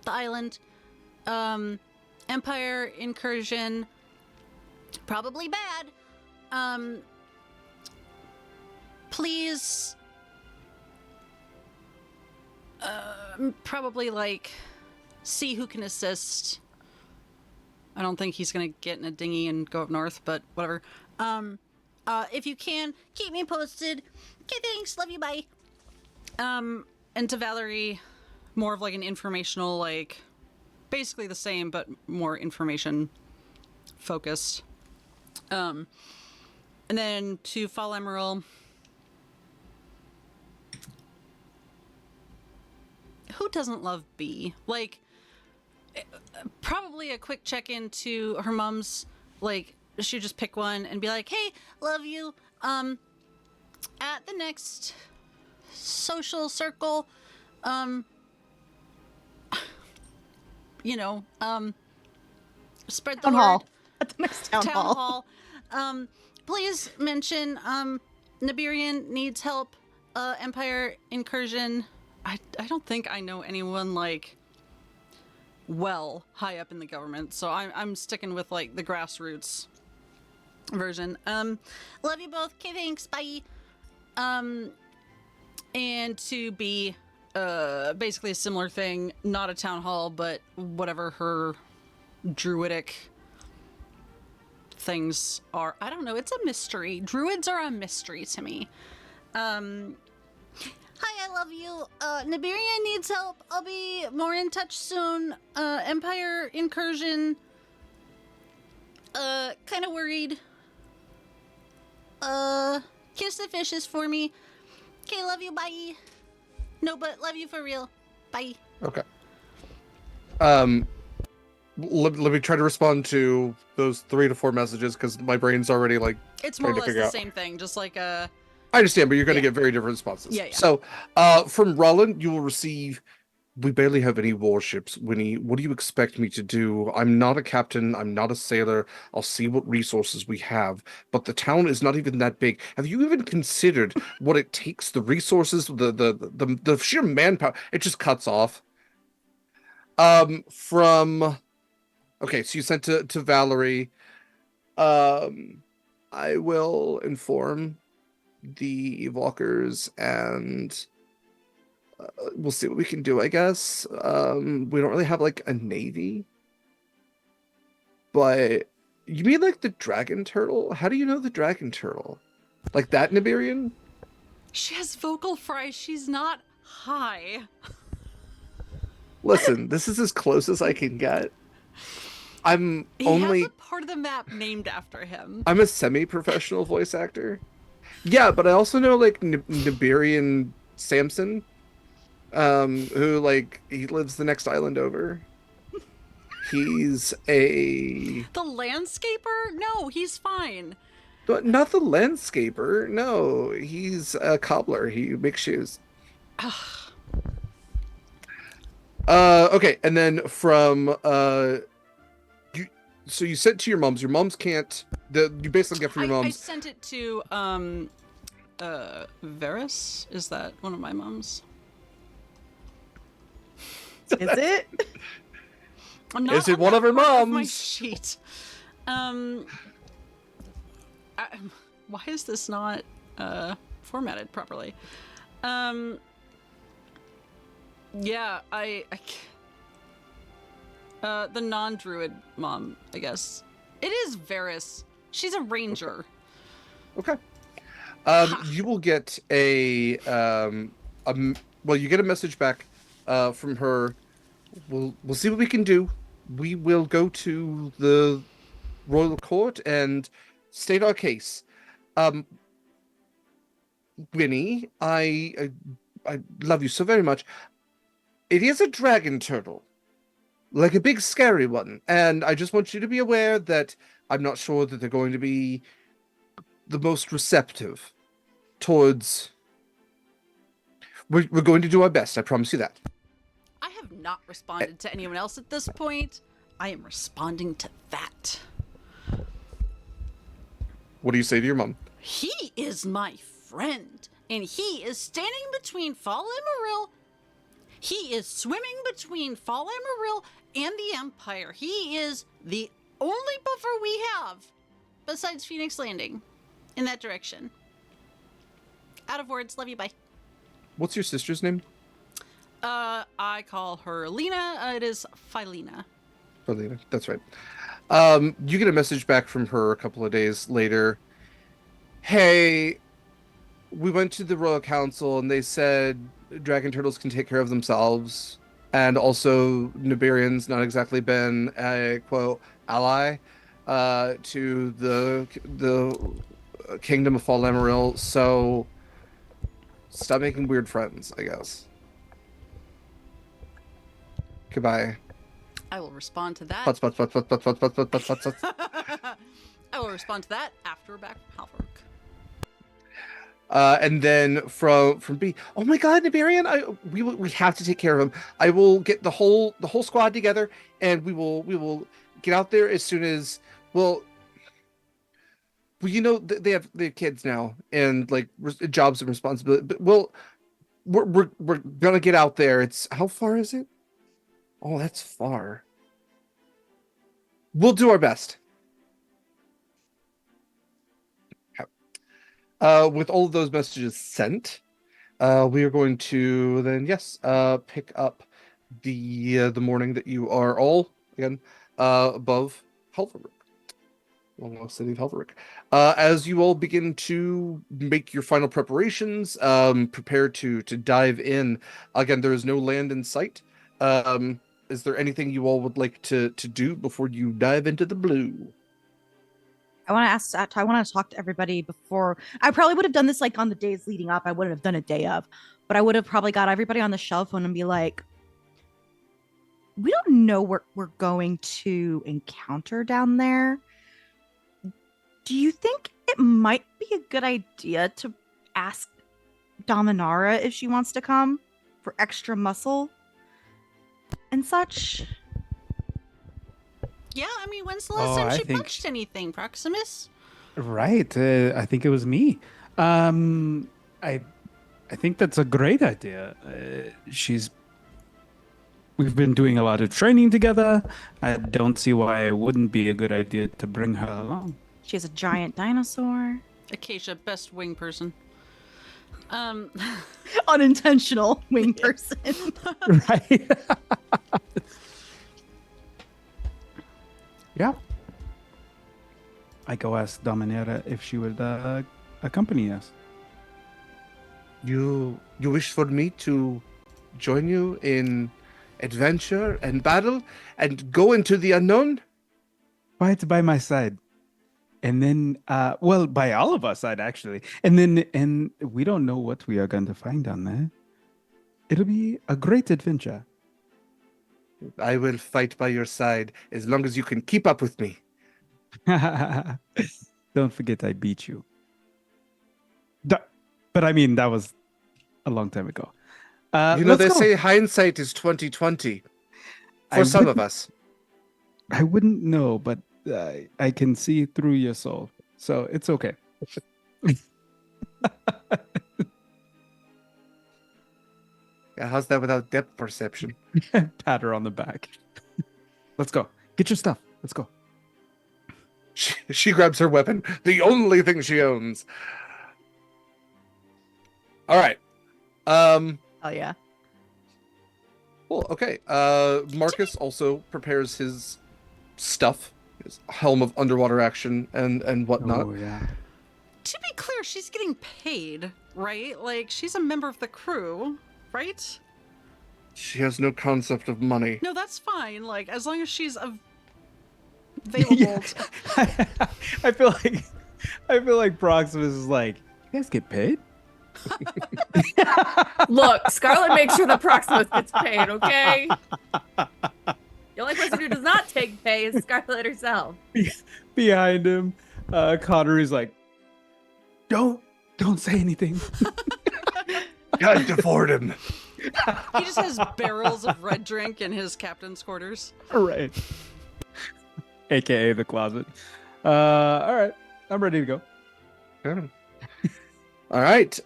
the island. Empire incursion, probably bad. Please, probably like see who can assist. I don't think he's gonna get in a dinghy and go up north, but whatever. If you can, keep me posted. Okay, thanks. Love you. Bye. And to Valerie, more of like an informational, like basically the same, but more information focused. And then to Fall Emerald. Who doesn't love Bee? Like, probably a quick check-in to her mom's, like, she'd just pick one and be like, hey, love you. At the next social circle, you know, spread the
Town
word.
hall. At the next town hall.
Please mention, Nibirian needs help, Empire incursion. I don't think I know anyone, like, well, high up in the government, so I'm sticking with, like, the grassroots version. Love you both. Okay, thanks. Bye. And to be, basically a similar thing, not a town hall, but whatever her druidic things are. I don't know. It's a mystery. Druids are a mystery to me. Hi, I love you. Nibiria needs help. I'll be more in touch soon. Empire incursion. Kind of worried. Kiss the fishes for me. Okay, love you, bye. No, but love you for real. Bye.
Okay. Let me try to respond to those 3 to 4 messages because my brain's already like
It's more or
trying to
less
figure
the
out.
same thing, just like
I understand, but you're going to
Yeah.
get very different responses.
Yeah, yeah.
So, from Roland, you will receive. We barely have any warships, Winnie. What do you expect me to do? I'm not a captain. I'm not a sailor. I'll see what resources we have. But the town is not even that big. Have you even considered what it takes? The resources, the sheer manpower. It just cuts off. From okay, so you sent to Valerie. I will inform the walkers and we'll see what we can do, I guess. We don't really have like a navy, but you mean like the dragon turtle? How do you know the dragon turtle? Like that Nibirian?
she has vocal fry. She's not high.
Listen, this is as close as I can get. I'm
He
only
has a part of the map named after him.
I'm a semi-professional voice actor. Yeah, but I also know like Nibirian Samson, who like he lives the next island over. He's a
The landscaper? No, he's fine.
but not the landscaper. No, he's a cobbler. He makes shoes. Okay, and then from you. So you sent to your mom's. Your mom's can't. You basically get from your
I
mom's.
sent it to Varys. Is that one of my moms?
Is it?
I'm not
Is it
on
one
that
of her
part my
moms?
sheet. Why is this not formatted properly? Yeah, the non-druid mom, I guess. It is Varys. She's a ranger.
Okay. You will get well, you get a message back from her. We'll see what we can do. We will go to the royal court and state our case. Winnie, I love you so very much. It is a dragon turtle, like a big scary one, and I just want you to be aware that I'm not sure that they're going to be the most receptive towards. We're going to do our best. I promise you that.
I have not responded to anyone else at this point. I am responding to that.
What do you say to your mom?
He is my friend, and he is standing between Fall Emeril. He is swimming between Fall Emeril and the Empire. He is the only buffer we have, besides Phoenix Landing, in that direction. Out of words, love you, bye.
What's your sister's name?
I call her Lena. It is Philena.
Philena, that's right. You get a message back from her a couple of days later. Hey, we went to the Royal Council and they said dragon turtles can take care of themselves. And also, Nibirian's not exactly been a, quote, ally to the kingdom of Fall Emeril, so stop making weird friends, I guess. Goodbye.
I will respond to that.
Putz.
I will respond to that after we're back from Halfwork.
And then from B, oh my God, Nibirian, we have to take care of him. I will get the whole squad together, and we will get out there as soon as you know they have kids now and like jobs and responsibility. But we're gonna get out there. It's how far is it? Oh, that's far. We'll do our best. With all of those messages sent, we are going to then pick up the morning that you are all again above Helferberg. Long lost city of Helverick. As you all begin to make your final preparations, prepare to dive in. Again, there is no land in sight. Is there anything you all would like to do before you dive into the blue?
I want to ask. I want to talk to everybody before. I probably would have done this like on the days leading up. I wouldn't have done a day of, but I would have probably got everybody on the shell phone and be like, "We don't know what we're going to encounter down there. Do you think it might be a good idea to ask Dominara if she wants to come for extra muscle and such?"
Yeah, I mean, when's the last time
I
she
think-
punched anything, Proximus?
Right. I think it was me. I think that's a great idea. We've been doing a lot of training together. I don't see why it wouldn't be a good idea to bring her along.
She has a giant dinosaur.
Acacia, best wing person.
Unintentional wing person.
Right. Yeah. I go ask Dominera if she would accompany us.
You wish for me to join you in adventure and battle and go into the unknown?
Fight by my side. And then, well, by all of our side, actually. And we don't know what we are going to find down there. It'll be a great adventure.
I will fight by your side as long as you can keep up with me.
Don't forget I beat you. But I mean, that was a long time ago.
They
let's go.
say hindsight is 20/20
I
for some of
wouldn't-
us.
I wouldn't know, but I can see through your soul. So it's okay.
Yeah, how's that without depth perception?
Pat her on the back. Let's go. Get your stuff. Let's go.
She grabs her weapon, the only thing she owns. All right.
Oh yeah.
Cool. Okay. Marcus also prepares his stuff, his helm of underwater action and whatnot.
Oh, yeah.
To be clear, she's getting paid, right? Like, she's a member of the crew, right?
She has no concept of money.
No, that's fine. Like, as long as she's available.
Yeah. I feel like Proximus is like, you guys get paid?
Look, Scarlett makes sure that Proximus gets paid, okay? The only person who does not take pay is Scarlett herself.
Behind him, Connery's like, don't say anything.
Can't afford him.
He just has barrels of red drink in his captain's quarters.
Right. AKA the closet. All right. I'm ready to go.
Yeah. All right.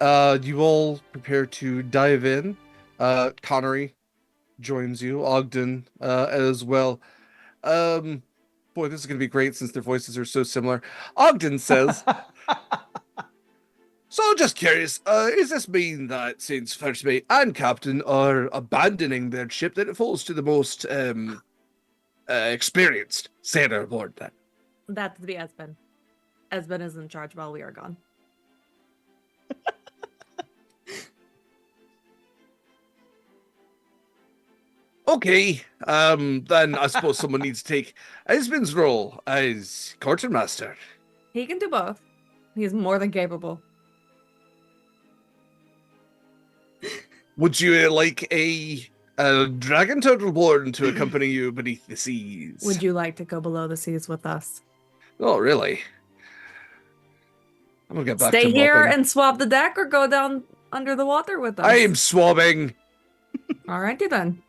You all prepare to dive in. Connery joins you. Ogden as well. Boy, this is going to be great since their voices are so similar. Ogden says, so just curious, does this mean that since First Mate and Captain are abandoning their ship, that it falls to the most experienced sailor aboard then?
That's the Esben. Esben is in charge while we are gone.
Okay, then I suppose someone needs to take Esmond's role as quartermaster.
He can do both. He's more than capable.
Would you like a dragon turtle born to accompany you beneath the seas?
Would you like to go below the seas with us?
Oh, really? I'm gonna get back
Stay
to
here
mopping.
and swab the deck or go down under the water with us?
I am swabbing.
Alrighty then.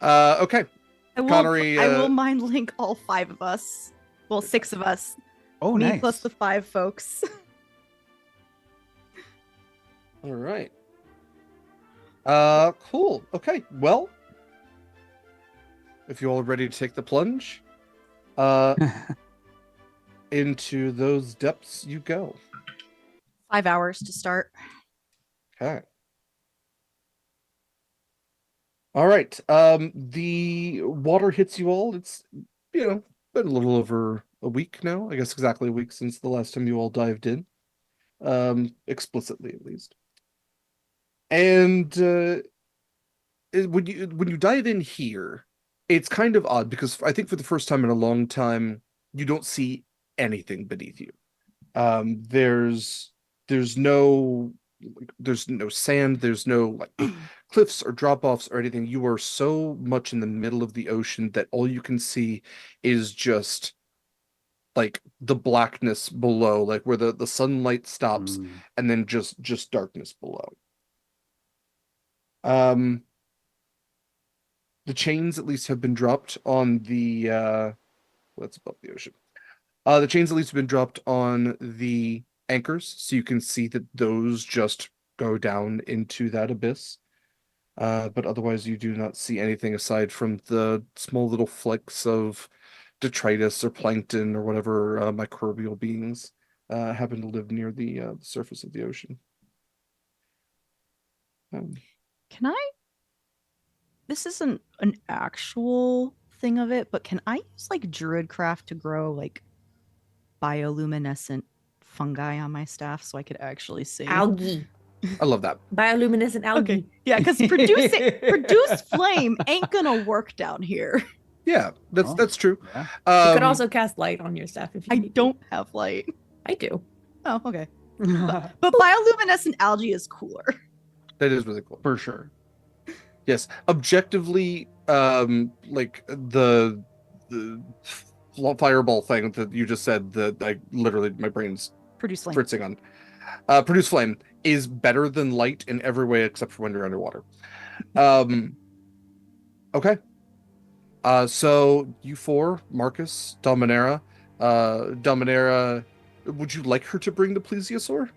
Okay. Connery,
I will mind link all 5 of us. Well, 6 of us.
Oh,
Me
nice.
plus the 5 folks.
All right. Cool. Okay. Well, if you're all ready to take the plunge, into those depths you go.
5 hours to start.
Okay. All right. The water hits you all. It's, been a little over a week now. I guess exactly a week since the last time you all dived in. Explicitly at least. And when you dive in here, it's kind of odd because I think for the first time in a long time, you don't see anything beneath you. There's there's no there's no sand, there's no like cliffs or drop-offs or anything. You are so much in the middle of the ocean that all you can see is just like the blackness below, like where the sunlight stops,
Mm.
and then just darkness below. Um, the chains at least have been dropped on the what's above the ocean. The chains at least have been dropped on the anchors, so you can see that those just go down into that abyss. But otherwise, you do not see anything aside from the small little flecks of detritus or plankton or whatever microbial beings happen to live near the surface of the ocean. Um,
Can I? This isn't an actual thing of it, but can I use like Druidcraft to grow like bioluminescent fungi on my staff so I could actually see?
Algae.
I love that.
Bioluminescent algae.
Okay. Yeah, because produce flame ain't gonna work down here.
Yeah, that's
Oh,
that's true.
Yeah.
You could
Um,
also cast light on your staff if you
I
need to.
don't have light.
I do.
Oh, okay. But bioluminescent algae is cooler.
that is really cool.
For sure.
Yes, objectively, like the fireball thing that you just said that I literally my brain's
Produce flame.
fritzing on. Produce flame is better than light in every way except for when you're underwater. Um, okay. So you four, Marcus, Dominera, would you like her to bring the plesiosaur?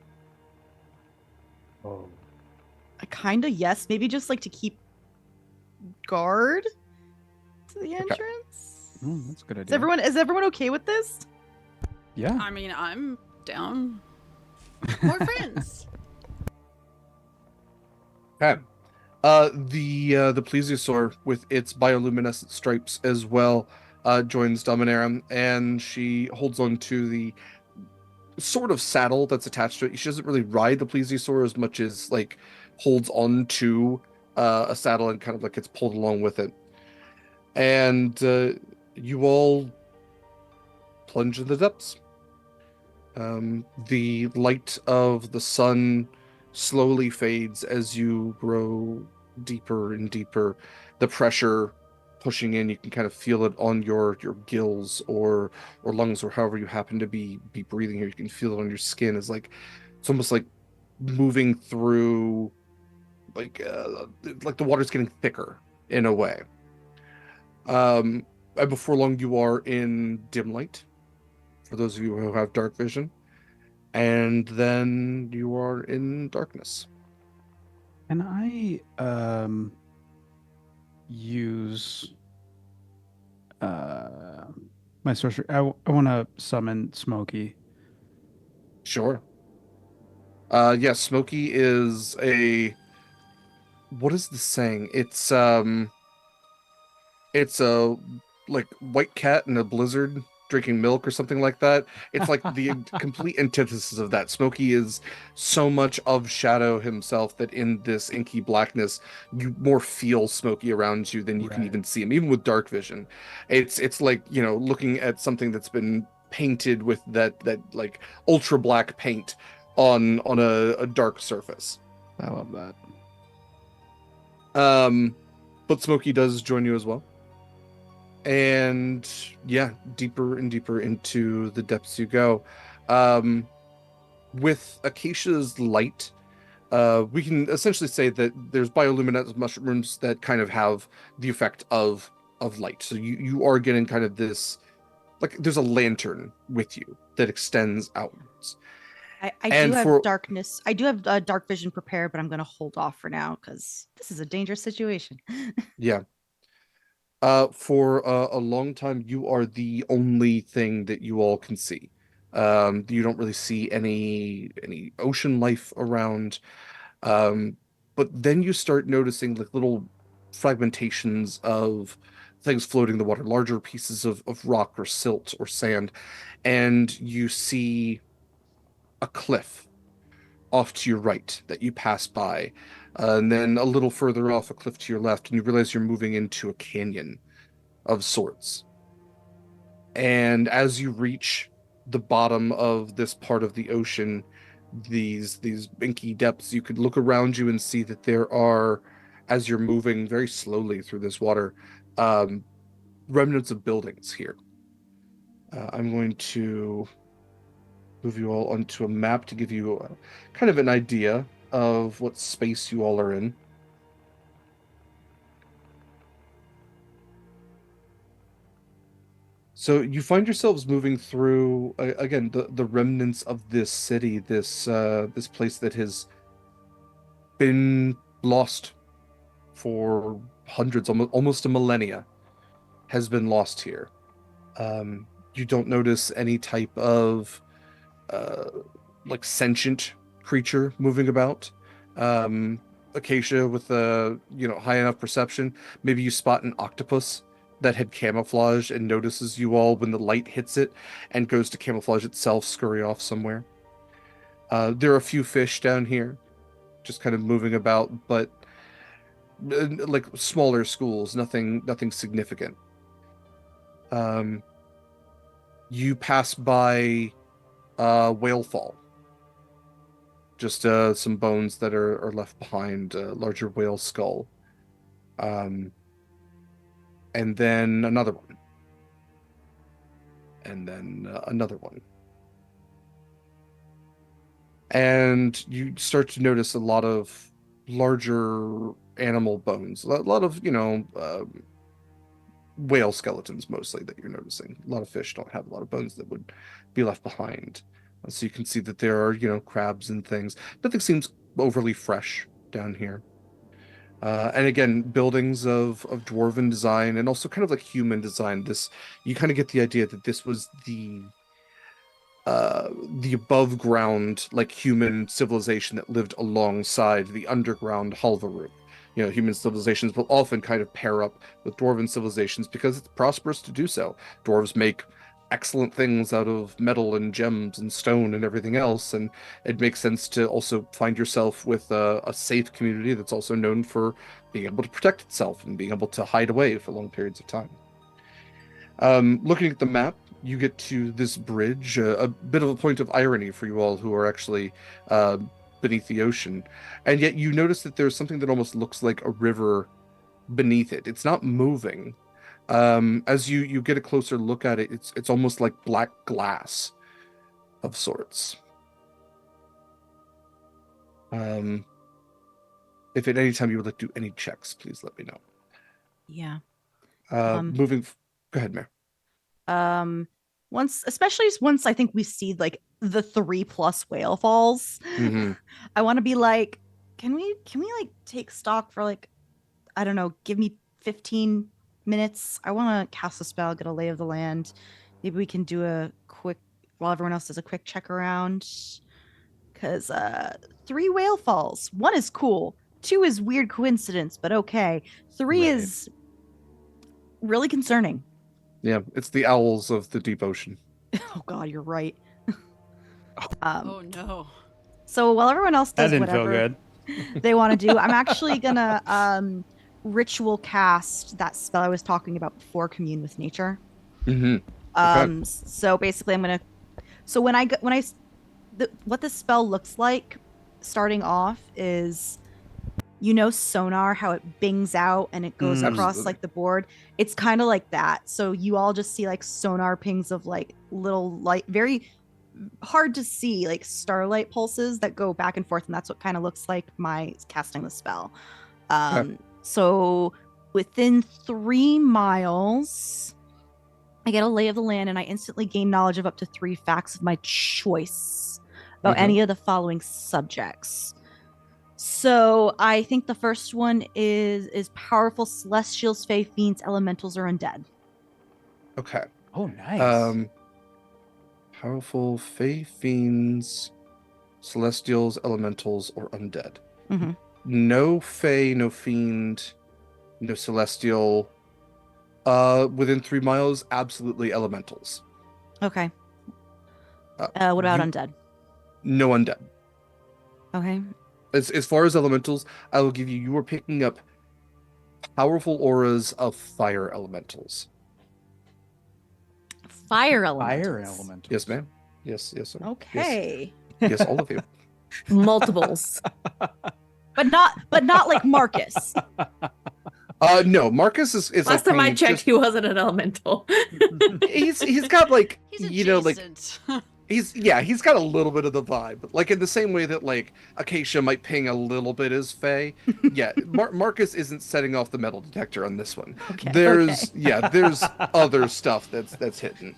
Oh.
Kinda yes. Maybe just like to keep guard to the entrance.
That's a good idea.
Is everyone okay with this?
Yeah.
I mean, I'm down. More friends.
Okay. The plesiosaur with its bioluminescent stripes as well joins Dominarum, and she holds on to the sort of saddle that's attached to it. She doesn't really ride the plesiosaur as much as like holds on to a saddle and kind of like gets pulled along with it. And you all plunge in the depths. The light of the sun slowly fades as you grow deeper and deeper. The pressure pushing in, you can kind of feel it on your gills or lungs or however you happen to be breathing here. You can feel it on your skin. It's almost like moving through like the water's getting thicker in a way. And before long you are in dim light for those of you who have dark vision, and then you are in darkness.
Can I use my sorcery? I want to summon Smokey.
Sure. Yes, Smokey is a what is the saying? It's a like white cat in a blizzard drinking milk or something like that. It's like the complete antithesis of that. Smokey is so much of Shadow himself that in this inky blackness, you more feel Smokey around you than you can
Right.
even see him. Even with dark vision, it's like looking at something that's been painted with that like ultra black paint on a dark surface.
I love that.
But Smokey does join you as well. And yeah, deeper and deeper into the depths you go. With Acacia's light, we can essentially say that there's bioluminescent mushrooms that kind of have the effect of light. So you are getting kind of like there's a lantern with you that extends outwards.
I
And
do have
for-
darkness. I do have dark vision prepared, but I'm gonna hold off for now because this is a dangerous situation.
Yeah. For a long time, you are the only thing that you all can see. You don't really see any ocean life around. But then you start noticing like little fragmentations of things floating in the water, larger pieces of rock or silt or sand, and you see a cliff off to your right that you pass by, and then a little further off, a cliff to your left, and you realize you're moving into a canyon of sorts. And as you reach the bottom of this part of the ocean, these inky depths, you could look around you and see that there are, as you're moving very slowly through this water, remnants of buildings here. I'm going to move you all onto a map to give you kind of an idea of what space you all are in. So you find yourselves moving through again the remnants of this city, this place that has been lost for hundreds, almost a millennia, has been lost here. You don't notice any type of like sentient creature moving about. Acacia, with a high enough perception, maybe you spot an octopus that had camouflaged and notices you all when the light hits it and goes to camouflage itself, scurry off somewhere. There are a few fish down here, just kind of moving about, but like smaller schools, nothing significant. You pass by Whale Fall. Just some bones that are left behind, a larger whale skull. And then another one. And then another one. And you start to notice a lot of larger animal bones. A lot of, whale skeletons mostly that you're noticing. A lot of fish don't have a lot of bones that would be left behind. So you can see that there are, crabs and things. Nothing seems overly fresh down here. And again, buildings of dwarven design and also kind of like human design. You kind of get the idea that this was the above ground, like, human civilization that lived alongside the underground Halvaruk. Human civilizations will often kind of pair up with dwarven civilizations because it's prosperous to do so. Dwarves make excellent things out of metal and gems and stone and everything else, and it makes sense to also find yourself with a safe community that's also known for being able to protect itself and being able to hide away for long periods of time. Looking at the map, you get to this bridge, a bit of a point of irony for you all who are actually beneath the ocean, and yet you notice that there's something that almost looks like a river beneath it. It's not moving. As you get a closer look at it, it's almost like black glass of sorts. If at any time you would like to do any checks, please let me know.
Yeah.
Go ahead, Mare.
Especially once I think we see like the 3+ whale falls, I want to be like, can we like take stock for like, I don't know, give me 15 minutes. I want to cast a spell, get a lay of the land. Maybe we can do a quick, while everyone else does a quick check around. Because 3 whale falls. 1 is cool. 2 is weird coincidence, but okay. 3 is really concerning.
Yeah, it's the owls of the deep ocean.
Oh God, you're right.
Oh no.
So while everyone else
That
does
didn't feel
whatever
good.
they want to do, I'm actually gonna ritual cast that spell I was talking about before, commune with nature.
Okay.
So basically what this spell looks like starting off is, sonar, how it bings out and it goes across
Absolutely.
like the board. It's kind of like that. So you all just see like sonar pings of like little light, very hard to see, like starlight pulses that go back and forth, and that's what kind of looks like my casting the spell.
Okay.
So within 3 miles, I get a lay of the land, and I instantly gain knowledge of up to 3 facts of my choice about any of the following subjects. So I think the first one is powerful celestials, fae, fiends, elementals, or undead.
Okay.
Oh, nice.
Powerful fae, fiends, celestials, elementals, or undead.
Mm-hmm.
No fae, no fiend, no celestial. Within 3 miles, absolutely elementals.
Okay. What about
you-
undead?
No undead.
Okay.
As far as elementals, I will give you. You are picking up powerful auras of fire elementals.
Fire elementals.
Fire element.
Yes, ma'am. Yes, sir.
Okay.
Yes, all of you.
Multiples.
But not like Marcus.
No, Marcus is
Last
like
time I
being
checked,
just-
he wasn't an elemental.
he's got like
He's
like
adjacent.
he's got a little bit of the vibe, like in the same way that like Acacia might ping a little bit as Faye. Yeah, Marcus isn't setting off the metal detector on this one.
Okay.
There's other stuff that's hidden.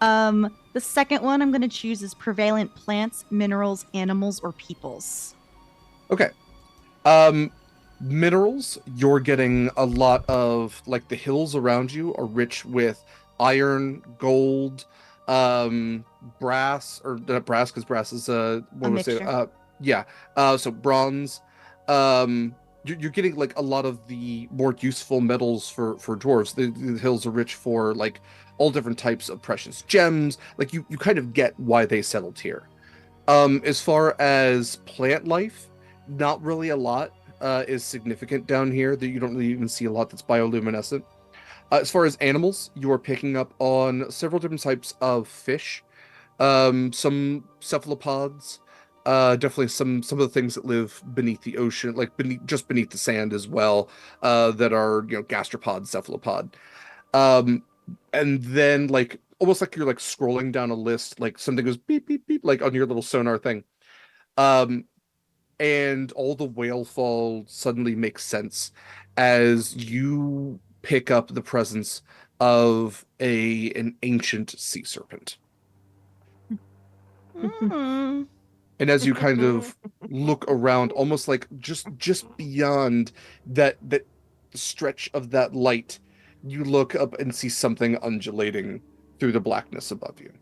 The second one I'm gonna choose is prevalent plants, minerals, animals, or peoples.
Okay. Minerals, you're getting a lot of, like, the hills around you are rich with iron, gold, brass, or not brass, because brass is what was it?
mixture.
So bronze. You're getting like a lot of the more useful metals for dwarves. The hills are rich for like all different types of precious gems. Like you kind of get why they settled here. As far as plant life, not really a lot is significant down here. That you don't really even see a lot that's bioluminescent. As far as animals, you are picking up on several different types of fish, some cephalopods, definitely some of the things that live beneath the ocean, like beneath the sand as well, that are gastropod, cephalopod, and then like almost like you're like scrolling down a list, like something goes beep beep beep, like on your little sonar thing. And all the whale fall suddenly makes sense as you pick up the presence of an ancient sea serpent.
Mm.
And as you kind of look around, almost like just beyond that stretch of that light, you look up and see something undulating through the blackness above you.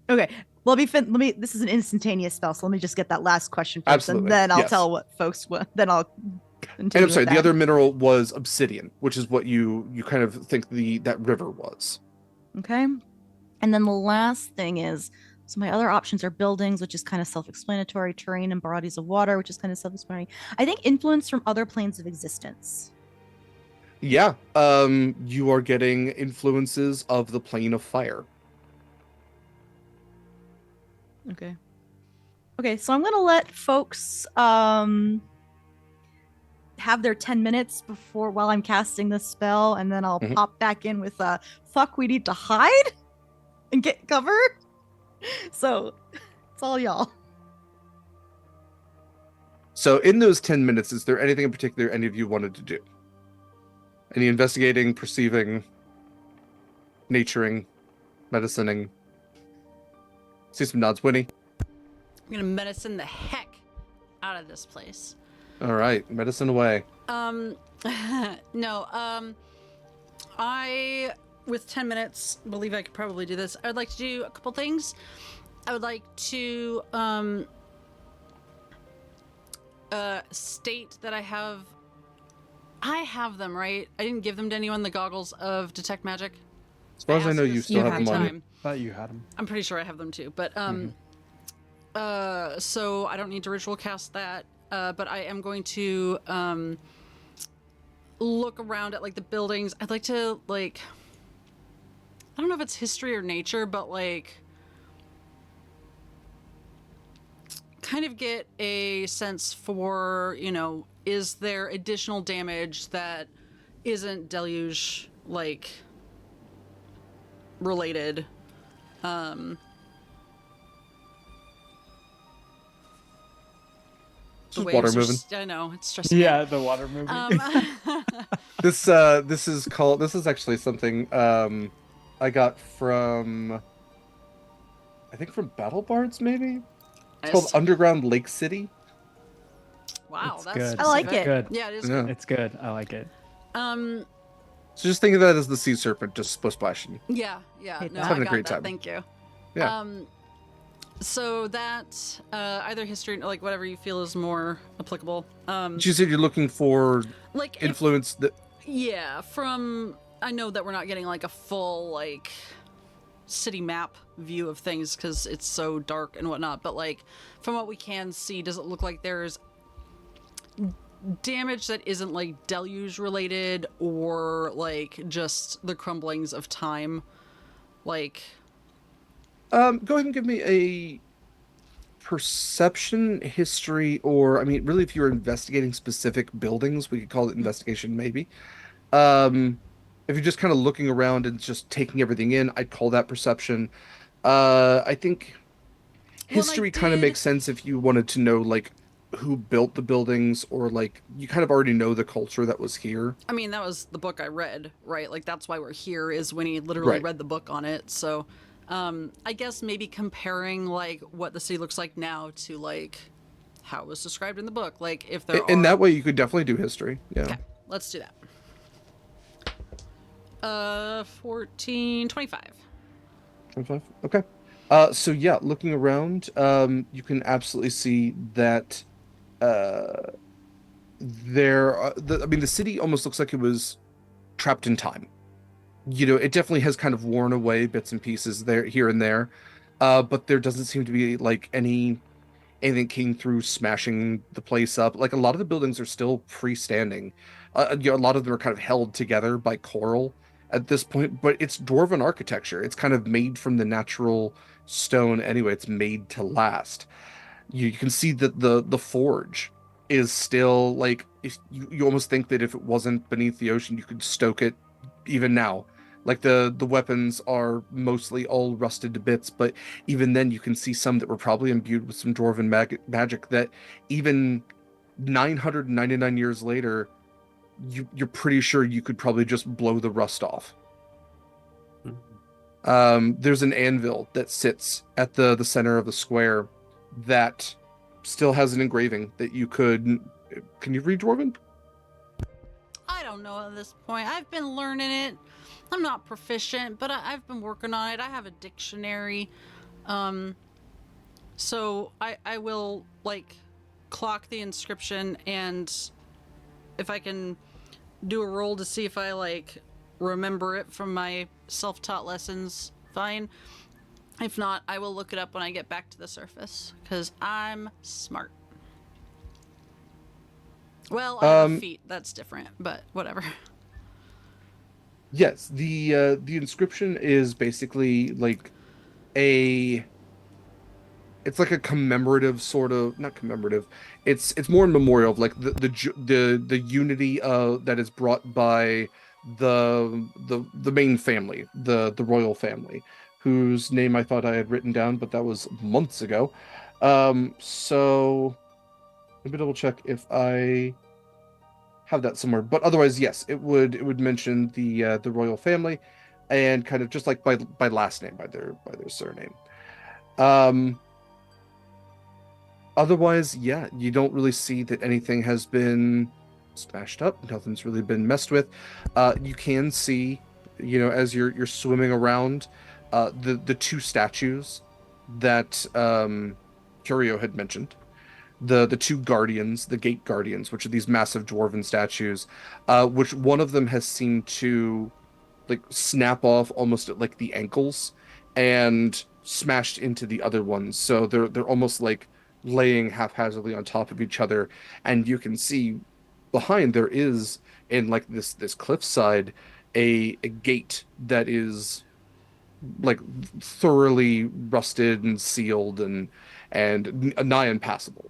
Okay. Well, let me. This is an instantaneous spell, so let me just get that last question first,
Absolutely,
and then I'll
yes.
tell what folks. Then I'll continue.
And I'm sorry,
with
the
that.
other mineral was obsidian, which is what you kind of think that river was.
Okay. And then the last thing is, so my other options are buildings, which is kind of self-explanatory, terrain and bodies of water, which is kind of self-explanatory. I think influence from other planes of existence.
Yeah, you are getting influences of the plane of fire.
Okay. Okay, so I'm gonna let folks have their 10 minutes while I'm casting this spell, and then I'll
Mhm.
pop back in with fuck, we need to hide and get covered. So it's all y'all.
So in those 10 minutes, is there anything in particular any of you wanted to do? Any investigating, perceiving, naturing, medicining? See some nods, Winnie.
I'm gonna medicine the heck out of this place.
All right, medicine away.
No, I, with 10 minutes, believe I could probably do this. I would like to do a couple things. I would like to, state that I have them, right? I didn't give them to anyone, the goggles of detect magic.
As far as I
asked
know,
this
you still have
every
them on you.
time.
Thought you had them.
I'm pretty sure I have them too, but so I don't need to ritual cast that. But I am going to look around at like the buildings. I'd like to like, I don't know if it's history or nature, but like kind of get a sense for, is there additional damage that isn't deluge like related? The
Just water
waves are
moving.
I know, it's stressing me
Yeah, the water movie.
This is actually something I got from, I think from Battle Bards, maybe. It's called
Nice.
Underground Lake City.
Wow,
It's
that's
good.
I like
specific.
it.
Good.
Yeah, it is
Yeah.
good.
It's good. I like it.
So just think of that as the sea serpent just splashing.
Yeah,
Hate
no,
that.
I
Having a
got
great
that.
time.
Thank you.
Yeah.
So that either history, like whatever you feel is more applicable.
You said you're looking for
Like if-
influence that.
yeah, from I know that we're not getting like a full like city map view of things because it's so dark and whatnot, but like from what we can see, does it look like there's damage that isn't like deluge related or like just the crumblings of time? Like,
Go ahead and give me a perception, history, or I mean, really, if you're investigating specific buildings, we could call it investigation, maybe. Um, if you're just kind of looking around and just taking everything in, I'd call that perception. I think
well, I
history kind of
did.
makes sense if you wanted to know like who built the buildings or like you kind of already know the culture that was here.
I mean, that was the book I read, right? Like that's why we're here is when he literally
Right.
read the book on it. So, I guess maybe comparing like what the city looks like now to like how it was described in the book. Like if there
In
are
that way, you could definitely do history. Yeah.
Okay, let's do that. 14, 25.
25. Okay. So yeah, looking around, you can absolutely see that uh, I mean, the city almost looks like it was trapped in time. You know, it definitely has kind of worn away bits and pieces there, here and there, but there doesn't seem to be like anything came through smashing the place up. Like a lot of the buildings are still freestanding. You know, a lot of them are kind of held together by coral at this point, but it's dwarven architecture. It's kind of made from the natural stone anyway. It's made to last. You can see that the forge is still like if you almost think that if it wasn't beneath the ocean, you could stoke it even now. Like the weapons are mostly all rusted to bits, but even then you can see some that were probably imbued with some dwarven magic that even 999 years later, you're pretty sure you could probably just blow the rust off. There's an anvil that sits at the center of the square that still has an engraving that you could. Can you read Dwarven?
I don't know at this point. I've been learning it. I'm not proficient, but I've been working on it. I have a dictionary. So I will like clock the inscription, and if I can do a roll to see if I like remember it from my self-taught lessons, fine. If not, I will look it up when I get back to the surface because I'm smart. Well, I have a feat. That's different, but whatever.
Yes, the inscription is basically like a it's like a commemorative sort of not commemorative. It's more in memorial of like the unity that is brought by the main family, the royal family, whose name I thought I had written down, but that was months ago. So let me double check if I have that somewhere. But otherwise, yes, it would mention the royal family, and kind of just like by last name, by their surname. Um, Otherwise, yeah, you don't really see that anything has been smashed up. Nothing's really been messed with. You can see, you know, as you're swimming around, the two statues that Curio had mentioned. The two guardians, the gate guardians, which are these massive dwarven statues, which one of them has seemed to like snap off almost at like the ankles and smashed into the other ones. So they're almost like laying haphazardly on top of each other, and you can see behind there is in like this cliffside a gate that is like thoroughly rusted and sealed and nigh impassable.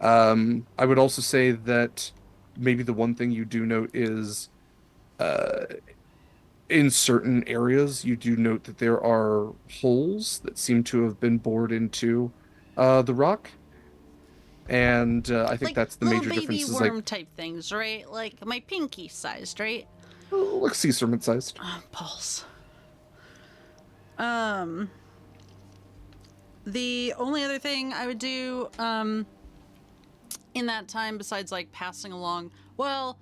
I would also say that maybe the one thing you do note is uh, in certain areas, you do note that there are holes that seem to have been bored into the rock. And I think
Like
that's the
little
major
baby
difference is
worm
like,
type things, right? Like my pinky sized, right?
like sea serpent sized.
Pulse. The only other thing I would do in that time besides like passing along, well,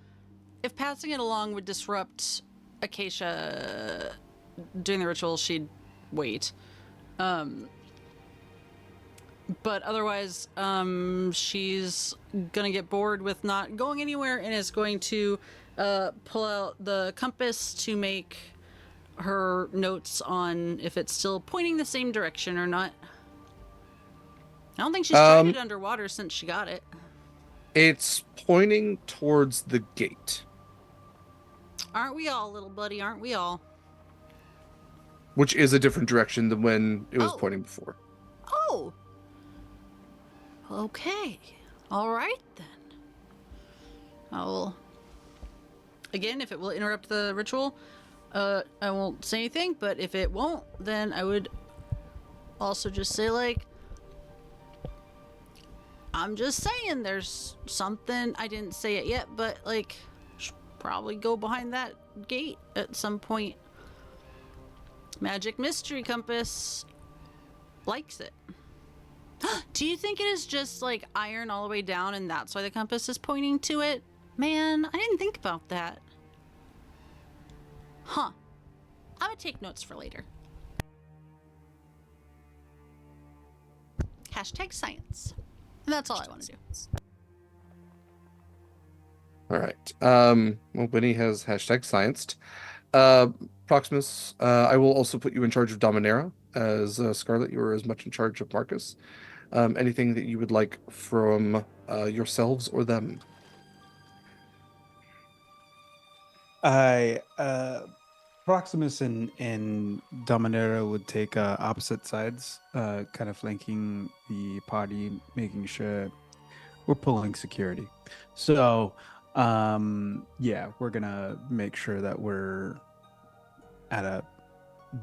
if passing it along would disrupt Acacia doing the ritual, she'd wait. But otherwise, she's gonna get bored with not going anywhere and is going to pull out the compass to make her notes on if it's still pointing the same direction or not. I don't think she's tried it underwater since she got it.
It's pointing towards the gate.
Aren't we all, little buddy? Aren't we all?
Which is a different direction than when it was pointing before.
Oh. Okay. All right, then. I will... Again, if it will interrupt the ritual, I won't say anything, but if it won't, then I would also just say, like, I'm just saying there's something, I didn't say it yet, but, like, should probably go behind that gate at some point. Magic Mystery Compass likes it. Do you think it is just, like, iron all the way down and that's why the compass is pointing to it? Man, I didn't think about that. Huh. I'm gonna take notes for later. Hashtag science. And that's all I want to do.
All right. Well, Winnie has hashtag scienced. Proximus, I will also put you in charge of Dominera, as Scarlett, you are as much in charge of Marcus. Anything that you would like from yourselves or them?
Proximus and Dominera would take opposite sides, kind of flanking the party, making sure we're pulling security. So, yeah, we're gonna make sure that we're at a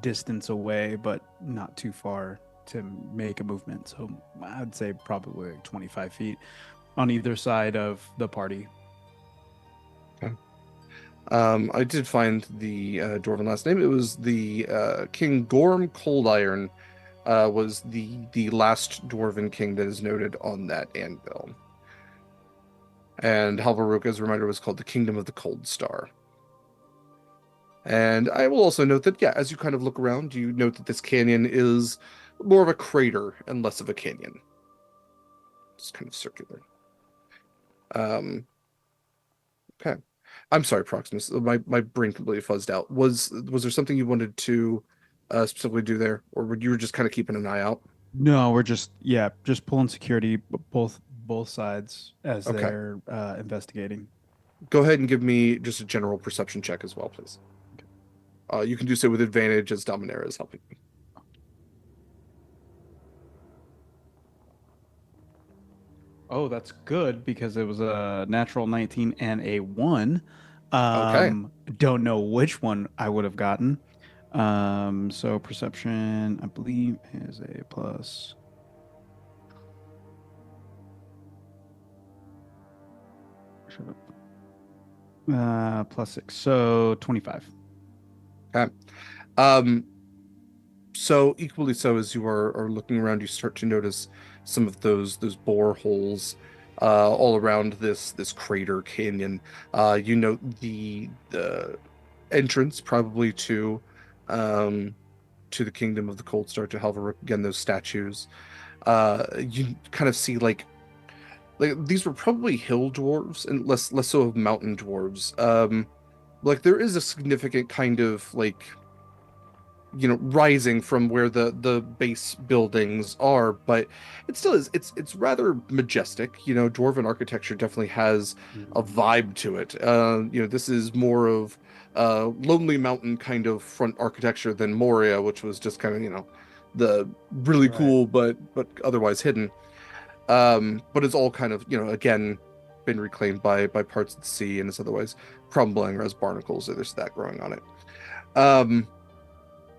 distance away, but not too far to make a movement. So I'd say probably like 25 feet on either side of the party.
Okay. I did find the dwarven last name. It was the King Gorm Cold Iron was the last dwarven king that is noted on that anvil. And Halvaruk, as a reminder, was called the Kingdom of the Cold Star. And I will also note that, yeah, as you kind of look around, you note that this canyon is more of a crater and less of a canyon. It's kind of circular. Okay. I'm sorry, Proximus. My brain completely fuzzed out. Was there something you wanted to specifically do there, or were you just kind of keeping an eye out?
No, we're just pulling security both sides as
Okay.
they're investigating.
Go ahead and give me just a general perception check as well, please. You can do so with advantage as Dominera is helping you.
Oh, that's good because it was a natural 19 and a 1.
Okay.
Don't know which one I would have gotten. So perception, I believe, is a plus. Plus 6, so 25.
Okay. So equally so, as you are looking around, you start to notice some of those bore holes all around this crater canyon. You note the entrance probably to the Kingdom of the Cold Star, to Halvaruk, again, those statues. You kind of see like these were probably hill dwarves and less so of mountain dwarves. Like there is a significant kind of like, you know, rising from where the base buildings are, but it still is, it's rather majestic. You know, dwarven architecture definitely has a vibe to it. You know, this is more of Lonely Mountain kind of front architecture than Moria, which was just kind of, you know, the really cool but otherwise hidden. But it's all kind of, you know, again, been reclaimed by parts of the sea and is otherwise crumbling, or has barnacles or this that growing on it.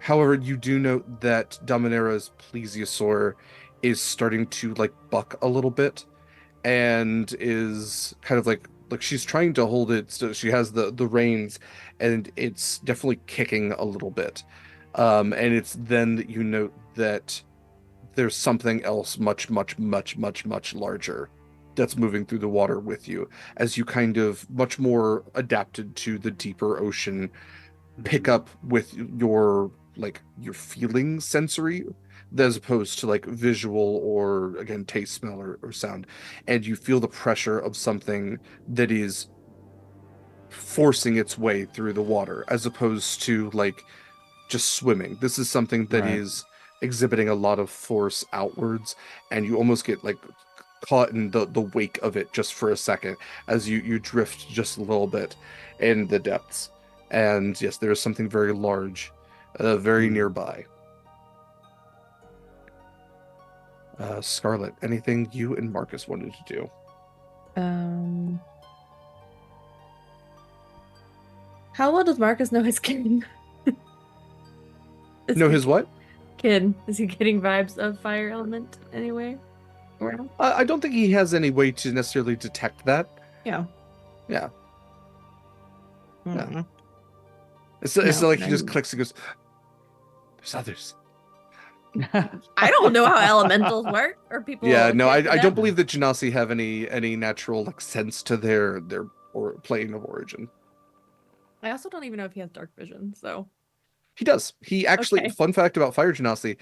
However, you do note that Dominera's plesiosaur is starting to like buck a little bit, and is kind of like she's trying to hold it. So she has the reins, and it's definitely kicking a little bit. And it's then that you note that there's something else much larger that's moving through the water with you, as you kind of much more adapted to the deeper ocean pick up with your feeling sensory as opposed to like visual or again taste, smell, or sound. And you feel the pressure of something that is forcing its way through the water as opposed to like just swimming. This is something that
Right.
is exhibiting a lot of force outwards, and you almost get like caught in the wake of it just for a second as you drift just a little bit in the depths. And yes, there is something very large, very
Hmm.
nearby. Scarlett, anything you and Marcus wanted to do?
How well does Marcus know his kin?
No, his what?
Kin. Is he getting vibes of fire element anyway? Around?
I don't think he has any way to necessarily detect that.
Yeah.
Yeah.
Mm.
It's
No,
like he just
I'm-
clicks and goes, there's others.
I don't know how elementals work or people.
Yeah, no, I
get
don't
them.
believe that Genasi have any natural like sense to their or plane of origin.
I also don't even know if he has dark vision. So
He does. He actually,
Okay.
fun fact about Fire Genasi,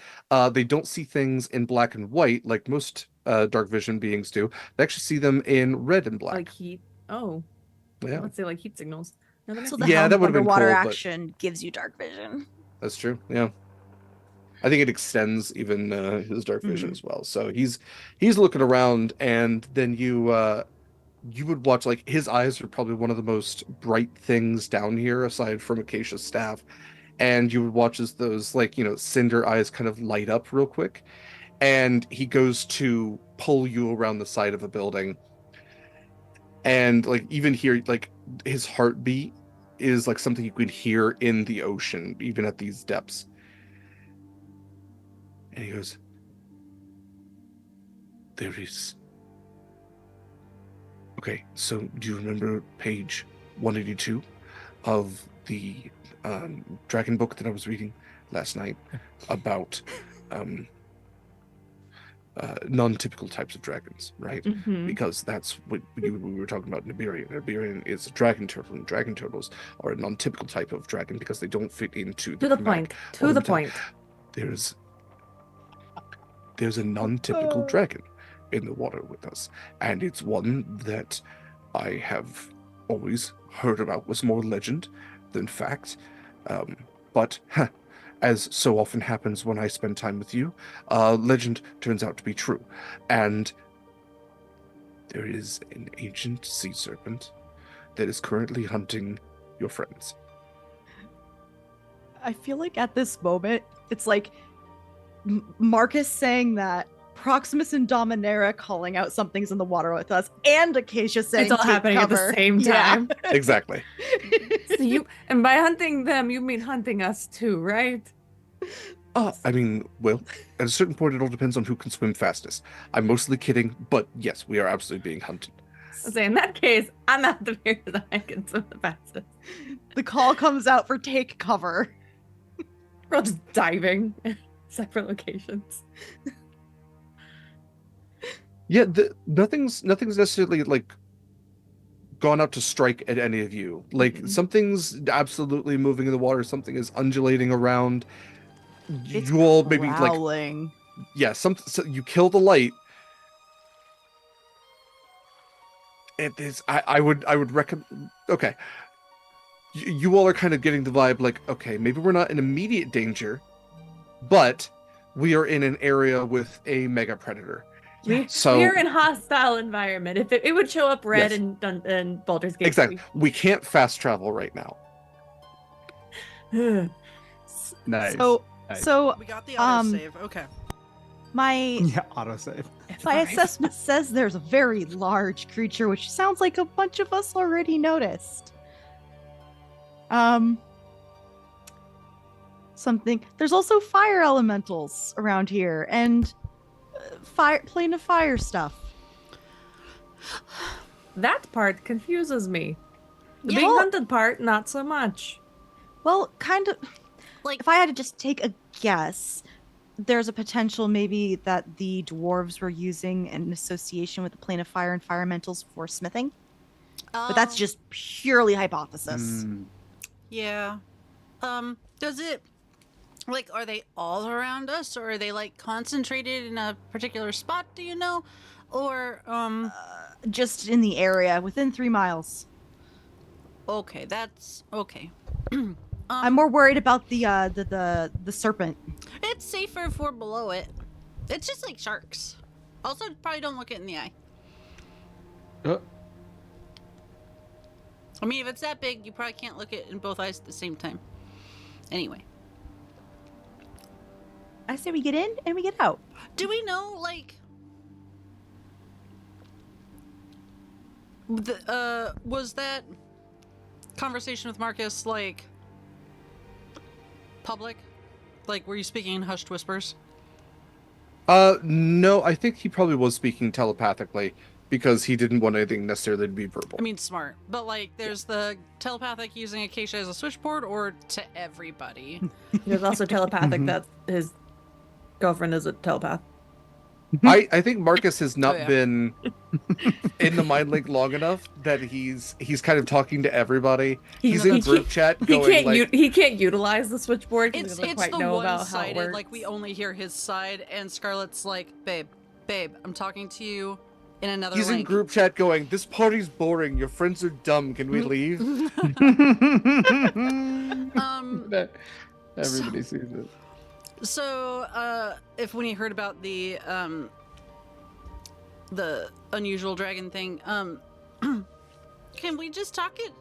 they don't see things in black and white like most dark vision beings do. They actually see them in red and black.
like heat. Oh,
Yeah,
let's say like heat signals. No, that
So
makes
the
Yeah,
helm
that
of
would've been
underwater
cool, but-
action gives you dark vision.
that's true. Yeah. I think it extends even his dark vision
Mhm.
as well. So he's looking around, and then you would watch like his eyes are probably one of the most bright things down here aside from Acacia's staff, and you would watch as those like cinder eyes kind of light up real quick, and he goes to pull you around the side of a building, and like even here like his heartbeat is like something you could hear in the ocean even at these depths. And he goes, there is. Okay, so do you remember page 182 of the dragon book that I was reading last night about non-typical types of dragons, right?
Mhm.
Because that's what we were talking about. Nibirian is a dragon turtle, and dragon turtles are a non-typical type of dragon because they don't fit into
To the
chromatic
point. To the
ornamental-
point.
There's a non-typical dragon in the water with us, and it's one that I have always heard about was more legend than fact. But as so often happens when I spend time with you, legend turns out to be true. And there is an ancient sea serpent that is currently hunting your friends.
I feel like at this moment, it's like Marcus saying that, Proximus and Dominaria calling out something's in the water with us, and Acacia saying
It's all
"Take
happening at the
cover."
same
Yeah.
time.
Exactly.
So and by hunting them, you mean hunting us too, right?
I mean, well, at a certain point, it all depends on who can swim fastest. I'm mostly kidding, but yes, we are absolutely being hunted.
I say in that case, I'm out the fear that I can swim the fastest.
The call comes out for take cover.
We're all just diving in separate locations.
Yeah, nothing's necessarily like gone out to strike at any of you. Like
Mhm.
something's absolutely moving in the water. Something is undulating around.
It's
You all maybe like
growling.
yeah. So you kill the light. It is. I would recommend. Okay. You all are kind of getting the vibe like, okay, maybe we're not in immediate danger, but we are in an area with a mega predator. So
We're in hostile environment. If it would show up red
Yes.
in Baldur's Gate.
exactly, we can't fast travel right now.
Nice.
So
Nice.
so
We got the
Um,
autosave. Okay.
my
Yeah, autosave.
my assessment says there's a very large creature, which sounds like a bunch of us already noticed. Something. There's also fire elementals around here, and plane of fire stuff.
That part confuses me. The
Yeah.
being hunted part, not so much.
Well, kind of.
Like-
if I had to just take a guess, there's a potential maybe that the dwarves were using in association with the plane of fire and firementals for smithing, but that's
Um,
just purely hypothesis.
Mm,
Yeah. Does it Like, are they all around us, or are they like concentrated in a particular spot? Do you know, or
Just in the area, within 3 miles.
Okay, that's okay.
I'm more worried about the serpent.
It's safer if we're below it. It's just like sharks. Also, probably don't look it in the eye. I mean, if it's that big, you probably can't look it in both eyes at the same time. Anyway.
I say we get in and we get out.
Do we know, like... was that conversation with Marcus, like, public? Like, were you speaking in hushed whispers?
No, I think he probably was speaking telepathically because he didn't want anything necessarily to be verbal.
I mean, smart. But, like, there's the telepathic using Acacia as a switchboard, or to everybody?
There's also telepathic that his girlfriend is a telepath.
I think Marcus has not
yeah.
been in the mind link long enough that he's kind of talking to everybody. He's in group chat going
he can't utilize the switchboard because
It's
he doesn't quite
the
know about how it
one-sided,
works.
like, we only hear his side, and Scarlett's like, babe, I'm talking to you in another
He's in
link.
group chat going, this party's boring, your friends are dumb, can we leave? Everybody sees it.
So, if when he heard about the unusual dragon thing, can we just talk to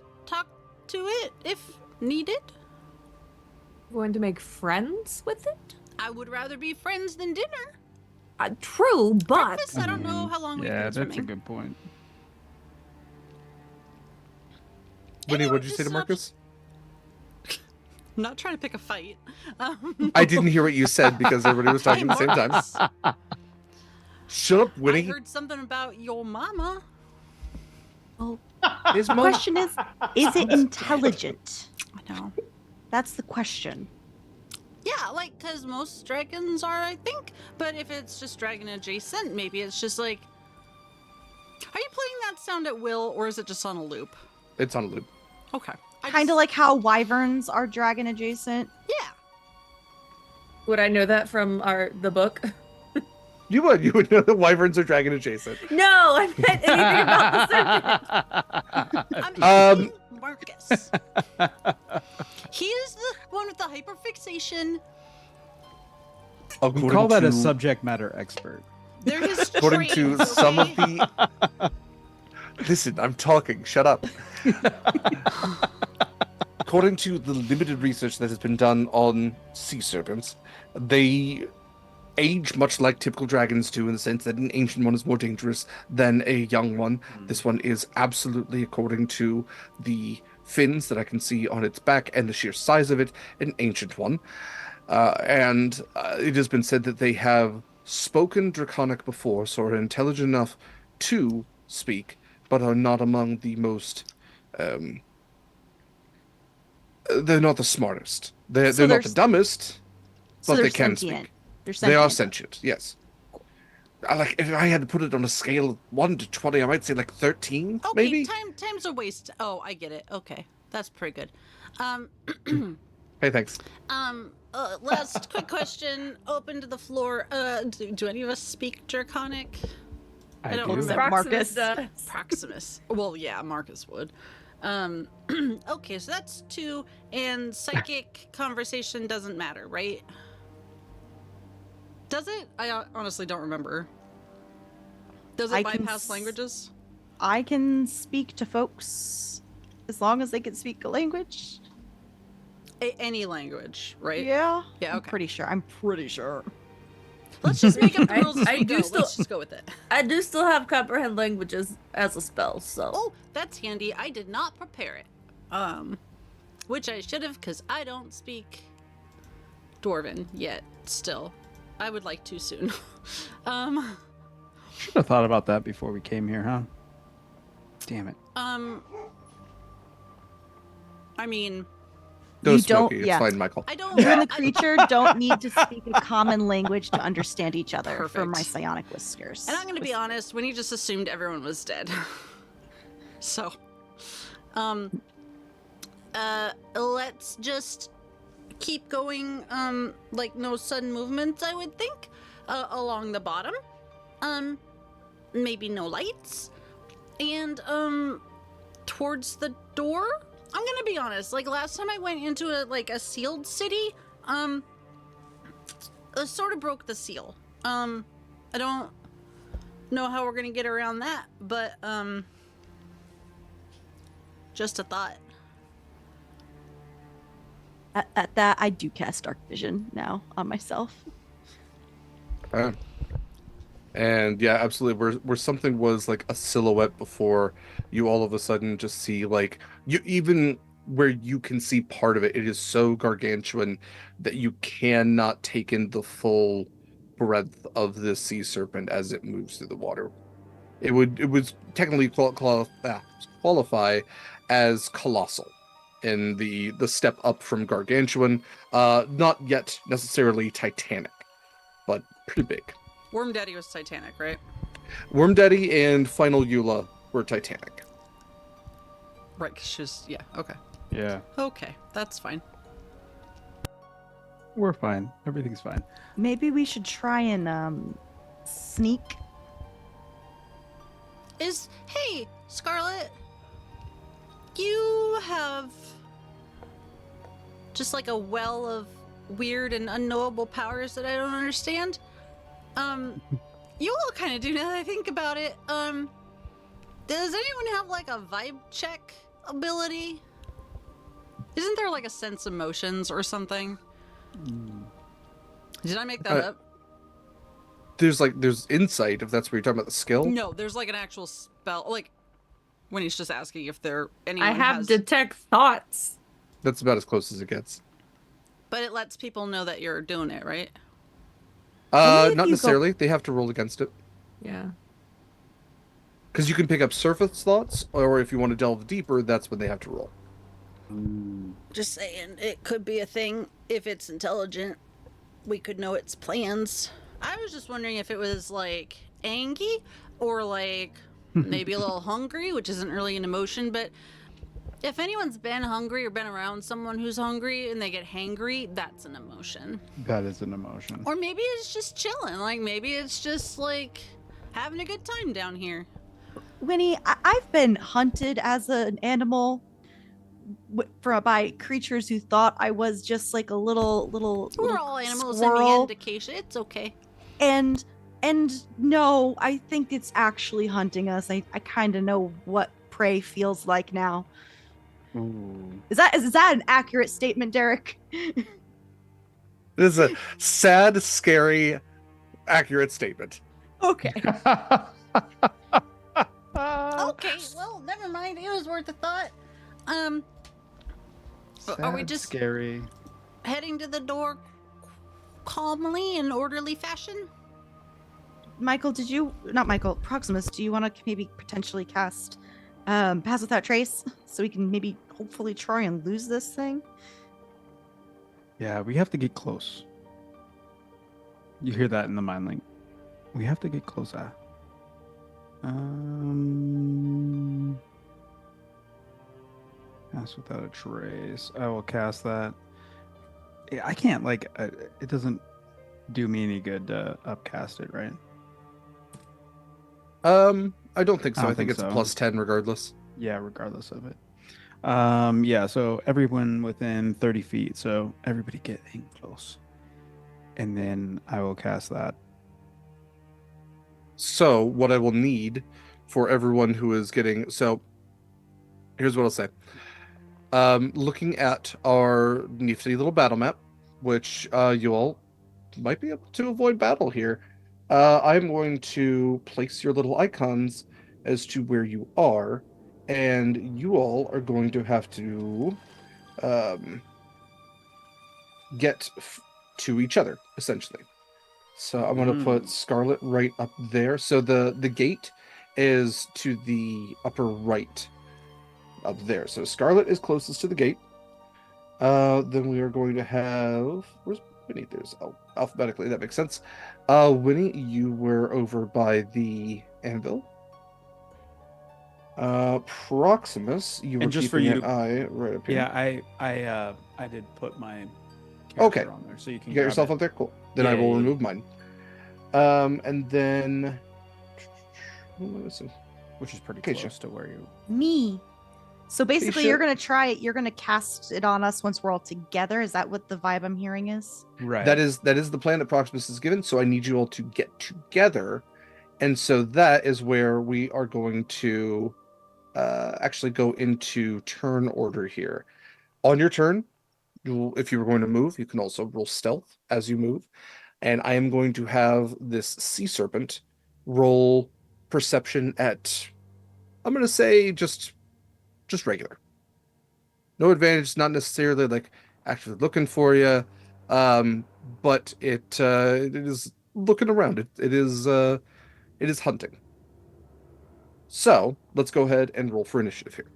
it if needed?
Going to make friends with it?
I would rather be friends than dinner.
True, but
Breakfast, I don't know how long we've
Yeah,
been
that's a
swimming.
good point.
Winnie,
Anyone
what did you say
just
to Marcus?
I'm not trying to pick a fight.
I didn't hear what you said because everybody was talking at the same time.
Marcus,
Shut up,
I
Winnie.
heard something about your mama.
Well,
His
the
mom-
question is it intelligent?
I know.
That's the question.
Yeah, like, because most dragons are, I think. But if it's just dragon adjacent, maybe it's just like... Are you playing that sound at will, or is it just on a loop?
It's on a loop.
Okay.
Kind of like how wyverns are dragon adjacent.
Yeah.
would I know that from the book?
You would know that wyverns are dragon adjacent.
No, I meant anything about the serpent.
I'm asking Marcus. He is the one with the hyperfixation.
We call that a subject matter expert.
They're his
According to
traits,
some of
okay?
the... Listen, I'm talking. Shut up. According to the limited research that has been done on sea serpents, they age much like typical dragons do in the sense that an ancient one is more dangerous than a young one. This one is absolutely, according to the fins that I can see on its back and the sheer size of it, an ancient one. And it has been said that they have spoken Draconic before, so are intelligent enough to speak, but are not among the most... they're not the smartest. They're not the dumbest, but they can speak. They are sentient, yes. If I had to put it on a scale of 1 to 20, I might say like 13,
Okay,
maybe?
time's a waste. Oh, I get it. Okay. That's pretty good.
Hey, thanks.
Last quick question, open to the floor. Do any of us speak Draconic? I don't remember.
Proximus does.
Proximus. Well, yeah, Marcus would. Okay, so that's 2, and psychic conversation doesn't matter, right? Does it? I honestly don't remember. Does it bypass languages?
I can speak to folks as long as they can speak a language.
Any language, right?
Yeah.
Yeah,
I'm
okay.
pretty sure. I'm pretty sure.
Let's just make up the rules as
I
we
do
go.
still-
Let's just go with it.
I do still have comprehend languages as a spell, so.
Oh, that's handy. I did not prepare it. Which I should have, because I don't speak Dwarven yet, still. I would like to soon.
Should have thought about that before we came here, huh? Damn it.
I mean,
Don't
You
smoke
don't-
it. It's
yeah.
fine, Michael.
I don't...
You and the
I-
creature don't need to speak a common language to understand each other for
Perfect.
my psionic whiskers.
And I'm going to be honest, when he just assumed everyone was dead. So, let's just keep going, like no sudden movements, I would think, along the bottom. Maybe no lights. And, towards the door? I'm gonna be honest, like last time I went into a sealed city, it sort of broke the seal. I don't know how we're gonna get around that, but, just a thought.
At that, I do cast Dark Vision now on myself.
And yeah, absolutely. Where something was like a silhouette before, you all of a sudden just see like you even where you can see part of it, it is so gargantuan that you cannot take in the full breadth of this sea serpent as it moves through the water. It would technically qualify as colossal in the step up from gargantuan, not yet necessarily titanic, but pretty big.
Worm Daddy was Titanic, right?
Worm Daddy and Final Eula were Titanic.
Right, 'cause she was, yeah, okay.
Yeah,
Okay, that's fine.
we're fine. Everything's fine.
Maybe we should try and sneak.
Hey, Scarlett, you have just like a well of weird and unknowable powers that I don't understand. You all kind of do now that I think about it. Does anyone have like a vibe check ability? Isn't there like a sense emotions or something? Did I make that up?
There's insight, if that's what you're talking about, the skill.
No, there's like an actual spell. Like when he's just asking if anyone
I have
has,
detect thoughts.
That's about as close as it gets.
but it lets people know that you're doing it, right?
Only if
Not
you go-
necessarily. They have to roll against it.
Yeah.
Because you can pick up surface thoughts, or if you want to delve deeper, that's when they have to roll.
Just saying, it could be a thing if it's intelligent. We could know its plans. I was just wondering if it was like angry or like maybe a little hungry, which isn't really an emotion, but if anyone's been hungry or been around someone who's hungry and they get hangry, that's an emotion.
That is an emotion.
Or maybe it's just chilling. Like maybe it's just like having a good time down here.
Winnie, I've been hunted as an animal by creatures who thought I was just like a little
We're all animals in the
squirrel.
end, Acacia. It's okay.
And no, I think it's actually hunting us. I kind of know what prey feels like now.
Ooh.
Is that an accurate statement, Derek?
It is a sad, scary, accurate statement.
Okay.
Okay, well, never mind. It was worth a thought. Are we
Sad,
just
scary?
heading to the door calmly in orderly fashion?
Proximus, do you want to maybe potentially cast Pass Without Trace so we can maybe hopefully try and lose this thing?
Yeah, we have to get close. You hear that in the mind link. We have to get closer. Cast Without a Trace. I will cast that. I can't it doesn't do me any good to upcast it, right?
I don't think so.
I don't
I think
think
it's
so.
plus 10 regardless.
Yeah, regardless of it. Yeah, so everyone within 30 feet. So everybody getting close. And then I will cast that.
So what I will need for everyone who is getting, so here's what I'll say. Looking at our nifty little battle map, which you all might be able to avoid battle here. I'm going to place your little icons as to where you are, and you all are going to have to get to each other, essentially. So I'm going to put Scarlett right up there. So the gate is to the upper right up there. So Scarlett is closest to the gate. Then we are going to have... Where's Winnie? There's... Oh, alphabetically, that makes sense. Winnie, you were over by the anvil. Proximus, you were
And just for
keeping
you-
an eye right up here.
Yeah, I did put my character
Okay.
on there, so you can
You got
grab
yourself
it.
up there? Cool. Then I
Yeah,
will
yeah, yeah.
remove mine. And then... Listen.
Which is pretty
Acacia.
close to where you.
Me. So basically,
Acacia.
you're gonna try it. You're gonna cast it on us once we're all together. Is that what the vibe I'm hearing is?
Right.
That is the plan that Proximus is given, so I need you all to get together. And so that is where we are going to actually go into turn order here. On your turn, if you were going to move, you can also roll stealth as you move. And I am going to have this sea serpent roll perception at, I'm going to say just regular. No advantage, not necessarily like actually looking for you, but it is looking around. It is hunting. So let's go ahead and roll for initiative here.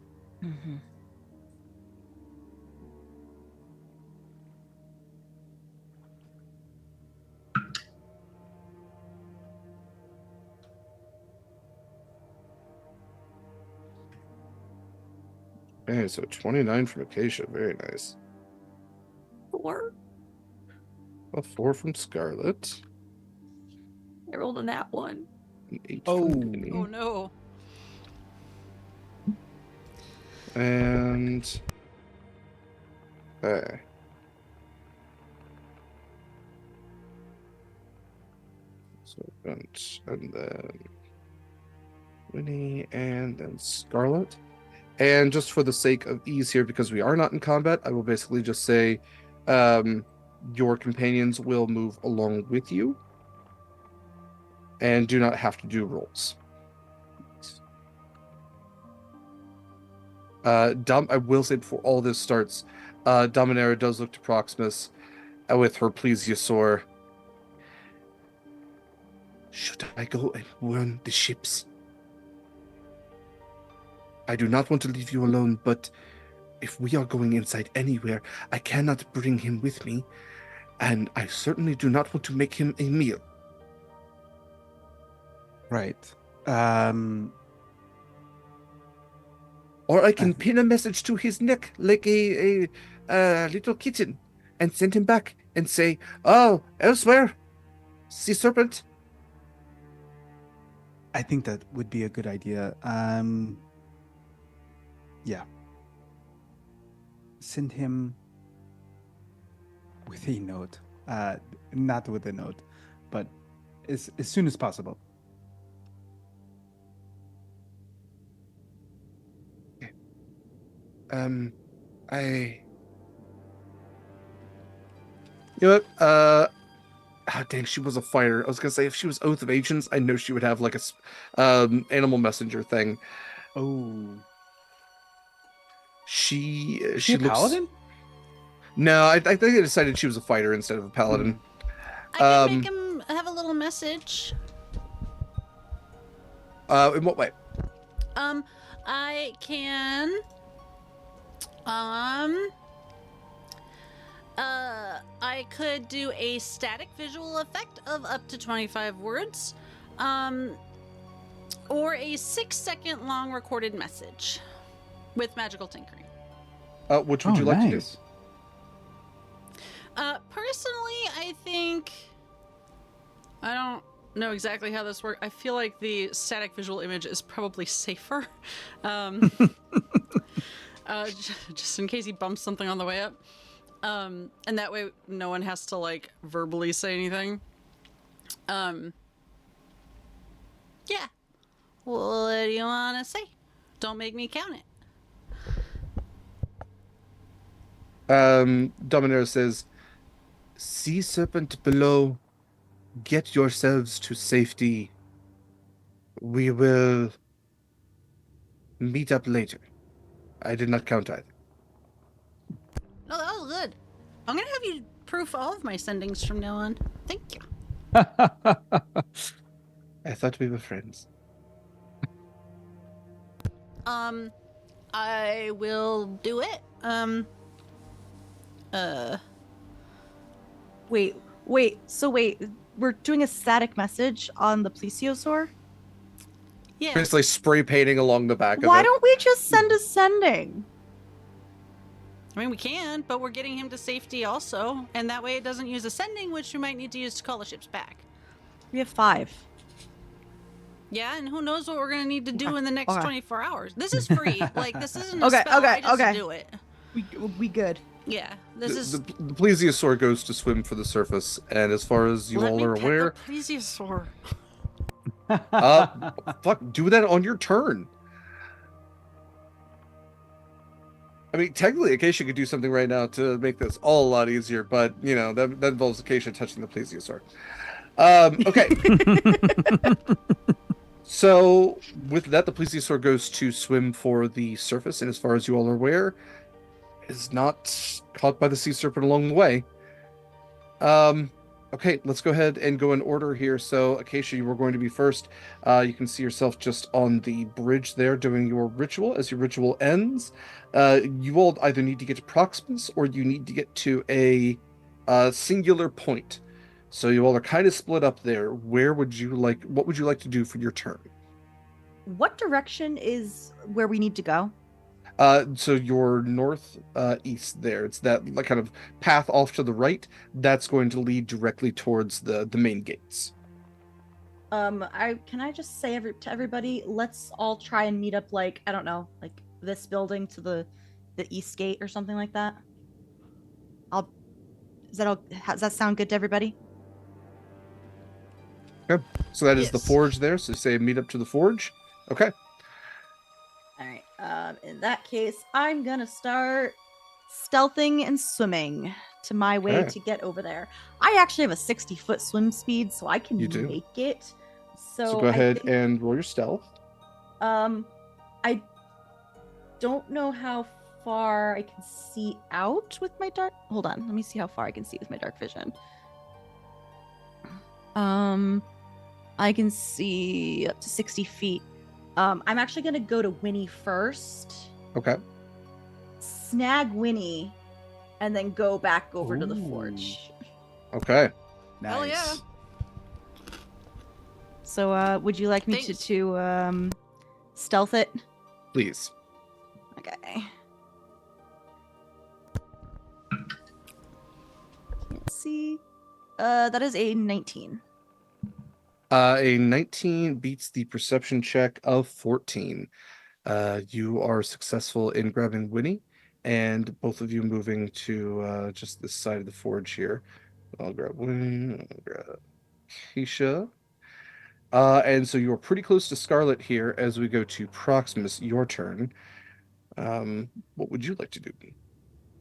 Mm-hmm.
Okay, so 29 from Acacia, very nice.
4.
A 4 from Scarlett,
I rolled a nat 1.
an 8
Oh.
from Minnie,
Oh no.
and okay. So Bent, and then Winnie, and then Scarlett. And just for the sake of ease here, because we are not in combat, I will basically just say your companions will move along with you and do not have to do rolls. I will say before all this starts, Dominaria does look to Proximus with her plesiosaur. Should I go and warn the ships? I do not want to leave you alone, but if we are going inside anywhere, I cannot bring him with me, and I certainly do not want to make him a meal.
Right.
Or I can pin a message to his neck like a little kitten and send him back and say, "Oh, elsewhere, sea serpent."
I think that would be a good idea. Yeah. Send him with a note. Not with a note, but as soon as possible.
I. You know what? Dang, she was a fighter. I was gonna say if she was Oath of Ancients, I know she would have like a animal messenger thing.
Oh.
She
a
looks.
paladin?
No, I think they decided she was a fighter instead of a paladin.
I can make him have a little message.
In what way?
I can. I could do a static visual effect of up to 25 words, or a 6-second long recorded message with magical tinkering.
Which would you like to do?
Personally, I think I don't know exactly how this works. I feel like the static visual image is probably safer. Just in case he bumps something on the way up. And that way no one has to like verbally say anything. Yeah. What do you want to say? Don't make me count it.
Dominaria says, "Sea serpent below, get yourselves to safety. We will meet up later." I did not count either.
No, that was good. I'm gonna have you proof all of my sendings from now on. Thank you.
I thought we were friends.
I will do it.
Wait. So wait, we're doing a static message on the plesiosaur?
Yeah.
Basically spray painting along the back of it.
Why don't we just send a sending?
I mean, we can, but we're getting him to safety also, and that way it doesn't use ascending, which we might need to use to call the ships back.
We have 5.
Yeah, and who knows what we're gonna need to do
Okay,
in the next
okay.
24 hours. This is free. Like, this isn't a
Okay,
spell.
okay,
I just
okay.
do it.
We good.
Yeah, this
The,
is.
the, the plesiosaur goes to swim for the surface, and as far as you
Let
all
me
are
pet
aware,
the plesiosaur.
fuck, do that on your turn. I mean, technically, Acacia could do something right now to make this all a lot easier, but you know that involves Acacia touching the plesiosaur. Okay. So with that, the plesiosaur goes to swim for the surface, and as far as you all are aware, is not caught by the sea serpent along the way. Okay, let's go ahead and go in order here. So, Acacia, you were going to be first. You can see yourself just on the bridge there doing your ritual. As your ritual ends, you all either need to get to Proximus or you need to get to a singular point. So you all are kind of split up there. What would you like to do for your turn?
What direction is where we need to go?
So your north east there. It's that like kind of path off to the right. That's going to lead directly towards the main gates.
Can I just say to everybody, let's all try and meet up, like, I don't know, like this building to the east gate or something like that. Does that sound good to everybody?
Okay. So that is the
Yes.
forge there. So say meet up to the forge. Okay.
All right. In that case, I'm gonna start stealthing and swimming to my way
Okay.
to get over there. I actually have a 60-foot swim speed, so I can
You do.
make it.
So go
I
ahead
think,
and roll your stealth.
I don't know how far I can see out with my dark. Hold on, let me see how far I can see with my dark vision. I can see up to 60 feet. I'm actually gonna go to Winnie first.
Okay.
Snag Winnie, and then go back over to the
Ooh.
forge.
Okay.
Nice.
Hell yeah.
So, would you like me
Thanks.
to stealth it?
Please.
Okay. Can't see. That is a 19.
A 19 beats the perception check of 14. You are successful in grabbing Winnie, and both of you moving to just this side of the forge here. I'll grab Winnie, I'll grab Acacia. And so you're pretty close to Scarlett here as we go to Proximus, your turn. What would you like to do?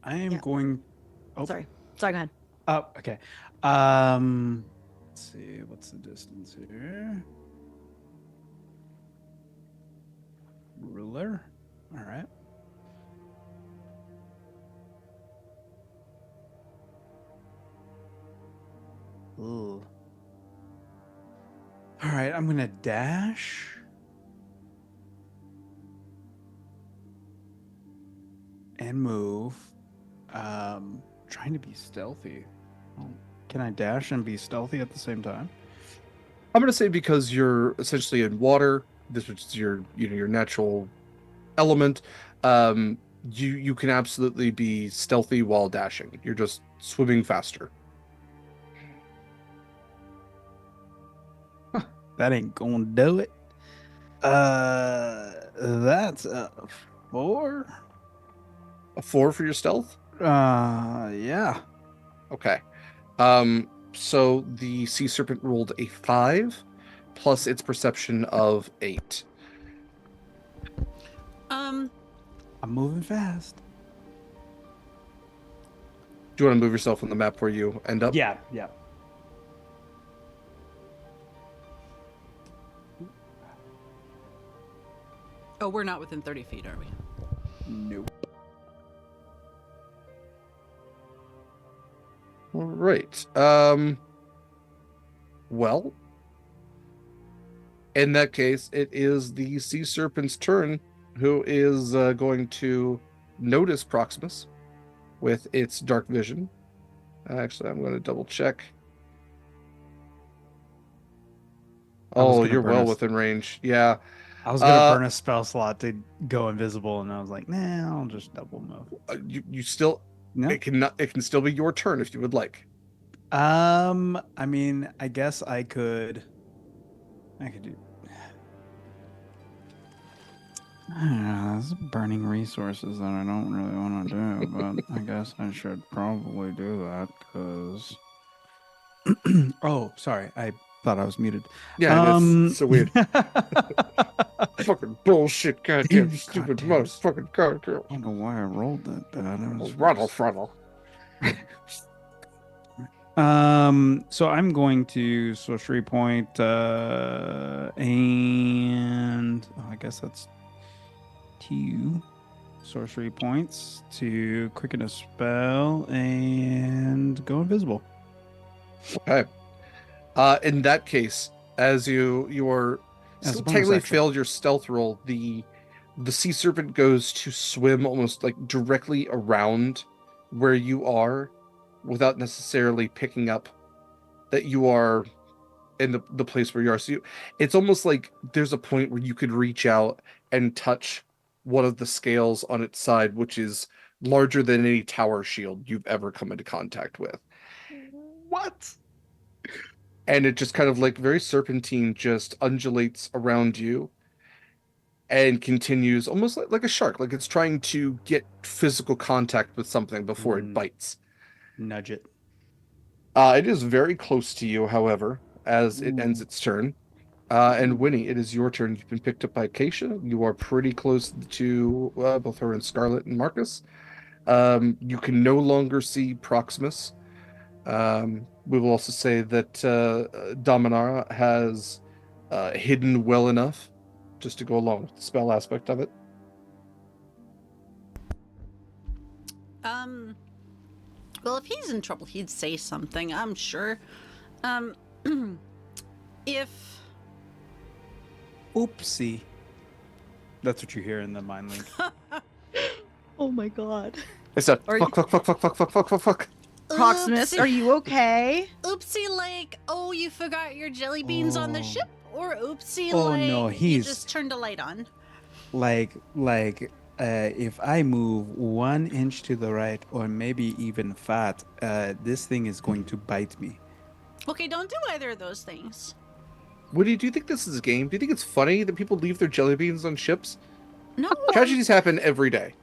I am
Yeah.
going. Oh,
Sorry, go ahead.
Oh, okay. Let's see. What's the distance here? Ruler. All right. Ooh. All right. I'm gonna dash. And move. Trying to be stealthy. Oh, can I dash and be stealthy at the same time?
I'm gonna say because you're essentially in water, this which is your your natural element. You can absolutely be stealthy while dashing. You're just swimming faster.
That ain't gonna do it. That's a 4.
A 4 for your stealth?
Yeah.
Okay. So the sea serpent rolled a 5 plus its perception of 8.
I'm moving fast.
Do you want to move yourself on the map where you end up?
Yeah.
Oh, we're not within 30 feet, are we?
Nope.
All right. Well, in that case, it is the sea serpent's turn, who is going to notice Proximus with its dark vision. Actually, I'm going to double check.
I was
Oh,
gonna
you're
burn
well
us.
within range. Yeah.
I was gonna burn a spell slot to go invisible, and I was like, nah, I'll just double move.
You still
No.
it can still be your turn if you would like.
I mean, I guess I could do. I don't know, this is burning resources that I don't really want to do, but I guess I should probably do that because. Oh, sorry, I thought I was muted.
Yeah, it's so weird. Fucking bullshit, goddamn stupid
Goddamn.
motherfucking goddamn.
I don't know why I rolled that bad.
Rattle, frontal.
So I'm going to sorcery point, and I guess that's 2 sorcery points to quicken a spell and go invisible.
Okay. In that case, as you are
As a
still
bonus
technically
action.
failed your stealth roll, the sea serpent goes to swim almost like directly around where you are without necessarily picking up that you are in the place where you are. So it's almost like there's a point where you could reach out and touch one of the scales on its side, which is larger than any tower shield you've ever come into contact with.
What?
And it just kind of like very serpentine just undulates around you and continues almost like a shark, like it's trying to get physical contact with something before it bites.
Nudge it.
It is very close to you, however, as it ends its turn. And Winnie, it is your turn. You've been picked up by Acacia. You are pretty close to both her and Scarlett and Marcus. You can no longer see Proximus. We will also say that Dominara has hidden well enough just to go along with the spell aspect of it.
Well, if he's in trouble, he'd say something, I'm sure. If...
Oopsie. That's what you hear in the mind link.
Oh my god.
It's a
Are
fuck.
Proximus, are you okay?
Oopsie, like, oh, you forgot your jelly beans on the
Oh.
ship? Or oopsie,
Oh,
like,
no,
you
he's-
just turned a light on?
If I move 1 inch to the right or maybe even fat, this thing is going to bite me.
Okay, don't do either of those things.
Woody, do you think this is a game? Do you think it's funny that people leave their jelly beans on ships?
No,
Tragedies happen every day.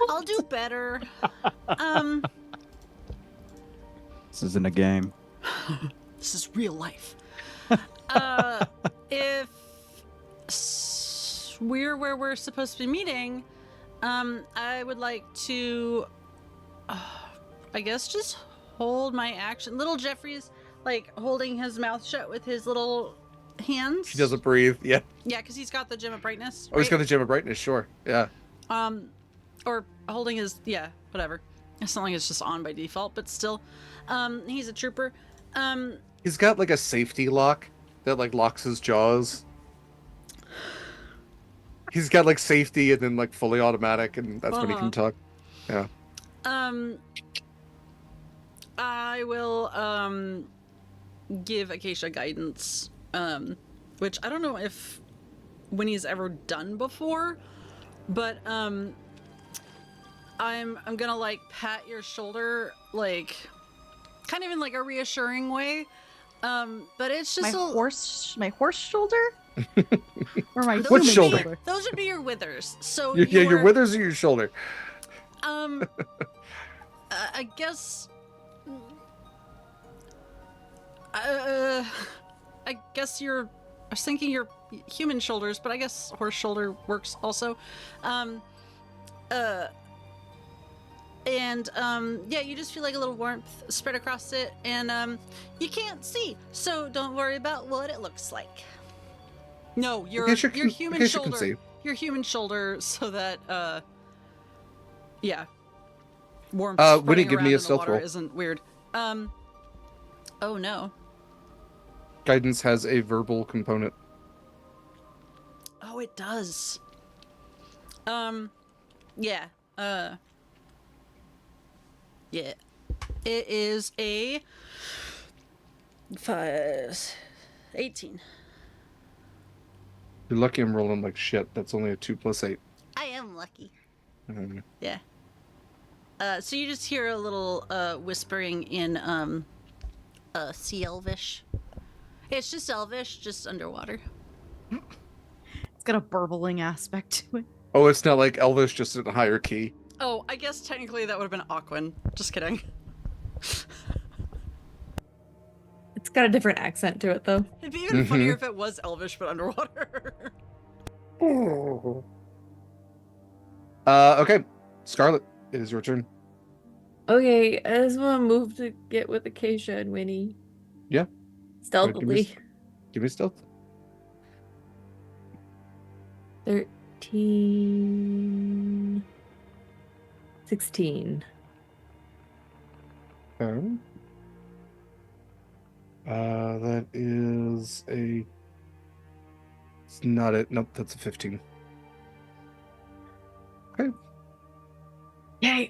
I'll do better.
This isn't a game.
This is real life. If we're where we're supposed to be meeting, I would like to, I guess, just hold my action. Little Jeffrey's like holding his mouth shut with his little hands.
He doesn't breathe. Yeah.
Yeah, because he's got the gem of brightness.
Oh, he's
right?
got the gem of brightness. Sure. Yeah.
Or holding his, yeah, whatever. It's not like it's just on by default, but still, he's a trooper.
He's got like a safety lock that like locks his jaws. He's got like safety and then like fully automatic, and that's when he can talk. Yeah.
I will give Acacia guidance, which I don't know if Winnie's ever done before, but I'm gonna like pat your shoulder, like kind of in like a reassuring way, but it's just
My horse shoulder? Or my
What
human
shoulder?
Those would be your withers. So
Yeah, your withers or your shoulder.
I guess. I guess I was thinking your human shoulders, but I guess horse shoulder works also. Yeah, you just feel like a little warmth spread across it, and you can't see, so don't worry about what it looks like. No, your human
Acacia can
shoulder.
see.
Your human shoulder, so that yeah, warmth.
Winnie,
spreading
give me
around
a
in the
stealth
water
roll.
Isn't weird. Oh no.
Guidance has a verbal component.
Oh, it does. Yeah. Yeah. It is a 18.
You're lucky I'm rolling like shit. That's only a 2 + 8.
I am lucky.
Mm.
Yeah. So you just hear a little whispering in Sea Elvish. It's just Elvish, just underwater.
It's got a burbling aspect to it.
Oh, it's not like Elvish, just in a higher key.
Oh, I guess technically that would have been Aquan. Just kidding.
It's got a different accent to it, though.
It'd be even funnier if it was Elvish but underwater.
Okay, Scarlett, it is your turn.
Okay, I just want to move to get with Acacia and Winnie.
Yeah.
Stealthily.
Give me stealth.
13. 16.
That is a. It's not it. Nope, that's a 15. Okay.
Yay!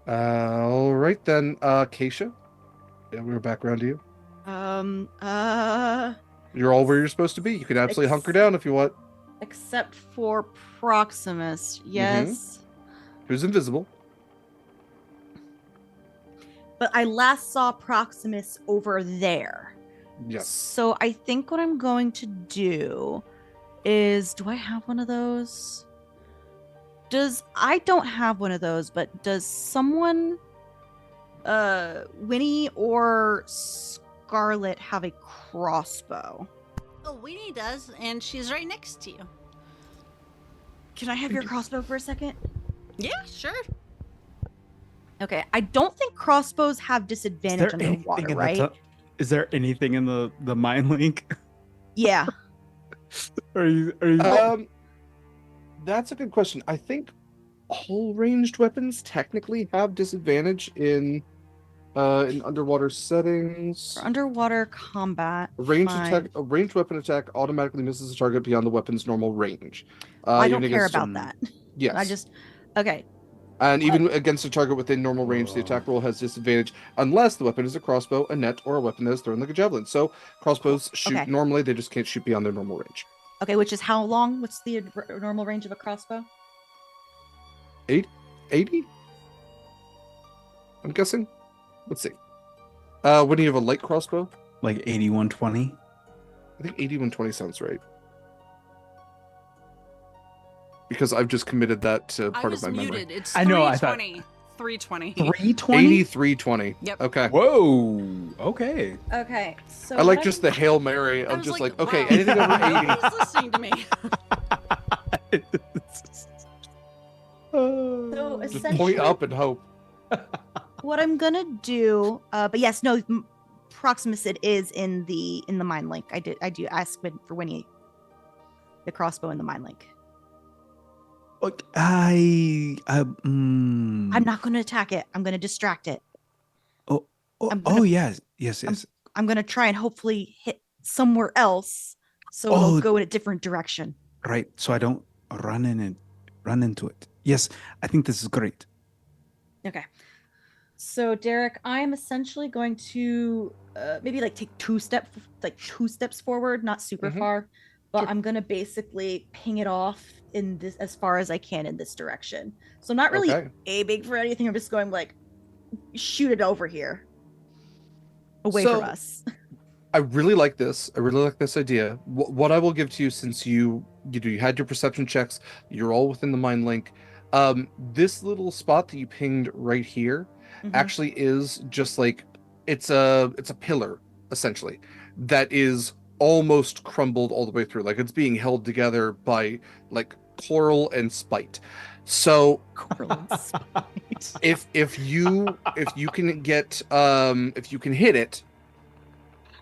All right then, Acacia. Yeah, we're back around to you. You're all where you're supposed to be. You can absolutely hunker down if you want.
Except for Proximus, yes.
Who's invisible?
But I last saw Proximus over there.
Yes.
So I think what I'm going to do is, do I have one of those? I don't have one of those, but does someone, Winnie or Scarlett, have a crossbow?
Oh, Winnie does, and she's right next to you.
Can I have your crossbow for a second?
Yeah, sure.
Okay, I don't think crossbows have disadvantage underwater, right?
Is there anything in the mind link?
Yeah.
Are you
That's a good question. I think all ranged weapons technically have disadvantage in underwater settings.
For underwater combat,
A ranged
fine.
weapon attack automatically misses a target beyond the weapon's normal range.
I don't
even
care
against
about that.
Yes.
Okay.
And even against a target within normal range, the attack roll has disadvantage unless the weapon is a crossbow, a net, or a weapon that is thrown like a javelin. So crossbows shoot
Okay.
normally; they just can't shoot beyond their normal range.
Okay, which is how long? What's the normal range of a crossbow?
80? I'm guessing. Let's see. When you have a light crossbow,
like 8120?
I think 8120 sounds right. Because I've just committed that to part of my
muted.
memory.
It's
I know, I thought-
320.
320?
8320.
Yep.
Okay.
Whoa. Okay.
Okay, so
I like just the Hail Mary
I
of
was
just
like,
okay,
wow,
anything over 80.
nobody's listening to me.
So
Just
essentially,
point up and hope.
what I'm gonna do, but yes, no, Proximus, it is in the mind link. I do ask for Winnie, the crossbow in the mind link.
Look,
I'm not gonna attack it. I'm gonna distract it.
yes.
I'm gonna try and hopefully hit somewhere else, so
Oh.
it'll go in a different direction.
Right, so I don't run into it. Yes, I think this is great.
Okay. So Derek, I am essentially going to maybe like take two steps forward, not super far, but
Sure.
I'm gonna basically ping it off in this as far as I can in this direction. So I'm not really
Okay.
aiming for anything. I'm just going like shoot it over here, away
So-
from us.
I really like this. I really like this idea. What I will give to you, since you had your perception checks, you're all within the mind link. This little spot that you pinged right here
Mhm.
actually is just like it's a pillar essentially that is almost crumbled all the way through. Like it's being held together by like coral and spite. So if you can get if you can hit it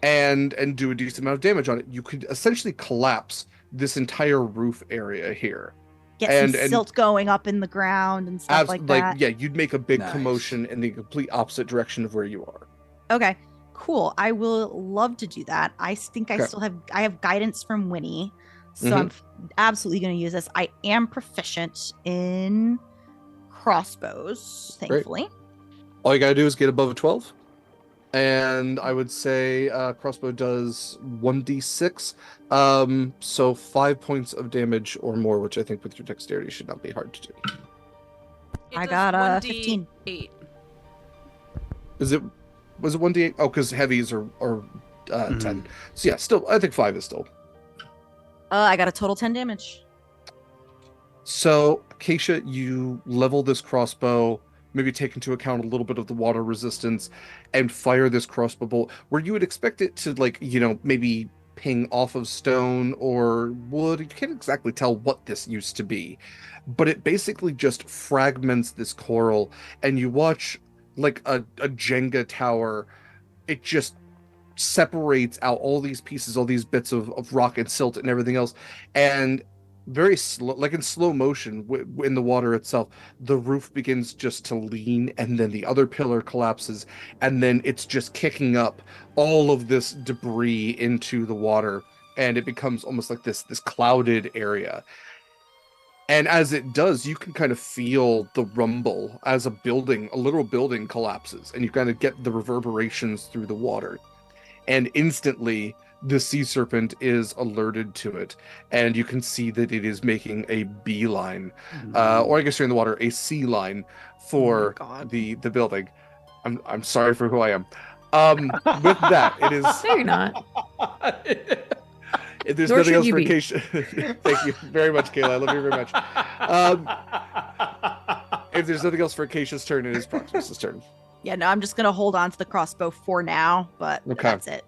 and do a decent amount of damage on it, you could essentially collapse this entire roof area here.
Get
and-
some silt going up in the ground and stuff like that.
Yeah, you'd make a big
Nice.
commotion in the complete opposite direction of where you are.
Okay, cool. I will love to do that. I think I
Okay.
still have guidance from Winnie, so
Mhm.
I'm absolutely going to use this. I am proficient in crossbows,
Great.
thankfully.
All you gotta do is get above a 12. And I would say crossbow does 1d6, so 5 points of damage or more, which I think with your dexterity should not be hard to do.
It
I
does
got
1d8.
15.
Was it 1d8? Oh, because heavies are 10. So yeah, still I think 5 is still.
I got a total 10 damage.
So Acacia, you level this crossbow, maybe take into account a little bit of the water resistance, and fire this crossbow bolt where you would expect it to, like, maybe ping off of stone or wood. You can't exactly tell what this used to be, but it basically just fragments this coral, and you watch like a Jenga tower. It just separates out all these pieces, all these bits of rock and silt and everything else, and very slow, like in slow motion, in the water itself, the roof begins just to lean, and then the other pillar collapses, and then it's just kicking up all of this debris into the water, and it becomes almost like this clouded area. And as it does, you can kind of feel the rumble as a literal building collapses, and you kind of get the reverberations through the water. And instantly the sea serpent is alerted to it, and you can see that it is making a beeline, or I guess you're in the water, a sea line for the building. I'm sorry for who I am. With that, it is.
No, you're not.
If there's
Nor
nothing
should
else
you
for
be.
Acacia, thank you very much, Kaila. I love you very much. If there's nothing else for Acacia's turn, it is Proximus' turn.
Yeah, no, I'm just gonna hold on to the crossbow for now, but
Okay.
that's it.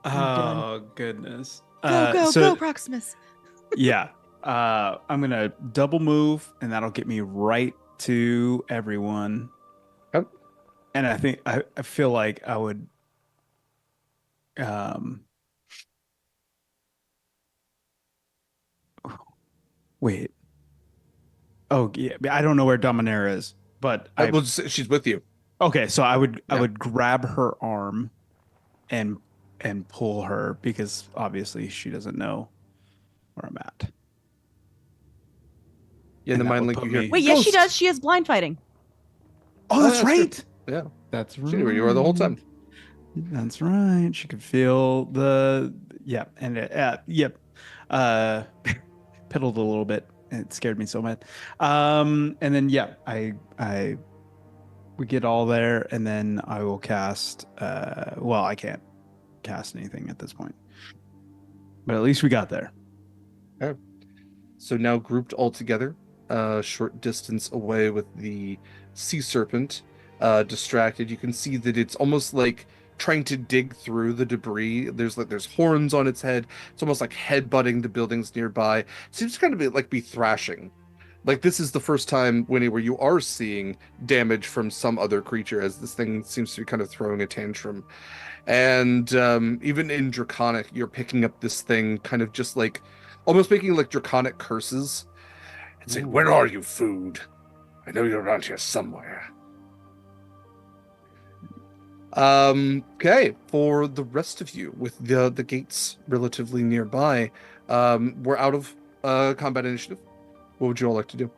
Oh goodness.
Go, Proximus.
Yeah. I'm gonna double move, and that'll get me right to everyone.
Yep.
And I think I feel like I would wait. Oh yeah, I don't know where Dominaire is, but
She's with you.
okay, so I
Yeah.
would grab her arm and pull her, because obviously she doesn't know where I'm at.
Yeah, in the
And that
mind
would
link
put
you hear.
me-
Wait, yes, she
"Ghost!"
does. She has blind fighting.
Oh, that's
that's true.
right.
Yeah,
That's right.
she knew where you were the whole time.
That's right. She could feel the yep. Piddled a little bit. It scared me so much. And then we get all there, and then I will cast. Well, I can't cast anything at this point, but at least we got there.
Okay. So now grouped all together, short distance away with the sea serpent, distracted. You can see that it's almost like trying to dig through the debris. There's horns on its head. It's almost like headbutting the buildings nearby. It seems to kind of be thrashing. Like this is the first time, Winnie, where you are seeing damage from some other creature, as this thing seems to be kind of throwing a tantrum. And even in Draconic, you're picking up this thing kind of just like almost making like Draconic curses. And saying, "Where are you, food? I know you're around here somewhere." Okay, for the rest of you, with the gates relatively nearby, we're out of combat initiative. What would you all like to do?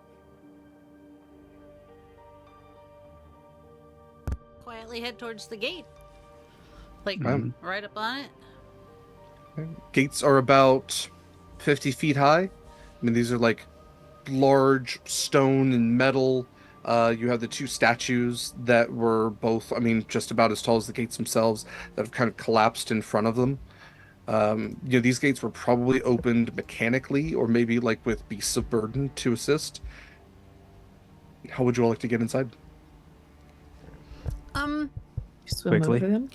Quietly head towards the gate. Like,
Mhm.
right up on it.
Gates are about 50 feet high. I mean, these are like large stone and metal. You have the two statues that were both, I mean, just about as tall as the gates themselves, that have kind of collapsed in front of them. These gates were probably opened mechanically, or maybe like with beasts of burden to assist. How would you all like to get inside?
Swim
Quickly.
over them.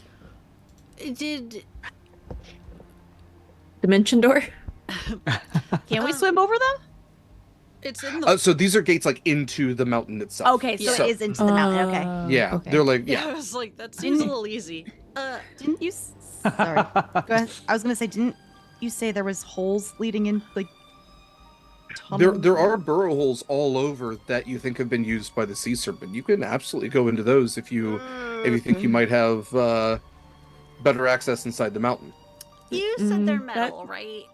Did
Dimension door.
Can we swim over them?
it's in the
So these are gates like into the mountain itself.
Okay, so
Yeah.
it is into the mountain. Okay.
Yeah,
Okay.
they're like,
yeah,
yeah.
I was like, that seems a little easy.
Didn't you? Sorry. Go ahead. I was gonna say, didn't you say there was holes leading in like?
There are burrow holes all over that you think have been used by the sea serpent. You can absolutely go into those if you think you might have better access inside the mountain.
You said they're
that-
metal, right?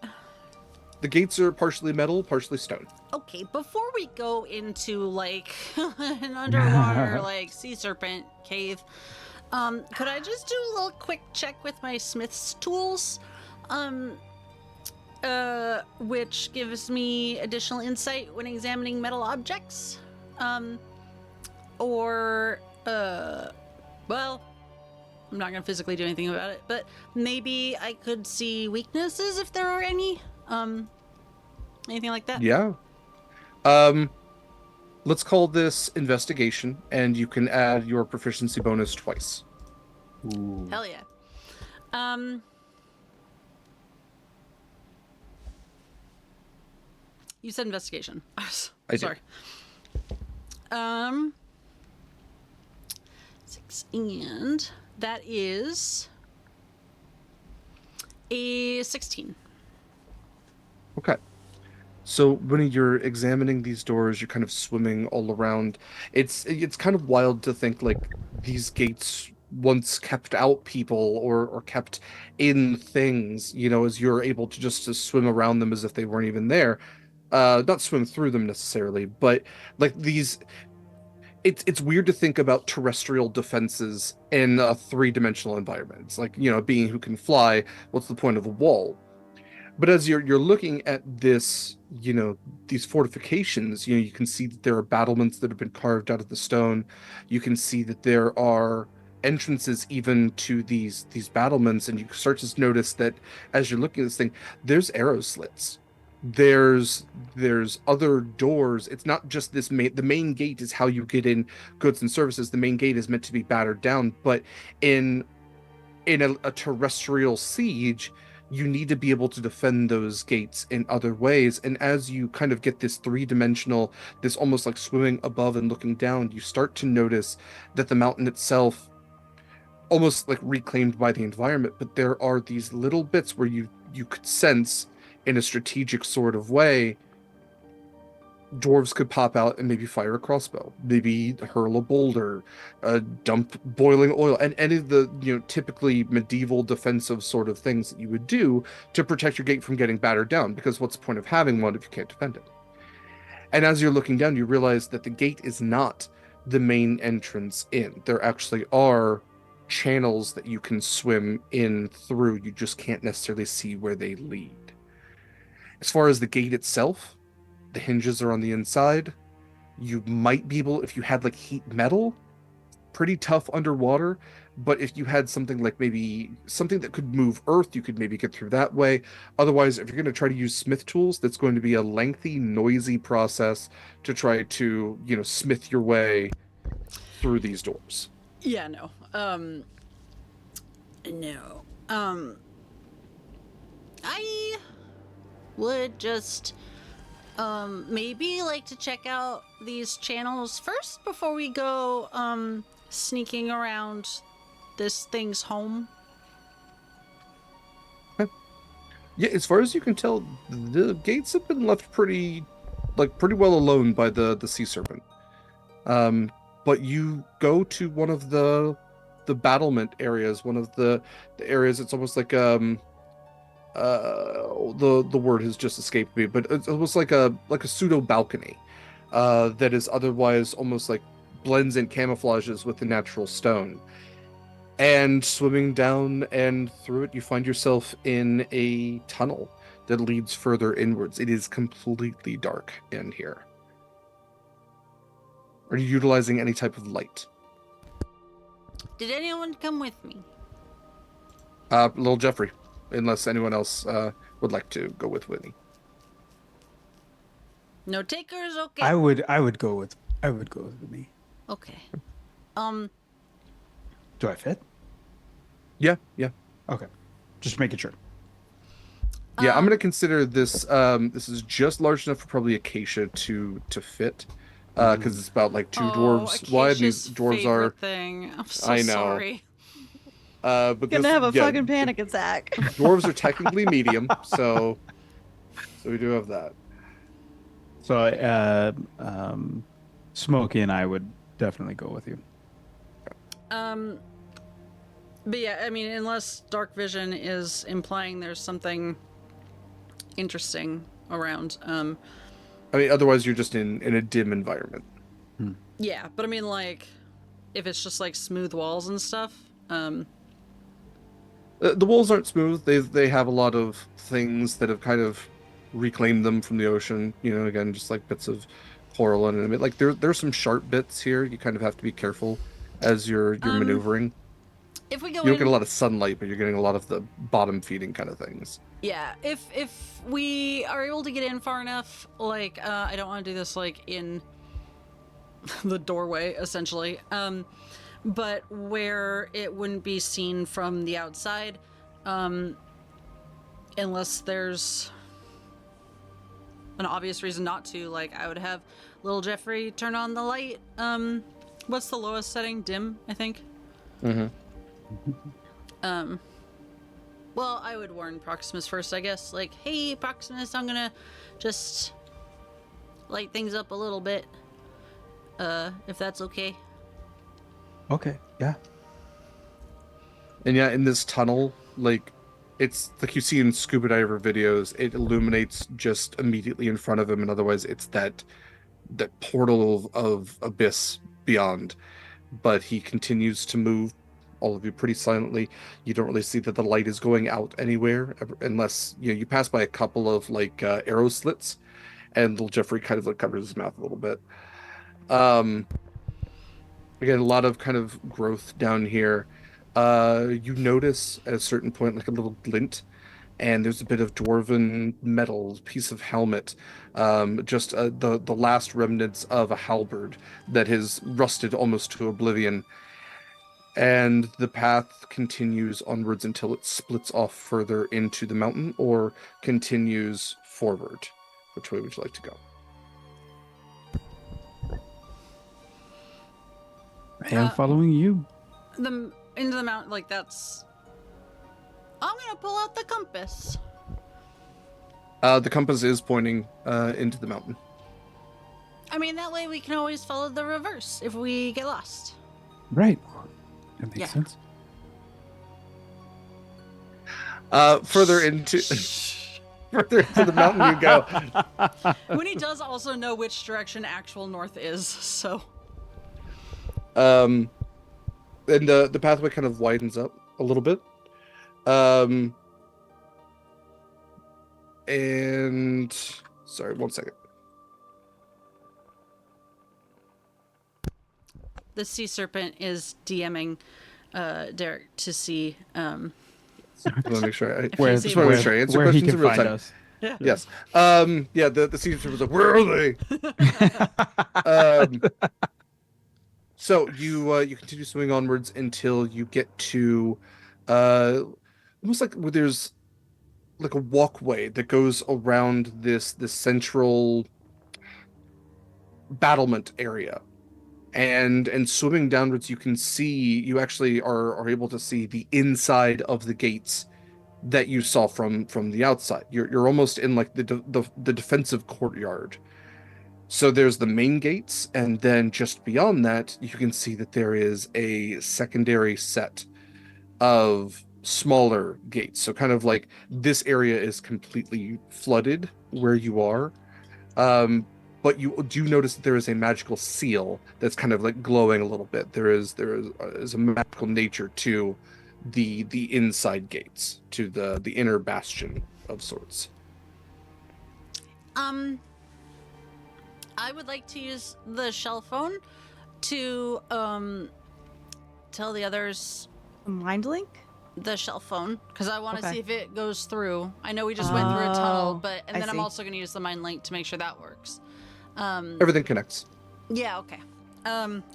The gates are partially metal, partially stone.
Okay, before we go into like an underwater like sea serpent cave, could I just do a little quick check with my smith's tools? Which gives me additional insight when examining metal objects. Well, I'm not gonna physically do anything about it, but maybe I could see weaknesses if there are any. Anything like that?
Yeah. Let's call this investigation, and you can add your proficiency bonus twice.
Ooh.
Hell yeah. You said investigation.
I did.
Sorry. 6 and that is a 16.
Okay. So when you're examining these doors, you're kind of swimming all around. It's kind of wild to think like these gates once kept out people or kept in things, as you're able to just to swim around them as if they weren't even there. Not swim through them necessarily, but like these it's weird to think about terrestrial defenses in a three-dimensional environment. It's like, a being who can fly, what's the point of a wall? But as you're looking at this, these fortifications, you can see that there are battlements that have been carved out of the stone. You can see that there are entrances even to these battlements, and you start to notice that as you're looking at this thing, there's arrow slits. There's other doors. It's not just the main gate is how you get in goods and services. The main gate is meant to be battered down, but in a terrestrial siege, you need to be able to defend those gates in other ways. And as you kind of get this three-dimensional, this almost like swimming above and looking down, you start to notice that the mountain itself almost like reclaimed by the environment, but there are these little bits where you could sense in a strategic sort of way dwarves could pop out and maybe fire a crossbow, maybe hurl a boulder, dump boiling oil, and any of the typically medieval defensive sort of things that you would do to protect your gate from getting battered down, because what's the point of having one if you can't defend it? And as you're looking down, you realize that the gate is not the main entrance in. There actually are channels that you can swim in through. You just can't necessarily see where they lead. As far as the gate itself, the hinges are on the inside. You might be able, if you had like heat metal, pretty tough underwater, but if you had something like maybe something that could move earth, you could maybe get through that way. Otherwise, if you're going to try to use smith tools, that's going to be a lengthy, noisy process to try to, smith your way through these doors.
Yeah, no. No. I would just maybe like to check out these channels first before we go sneaking around this thing's home.
Yeah, as far as you can tell, the gates have been left pretty well alone by the sea serpent. But you go to one of the battlement areas, one of the areas. It's almost like the word has just escaped me, but it's almost like a pseudo balcony that is otherwise almost like blends and camouflages with the natural stone. And swimming down and through it, you find yourself in a tunnel that leads further inwards. It is completely dark in here. Are you utilizing any type of light?
Did anyone come with me?
Little Jeffrey, unless anyone else would like to go with Whitney.
No takers, okay.
I would go with me.
Okay.
Do I fit?
Yeah.
Okay. Just making sure.
Yeah, I'm gonna consider this. This is just large enough for probably Acacia to fit, because it's about like 2 dwarves wide. And these dwarves are.
Thing. I'm so
I know.
sorry.
But
Gonna have a fucking panic attack.
Dwarves are technically medium, so we do have that.
So, Smokey and I would definitely go with you.
But yeah, I mean, unless dark vision is implying there's something interesting around.
I mean, otherwise you're just in a dim environment.
Yeah, but I mean, like, if it's just like smooth walls and stuff.
The walls aren't smooth. They have a lot of things that have kind of reclaimed them from the ocean. You know, again, just like bits of coral and it. Like there's some sharp bits here. You kind of have to be careful as you're maneuvering.
If we go
You don't
in,
get a lot of sunlight, but you're getting a lot of the bottom feeding kind of things.
yeah, if we are able to get in far enough, like, I don't want to do this like in the doorway essentially, but where it wouldn't be seen from the outside, unless there's an obvious reason not to. Like, I would have little Jeffrey turn on the light. What's the lowest setting? Dim, I think. Well, I would warn Proximus first, I guess. Like, hey, Proximus, I'm gonna just light things up a little bit, if that's okay.
Okay, yeah.
And yeah, in this tunnel, like, it's like you see in scuba diver videos, it illuminates just immediately in front of him, and otherwise it's that portal of abyss beyond. But he continues to move, all of you, pretty silently. You don't really see that the light is going out anywhere, unless you pass by a couple of like arrow slits, and little Jeffrey kind of like covers his mouth a little bit. Again, a lot of kind of growth down here. You notice at a certain point like a little glint, and there's a bit of dwarven metal, piece of helmet, just the last remnants of a halberd that has rusted almost to oblivion. And the path continues onwards until it splits off further into the mountain or continues forward. Which way would you like to go?
I am following you.
Into the mountain, like, that's... I'm gonna pull out the compass.
The compass is pointing into the mountain.
I mean, that way we can always follow the reverse if we get lost.
Right. That makes
Yeah.
sense.
Further into the mountain you go.
Winnie does also know which direction actual north is, so...
And the pathway kind of widens up a little bit. And sorry, 1 second.
The sea serpent is DMing Derek to see
I want to make sure.
If he's
Just want to make sure I answer
where he
questions
can
in real
find
time.
us.
Yeah.
Yes. Yeah. The sea serpent was like, where are they? So you continue swimming onwards until you get to almost like where there's like a walkway that goes around this central battlement area. And swimming downwards, you actually are able to see the inside of the gates that you saw from the outside. You're almost in like the defensive courtyard. So there's the main gates, and then just beyond that, you can see that there is a secondary set of smaller gates. So kind of like this area is completely flooded where you are. But you do notice that there is a magical seal that's kind of like glowing a little bit. There is a magical nature to the inside gates, to the inner bastion of sorts.
I would like to use the shell phone to tell the others
Mind link?
the shell phone, because I want to
Okay.
see if it goes through. I know we just went through a tunnel,
Oh,
and
I
then I'm
see.
also going to use the mind link to make sure that works.
Everything connects.
Yeah, okay.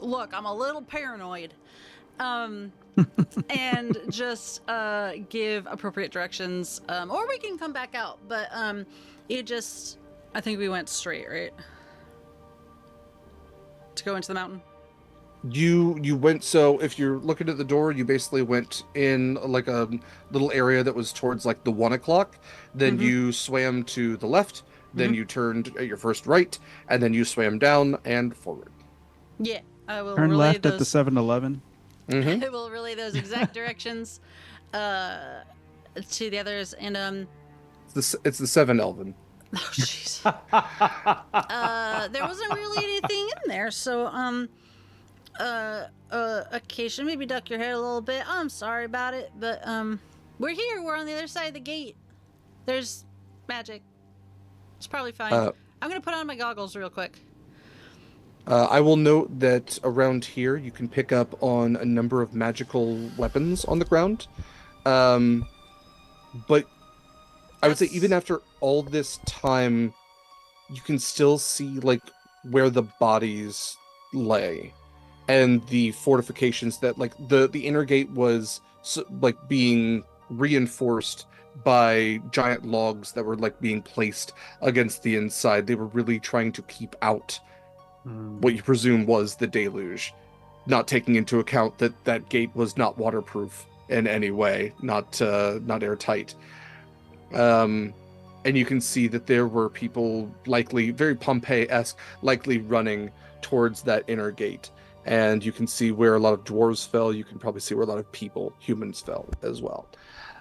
Look, I'm a little paranoid. And just give appropriate directions. Or we can come back out, but I think we went straight, right? To go into the mountain?
You went, so if you're looking at the door, you basically went in like a little area that was towards like the 1 o'clock. Then you swam to the left. Then you turned at your first right, and then you swam down and forward.
Yeah, I will
Turn
relay
left
those.
at the 7-Eleven.
Mm-hmm.
I will relay those exact directions to the others, and
It's the 7 Elven.
Oh, jeez. There wasn't really anything in there, so, Acacia, maybe duck your head a little bit. I'm sorry about it, but, we're here. We're on the other side of the gate. There's magic. It's probably fine. I'm gonna put on my goggles real quick.
I will note that around here you can pick up on a number of magical weapons on the ground. But I would say even after all this time, you can still see like where the bodies lay and the fortifications that like the inner gate was like being reinforced by giant logs that were like being placed against the inside. They were really trying to keep out what you presume was the deluge, not taking into account that that gate was not waterproof in any way, not airtight. And you can see that there were people likely very Pompeii-esque, likely running towards that inner gate. And you can see where a lot of dwarves fell. You can probably see where a lot of people, humans, fell as well.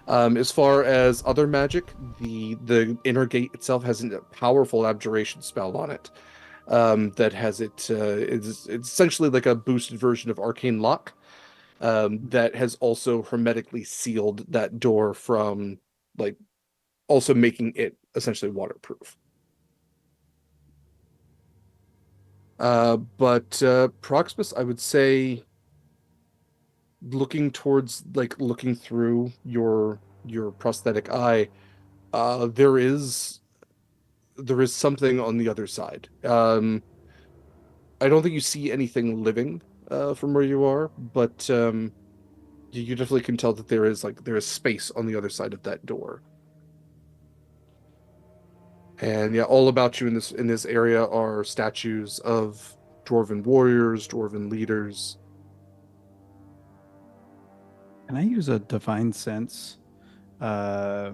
As far as other magic, the inner gate itself has a powerful abjuration spell on it. That has it's essentially like a boosted version of Arcane Lock, that has also hermetically sealed that door from, like, also making it essentially waterproof. But Proximus, I would say, looking through your prosthetic eye, there is something on the other side. I don't think you see anything living from where you are, but you definitely can tell that there is space on the other side of that door. And yeah, all about you in this area are statues of dwarven warriors, dwarven leaders.
Can I use a divine sense? A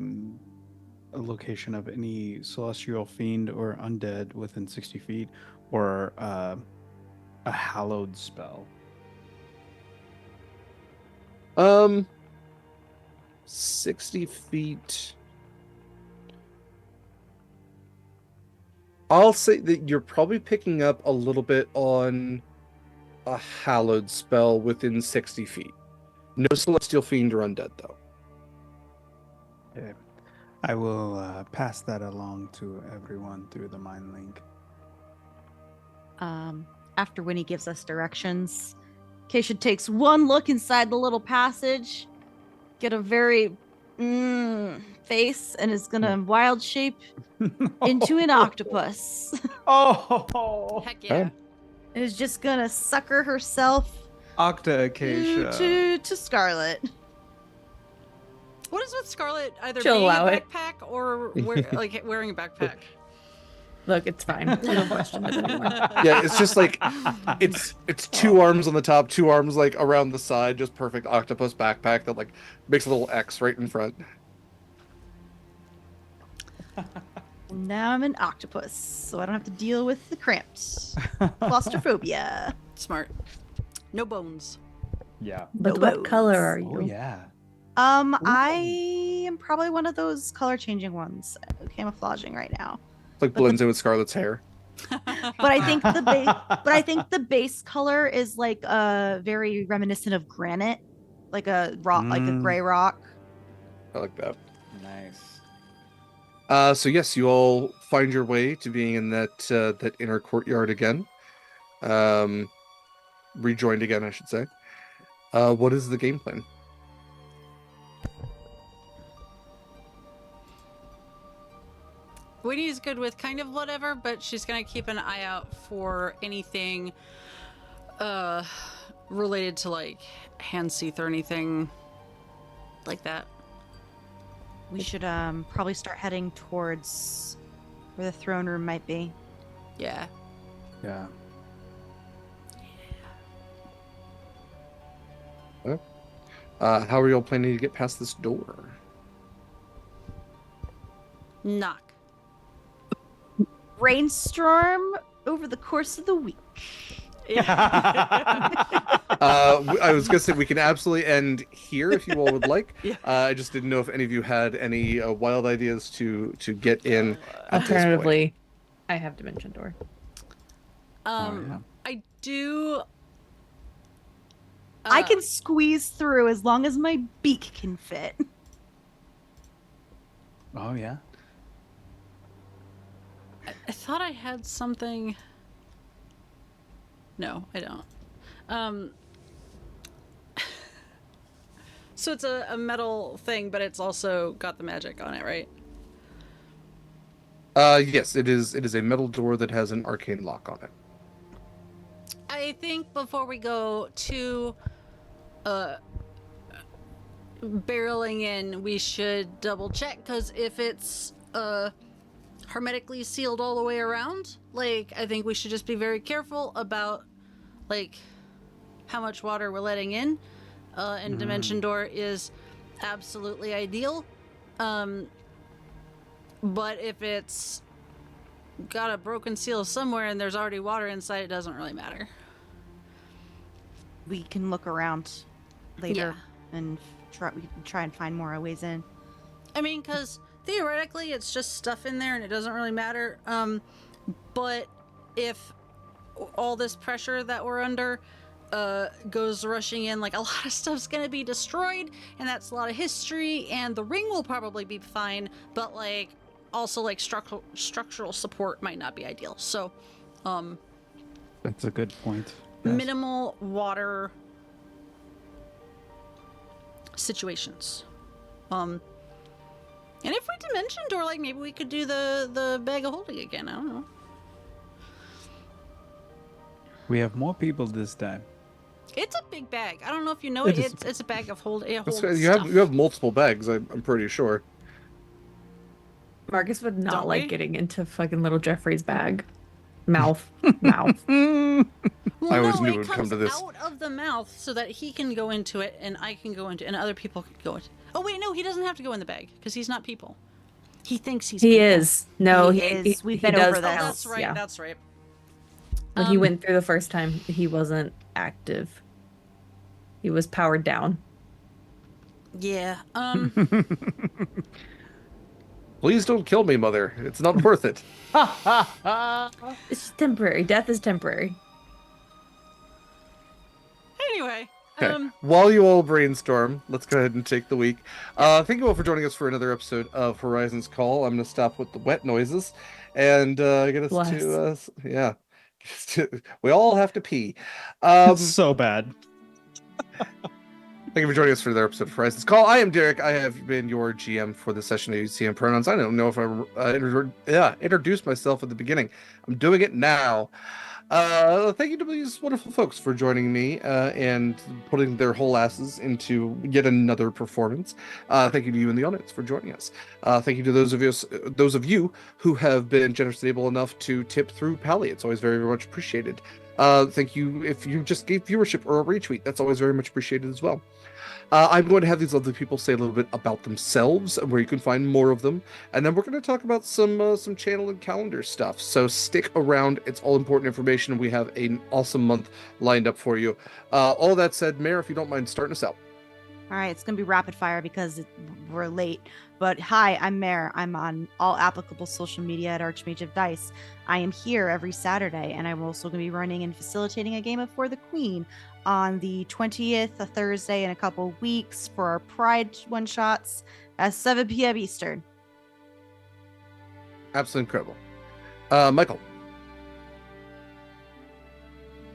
location of any celestial fiend or undead within 60 feet, or a hallowed spell?
60 feet. I'll say that you're probably picking up a little bit on a hallowed spell within 60 feet. No celestial fiend or undead, though.
Okay. I will pass that along to everyone through the mind link.
After Winnie gives us directions, Acacia takes one look inside the little passage, get a very face, and is gonna wild shape into an octopus.
Oh,
Heck yeah.
And is just gonna sucker herself
Octa Acacia.
to Scarlett.
What is with Scarlett either
She'll
being a
allow it.
backpack or wearing a backpack?
Look, it's fine. We don't question it anymore.
Yeah, it's just like it's two arms on the top, two arms like around the side, just perfect octopus backpack that like makes a little X right in front.
Now I'm an octopus, so I don't have to deal with the cramps. Claustrophobia.
Smart. No bones.
Yeah.
But
No
what
bones.
color are you?
Oh yeah.
I am probably one of those color changing ones, camouflaging right now.
Like blends in with Scarlett's hair.
But I think the base color is like very reminiscent of granite, like a rock, like a gray rock.
I like that.
Nice.
So yes, you all find your way to being in that inner courtyard again. Rejoined again, I should say. What is the game plan?
Winnie's good with kind of whatever, but she's gonna keep an eye out for anything related to like Handseath or anything like that.
We should probably start heading towards where the throne room might be.
Yeah.
Yeah.
How are you all planning to get past this door?
Knock.
Rainstorm over the course of the week.
I was gonna say we can absolutely end here if you all would like.
Yeah.
I just didn't know if any of you had any wild ideas to get in. At this point.
Alternatively, I have Dimension Door.
yeah.
I do.
I can squeeze through as long as my beak can fit.
Oh yeah.
I thought I had something. No, I don't. So it's a metal thing, but it's also got the magic on it, right?
Yes, it is. It is a metal door that has an arcane lock on it.
I think before we go to barreling in, we should double check, because if it's hermetically sealed all the way around, like, I think we should just be very careful about, like, how much water we're letting in. And Dimension Door is absolutely ideal. But if it's got a broken seal somewhere and there's already water inside, it doesn't really matter.
We can look around later and try and find more ways in.
I mean, because theoretically it's just stuff in there and it doesn't really matter. But if all this pressure that we're under goes rushing in, like, a lot of stuff's gonna be destroyed, and that's a lot of history, and the ring will probably be fine, but, like, also, like, structural support might not be ideal. So
That's a good point. Yes.
minimal water situations. And if we Dimension Door, like, maybe we could do the bag of holding again. I don't know.
We have more people this time.
It's a big bag. I don't know if you know
It
it.
is.
It's a bag of hold. It holds
You
stuff.
have multiple bags. I'm pretty sure.
Marcus would not
Don't
like
we?
getting into fucking little Jeffrey's bag. Mouth. Mouth.
Well,
I always
no,
knew
it
it would come
comes
to this.
out of the mouth so that he can go into it, and I can go into it, and other people can go into it. Oh wait, no, he doesn't have to go in the bag because he's not people. He thinks he's.
He
people.
is. No,
He is. We've been
does
over
Oh,
this.
count,
that's right.
yeah.
That's right.
When he went through the first time, he wasn't active. He was powered down.
Yeah.
Please don't kill me, Mother. It's not worth it.
It's just temporary. Death is temporary.
Anyway.
Okay. While you all brainstorm, let's go ahead and take the week. Thank you all for joining us for another episode of Horizon's Call. I'm going to stop with the wet noises and get us
Bless.
we all have to pee.
It's so bad.
Thank you for joining us for another episode of Horizon's Call. I am Derek. I have been your GM for the session of UCM pronouns. I don't know if I introduced myself at the beginning. I'm doing it now. Thank you to these wonderful folks for joining me and putting their whole asses into yet another performance. Thank you to you in the audience for joining us. Thank you to those of you who have been generous and able enough to tip through Pally. It's always very, very much appreciated. Thank you if you just gave viewership or a retweet. That's always very much appreciated as well. I'm going to have these other people say a little bit about themselves, where you can find more of them, and then we're going to talk about some channel and calendar stuff. So stick around; it's all important information. We have an awesome month lined up for you. All that said, Mayor, if you don't mind starting us out.
All right, it's going to be rapid fire because we're late. But hi, I'm Mare. I'm on all applicable social media at Archmage of Dice. I am here every Saturday, and I'm also going to be running and facilitating a game of For the Queen on the 20th, a Thursday, in a couple weeks for our Pride one-shots at 7 p.m. Eastern.
Absolutely incredible. Michael.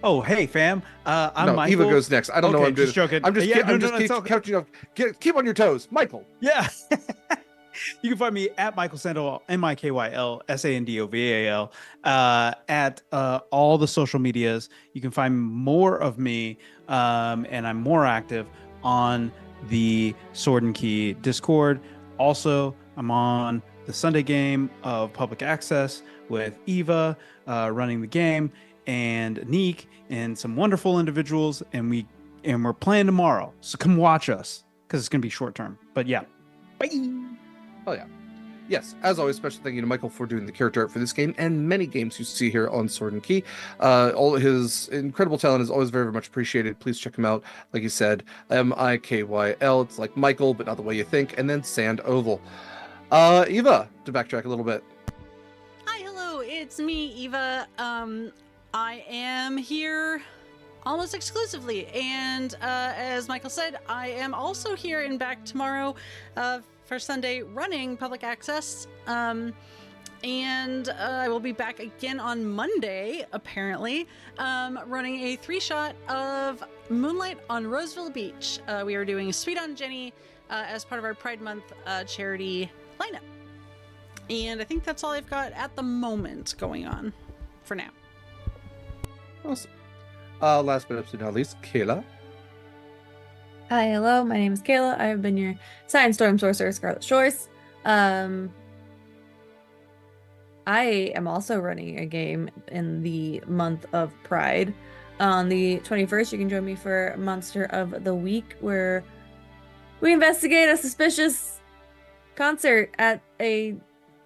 Oh, hey, fam. I'm
No,
Michael.
Eva goes next. I don't know what I'm doing.
just joking.
I'm just,
Yeah,
I'm
no,
just
no,
keep
it's okay.
counting up. Keep on your toes, Michael.
Yeah. You can find me at Mikyl Sandoval, Mikyl Sandoval, at all the social medias. You can find more of me, and I'm more active on the Sword and Key Discord. Also, I'm on the Sunday game of Public Access with Eva running the game, and Neek, and some wonderful individuals, and we're playing tomorrow. So come watch us, because it's gonna be short term. But yeah. Bye.
Oh yeah. yes, as always, special thank you to Mikyl for doing the character art for this game and many games you see here on Sword and Key. All his incredible talent is always very, very much appreciated. Please check him out. Like you said, Mikyl. It's like Michael, but not the way you think. And then Sand Oval. Eva, to backtrack a little bit.
Hi, hello, it's me, Eva. I am here almost exclusively, and as Mikyl said, I am also here and back tomorrow for Sunday running public access, and I will be back again on Monday, apparently, running a 3-shot of Moonlight on Roseville Beach. We are doing Sweet on Jenny as part of our Pride Month charity lineup. And I think that's all I've got at the moment going on for now.
Awesome. Last but absolutely not least, Kaila.
Hi, hello, my name is Kaila. I have been your Science Storm Sorcerer, Scarlett Shores. I am also running a game in the month of Pride. On the 21st, you can join me for Monster of the Week, where we investigate a suspicious concert at a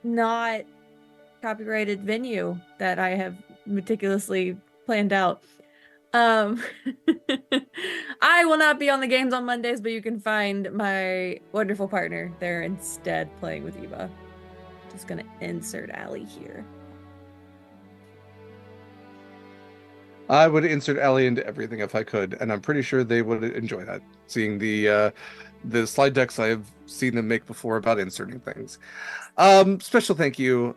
not copyrighted venue that I have meticulously planned out. I will not be on the games on Mondays, but you can find my wonderful partner there instead playing with Eva. Just gonna insert Allie here.
I would insert Ellie into everything if I could, and I'm pretty sure they would enjoy that. Seeing the slide decks I have seen them make before about inserting things. Special thank you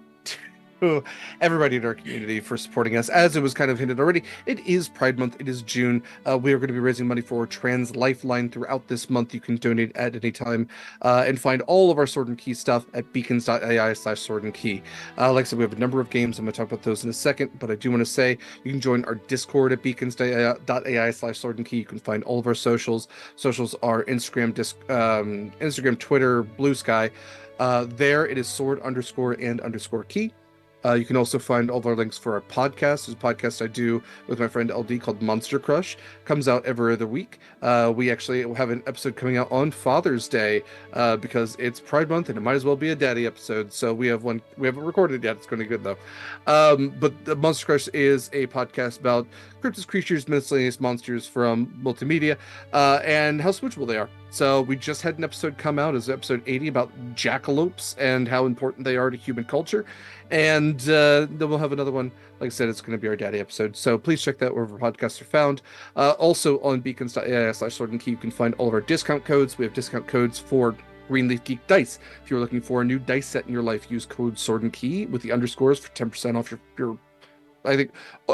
to everybody in our community for supporting us. As it was kind of hinted already, it is Pride Month. It is June. We are going to be raising money for Trans Lifeline throughout this month. You can donate at any time and find all of our Sword and Key stuff at beacons.ai/Sword and Key. Like I said, we have a number of games. I'm going to talk about those in a second, but I do want to say you can join our Discord at beacons.ai/Sword and Key. You can find all of our socials. Socials are Instagram, Twitter, BlueSky. There it is sword_and_key. You can also find all of our links for our podcast. There's a podcast I do with my friend LD called Monster Crush. Comes out every other week. We actually have an episode coming out on Father's Day because it's Pride Month and it might as well be a daddy episode. So we have one. We haven't recorded it yet. It's going to be good though. But the Monster Crush is a podcast about cryptid creatures, miscellaneous monsters from multimedia, and how switchable they are. So we just had an episode come out as episode 80 about jackalopes and how important they are to human culture. And then we'll have another one. Like I said, it's going to be our daddy episode. So please check that wherever podcasts are found. Also on beacons.ai/Sword and Key, you can find all of our discount codes. We have discount codes for Greenleaf Geek Dice. If you're looking for a new dice set in your life, use code Sword and Key with the underscores for 10% off your I think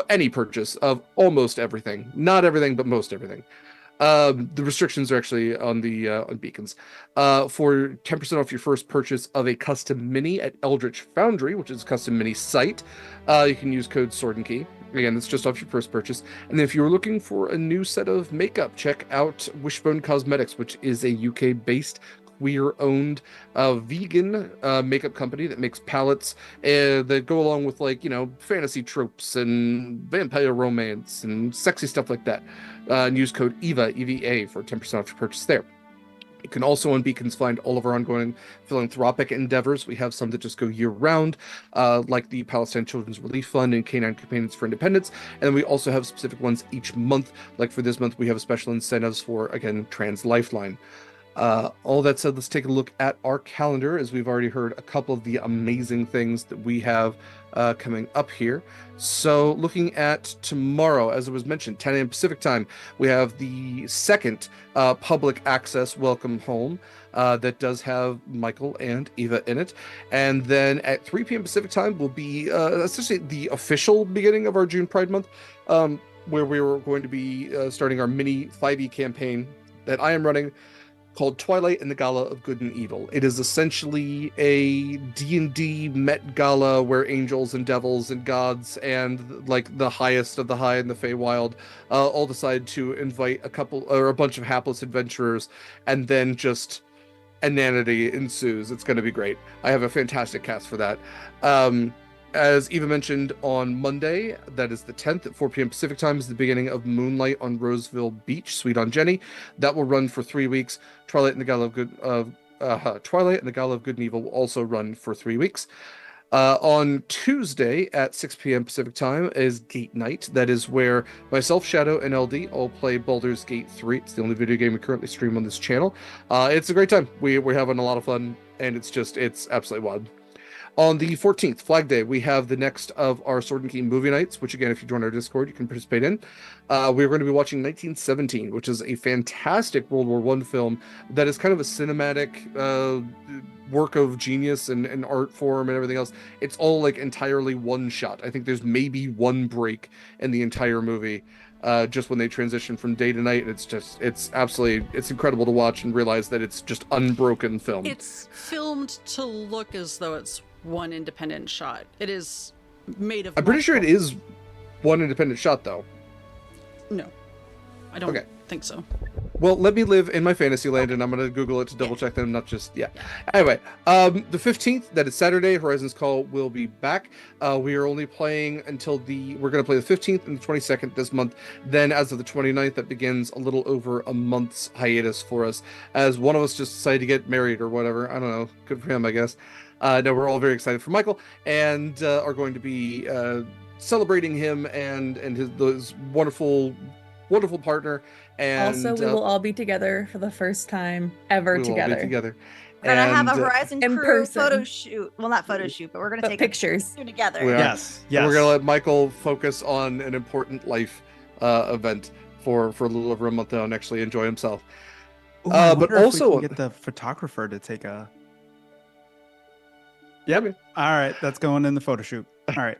any purchase of almost everything. Not everything, but most everything. The restrictions are actually on the on Beacons. For 10% off your first purchase of a custom mini at Eldritch Foundry, which is a custom mini site, you can use code Sword and Key. Again, it's just off your first purchase. And then if you're looking for a new set of makeup, check out Wishbone Cosmetics, which is a UK-based queer-owned vegan makeup company that makes palettes that go along with, like, you know, fantasy tropes and vampire romance and sexy stuff like that. And use code EVA, EVA, for 10% off your purchase there. You can also on Beacons find all of our ongoing philanthropic endeavors. We have some that just go year-round, like the Palestine Children's Relief Fund and Canine Companions for Independence. And then we also have specific ones each month. Like for this month, we have special incentives for, again, Trans Lifeline. All that said, let's take a look at our calendar, as we've already heard a couple of the amazing things that we have coming up here. So looking at tomorrow, as it was mentioned, 10 a.m. Pacific time, we have the second public access Welcome Home that does have Mikyl and Eva in it. And then at 3 p.m. Pacific time will be essentially the official beginning of our June Pride Month, where we were going to be starting our mini 5e campaign that I am running, called Twilight and the Gala of Good and Evil. It is essentially a D&D Met Gala where angels and devils and gods and like the highest of the high in the Feywild all decide to invite a couple or a bunch of hapless adventurers, and then just inanity ensues. It's going to be great. I have a fantastic cast for that. As Eva mentioned, on Monday, that is the 10th at 4 p.m. Pacific time, is the beginning of Moonlight on Roseville Beach, Sweet on Jenny. That will run for 3 weeks. Twilight and the Gala of Twilight and the Gala of Good and Evil will also run for 3 weeks. On Tuesday at 6 p.m. Pacific time is Gate Night. That is where myself, Shadow, and LD all play Baldur's Gate 3. It's the only video game we currently stream on this channel. It's a great time. We're having a lot of fun, and it's absolutely wild. On the 14th, Flag Day, we have the next of our Sword and Key movie nights, which again, if you join our Discord, you can participate in. We're going to be watching 1917, which is a fantastic World War I film that is kind of a cinematic work of genius and art form and everything else. It's all like entirely one shot. I think there's maybe one break in the entire movie. Just when they transition from day to night, it's incredible to watch and realize that it's just unbroken film.
It's filmed to look as though it's one independent shot. It is made of.
I'm pretty sure it is one independent shot, though.
No, I don't think so.
Well, let me live in my fantasy land, and I'm going to Google it to double check them, not just, Anyway, the 15th, that is Saturday, Horizons Call will be back. We are only playing until we're going to play the 15th and the 22nd this month. Then as of the 29th, that begins a little over a month's hiatus for us, as one of us just decided to get married or whatever. I don't know. Good for him, I guess. No, we're all very excited for Mikyl, and are going to be celebrating him and his wonderful partner. And
also, we will all be together for the first time ever together.
We're gonna have a Horizon
in
crew
person.
photo shoot. Well, not photo shoot, but we're gonna take
pictures
together.
Yes.
We're gonna let Mikyl focus on an important life event for a little over a month now and actually enjoy himself.
Ooh, I
but
wonder if we
also
can get the photographer to take a.
Yeah, man.
All right, that's going in the photo shoot. All right.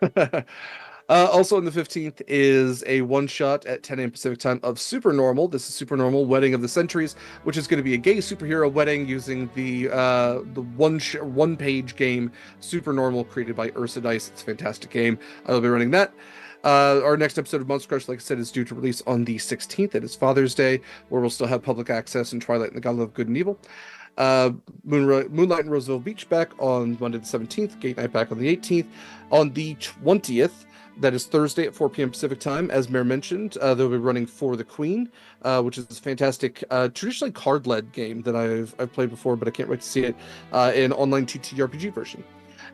Also on the 15th is a one-shot at 10 a.m. Pacific time of Super Normal. This is Super Normal Wedding of the Centuries, which is going to be a gay superhero wedding using the one-page game Super Normal created by Ursa Dice. It's a fantastic game. I'll be running that. Our next episode of Monster Crush, like I said, is due to release on the 16th. It is Father's Day, where we'll still have public access in Twilight and the Gala of Good and Evil. Moonlight and Roseville Beach back on Monday the 17th. Gate Night back on the 18th. On the 20th, that is Thursday at 4 p.m. Pacific time, as Mare mentioned, they'll be running For the Queen, which is a fantastic, traditionally card-led game that I've played before, but I can't wait to see it in online TTRPG version.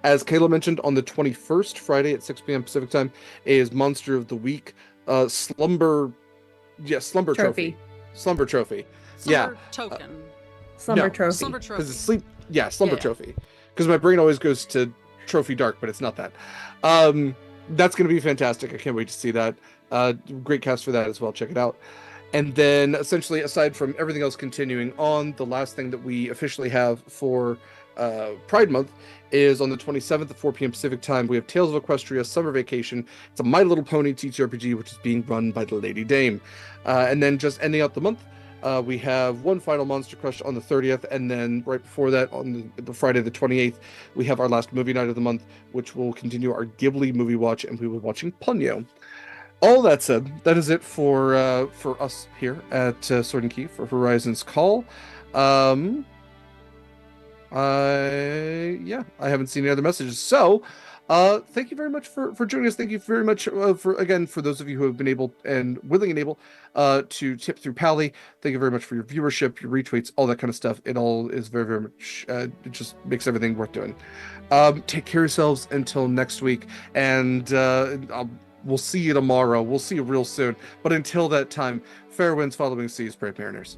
As Kaila mentioned, on the 21st, Friday at 6 p.m. Pacific time, is Monster of the Week, Slumber Trophy. Slumber Trophy.
Slumber token.
Slumber
No.
trophy.
Slumber trophy.
Because it's sleep. Yeah, Slumber
Yeah.
Trophy. Because my brain always goes to Trophy Dark, but it's not that. That's going to be fantastic. I can't wait to see that. Great cast for that as well. Check it out. And then, essentially, aside from everything else continuing on, the last thing that we officially have for Pride Month is on the 27th at 4 p.m. Pacific time. We have Tales of Equestria Summer Vacation. It's a My Little Pony TTRPG, which is being run by the Lady Dame. And then, just ending out the month, we have one final Monster Crush on the 30th, and then right before that, on the Friday the 28th, we have our last movie night of the month, which will continue our Ghibli movie watch, and we will be watching Ponyo. All that said, that is it for us here at Sword and Key for Horizons Call. I haven't seen any other messages, so thank you very much for joining us. Thank you very much for those of you who have been able and willing and able to tip through Pally. Thank you very much for your viewership, your retweets, all that kind of stuff. It all is very, very much, it just makes everything worth doing. Take care of yourselves until next week, and we'll see you tomorrow. We'll see you real soon. But until that time, fair winds following seas, brave mariners.